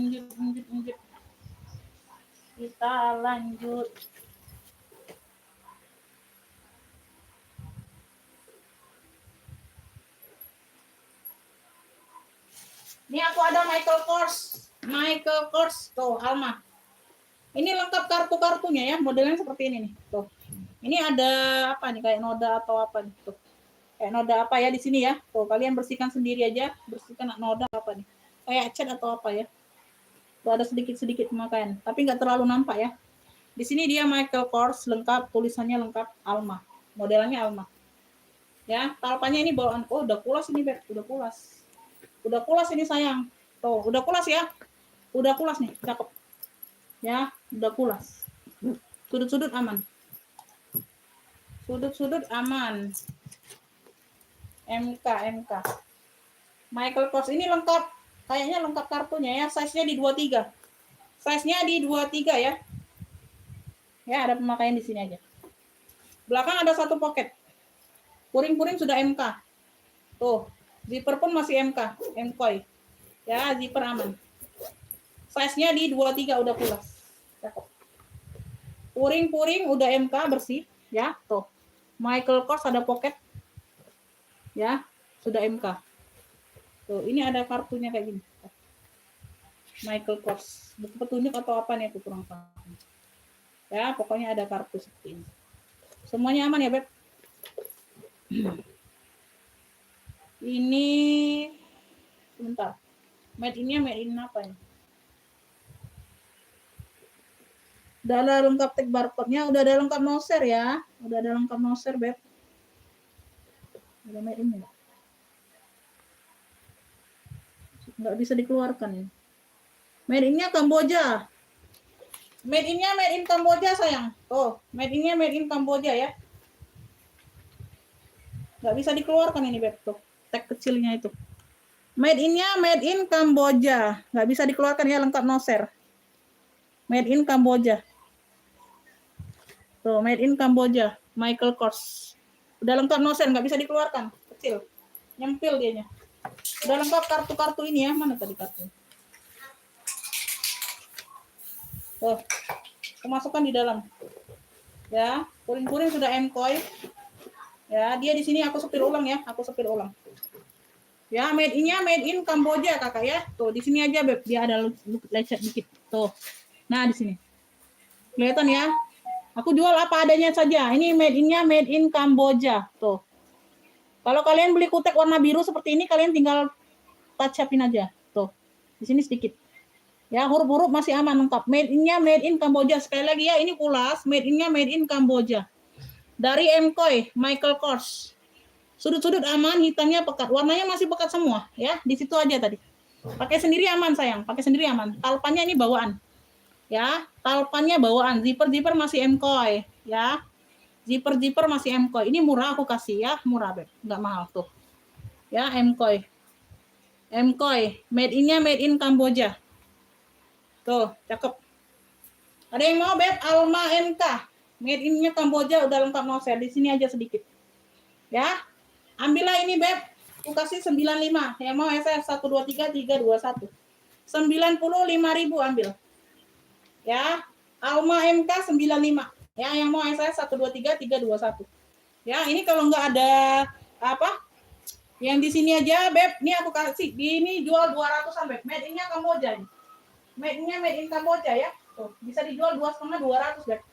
Kita lanjut. Ini aku ada Michael Kors tuh Alma. Ini lengkap kartu-kartunya ya, modelnya seperti ini nih. Tuh. Ini ada apa nih kayak noda atau apa nih tuh. Kayak noda apa ya di sini ya. Tuh, kalian bersihkan sendiri aja, bersihkan noda apa nih. Kayak cat atau apa ya. Tuh ada sedikit-sedikit pemakaian, tapi nggak terlalu nampak ya. Di sini dia Michael Kors lengkap, tulisannya lengkap Alma. Modelannya Alma. Ya, talpannya ini bawaan. Oh, udah kulas ini, Beb. Udah kulas. Udah kulas ini sayang. Tuh, udah kulas ya. Udah kulas nih, cakep. Ya, udah kulas. Sudut-sudut aman. Sudut-sudut aman. MK. Michael Kors ini lengkap. Kayaknya lengkap kartunya ya. Size-nya di 23. Size-nya di 23 ya. Ya, ada pemakaian di sini aja. Belakang ada satu pocket. Puring-puring sudah MK. Tuh, zipper pun masih MK. MKOI. Ya, zipper aman. Size-nya di 23 udah pulas. Cakep. Puring-puring udah MK bersih, ya. Tuh. Michael Kors ada pocket. Ya, sudah MK. Tuh, ini ada kartunya kayak gini. Michael Kors. Buku petunjuk atau apa nih aku kurang paham. Ya, pokoknya ada kartu seperti ini. Semuanya aman ya, Beb? Ini sebentar. Made in apa ya? Udah ada lengkap tag barcode-nya, udah ada lengkap noser ya. Udah ada lengkap noser, Beb. Ada made in ya? Nggak bisa dikeluarkan ya. Made in-nya Kamboja. Made in Kamboja sayang. Oh, made in Kamboja ya. Nggak bisa dikeluarkan ini, Beb. Tuh, tag kecilnya itu. Made in Kamboja. Nggak bisa dikeluarkan ya, lengkap noser. Made in Kamboja. Tuh, made in Kamboja. Michael Kors. Udah lengkap noser, nggak bisa dikeluarkan. Kecil. Nyempil dianya. Udah lengkap kartu-kartu ini ya. Mana tadi kartu? Tuh, kemasukkan di dalam. Ya, puring-puring sudah MKOI. Ya, dia di sini aku sepil ulang ya. Ya, made in Kamboja kakak ya. Tuh, di sini aja Beb. Dia ada lecet dikit. Tuh. Nah, di sini. Kelihatan ya. Aku jual apa adanya saja. Ini made in Kamboja. Tuh. Kalau kalian beli kutek warna biru seperti ini, kalian tinggal touch up-in aja. Tuh. Di sini sedikit. Ya, huruf-huruf masih aman lengkap. Made in Kamboja. Sekali lagi ya, ini kulas. Made in Kamboja. Dari MKOI, Michael Kors. Sudut-sudut aman, hitamnya pekat. Warnanya masih pekat semua, ya. Di situ aja tadi. Pakai sendiri aman, sayang. Pakai sendiri aman. Talpannya ini bawaan. Ya, talpannya bawaan. Zipper masih MKOI, ya. Zipper masih MKOI. Ini murah aku kasih ya, murah, Beb. Enggak mahal tuh. Ya, MKOI. Made in Kamboja. Tuh, cakep. Ada yang mau, Beb? Alma MK. Made in-nya Kamboja udah lengkap noser. Di sini aja sedikit. Ya. Ambillah ini, Beb. Aku kasih 95. Yang mau SF 123 321. 95.000 ambil. Ya. Alma MK 95. Ya, yang mau SF 123 321. Ya, ini kalau nggak ada apa? Yang di sini aja, Beb. Ini aku kasih. Ini jual 200-an, Beb. Made in-nya Kamboja nih. Made in Kamboja ya. Tuh, bisa dijual 2,5 200, Beb.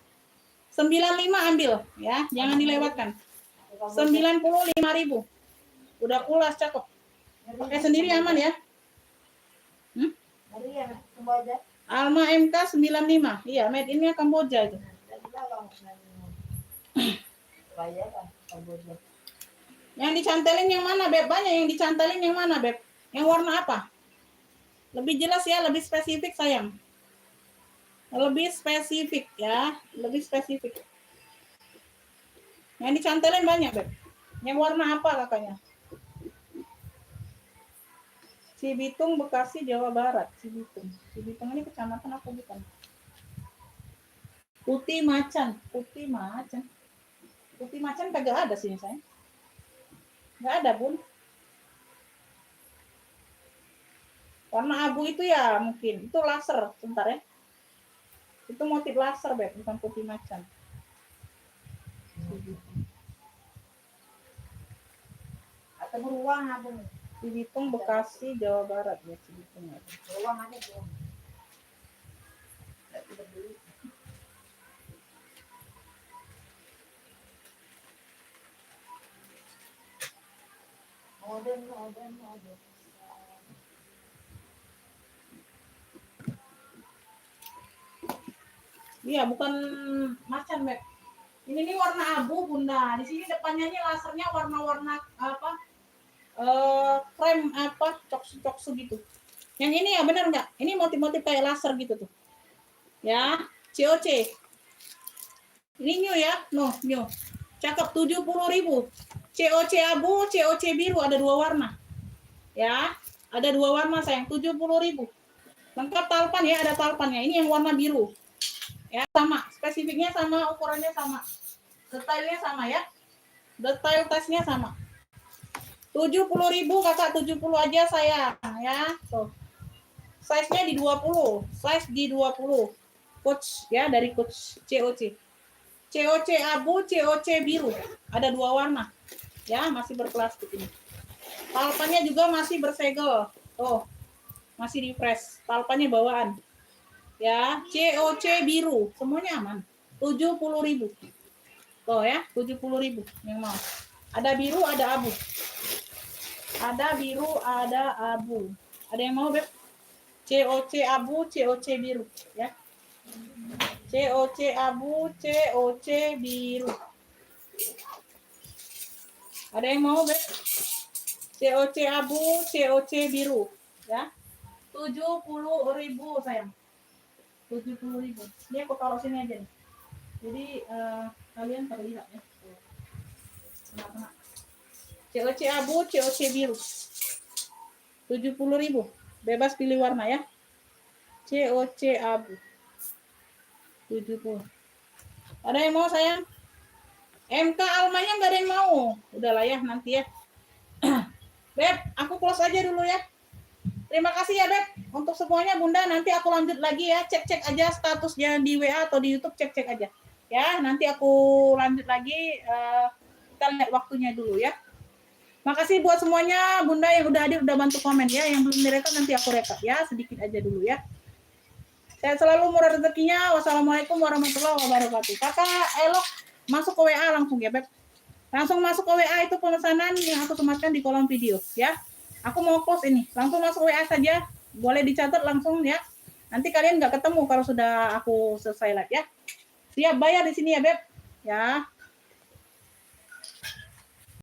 95 ambil ya, jangan dilewatkan. 95.000. Udah pulas, cakep. Pakai sendiri aman ya. Dari yang Kamboja. Alma MK 95. Iya, made in-nya Kamboja itu. Dari Lawang. Bayar kan Kamboja. Yang dicantelin yang mana, Beb? Banyak yang dicantelin yang mana, Beb? Yang warna apa? Lebih jelas ya, lebih spesifik sayang. Lebih spesifik ya, lebih spesifik. Yang dicantelin banyak, Beb. Yang warna apa kakaknya? Cibitung, Bekasi, Jawa Barat. Cibitung. Cibitung ini kecamatan apa bukan? Putih macan. Putih macan. Putih macan kagak ada sini sayang. Nggak ada, Bun. Warna abu itu ya mungkin. Itu laser. Sebentar ya. Itu motif laser, Beb. Bukan putih macan. Atau beruang apa nih? Cibitung, Bekasi, Jawa Barat. Ya, Cibitung. Beruang ada belum? Tidak beli. Modern. Iya, bukan macan, Beb. Ini nih warna abu, Bunda. Di sini depannya nih lasernya warna-warna apa? Krem apa? Coksu gitu. Yang ini ya benar nggak? Ini motif-motif kayak laser gitu tuh. Ya, COC. Ini new ya, new. Cakep 70.000. COC abu, COC biru ada 2 warna. Ya, ada 2 warna sayang, 70.000. Lengkap talpan ya, ada talpannya. Ini yang warna biru. Ya, sama, spesifiknya sama, ukurannya sama. Detailnya sama ya. Detail tasnya sama. 70.000 kakak, 70 aja sayang ya. Tuh. Size-nya di 20. Size di 20. Coach ya, dari Coach COC. COC abu, COC biru. Ada 2 warna. Ya, masih berplastik ini. Talpannya juga masih bersegel. Tuh. Masih di press. Talpannya bawaan. Ya, COC biru. Semuanya aman. 70.000. Tuh ya, 70.000 yang mau. Ada biru, ada abu. Ada biru, ada abu. Ada yang mau, Beb? COC abu, COC biru, ya. COC abu, COC biru. Ada yang mau, Beb? COC abu, COC biru, ya. 70.000 sayang. 70.000. Ini aku taruh sini aja nih. Jadi kalian terlihat ya. Kena-kena. COC abu, COC biru. 70.000. Bebas pilih warna ya. COC abu. 70. Ada yang mau sayang? MK Almanya nggak ada yang mau. Udahlah ya nanti ya. Beb, aku close aja dulu ya. Terima kasih ya Beb. Untuk semuanya Bunda, nanti aku lanjut lagi ya. Cek-cek aja statusnya di WA atau di YouTube, cek-cek aja. Ya, nanti aku lanjut lagi. Kita lihat waktunya dulu ya. Makasih buat semuanya Bunda yang udah hadir, udah bantu komen ya. Yang belum direkam nanti aku rekap ya, sedikit aja dulu ya. Saya selalu murah rezekinya. Wassalamualaikum warahmatullahi wabarakatuh. Kakak Elok masuk ke WA langsung ya Beb. Langsung masuk ke WA itu pemesanan yang aku sematkan di kolom video ya. Aku mau post ini. Langsung masuk WA saja. Boleh dicatat langsung ya. Nanti kalian nggak ketemu kalau sudah aku selesai live ya. Siap bayar di sini ya Beb. Ya.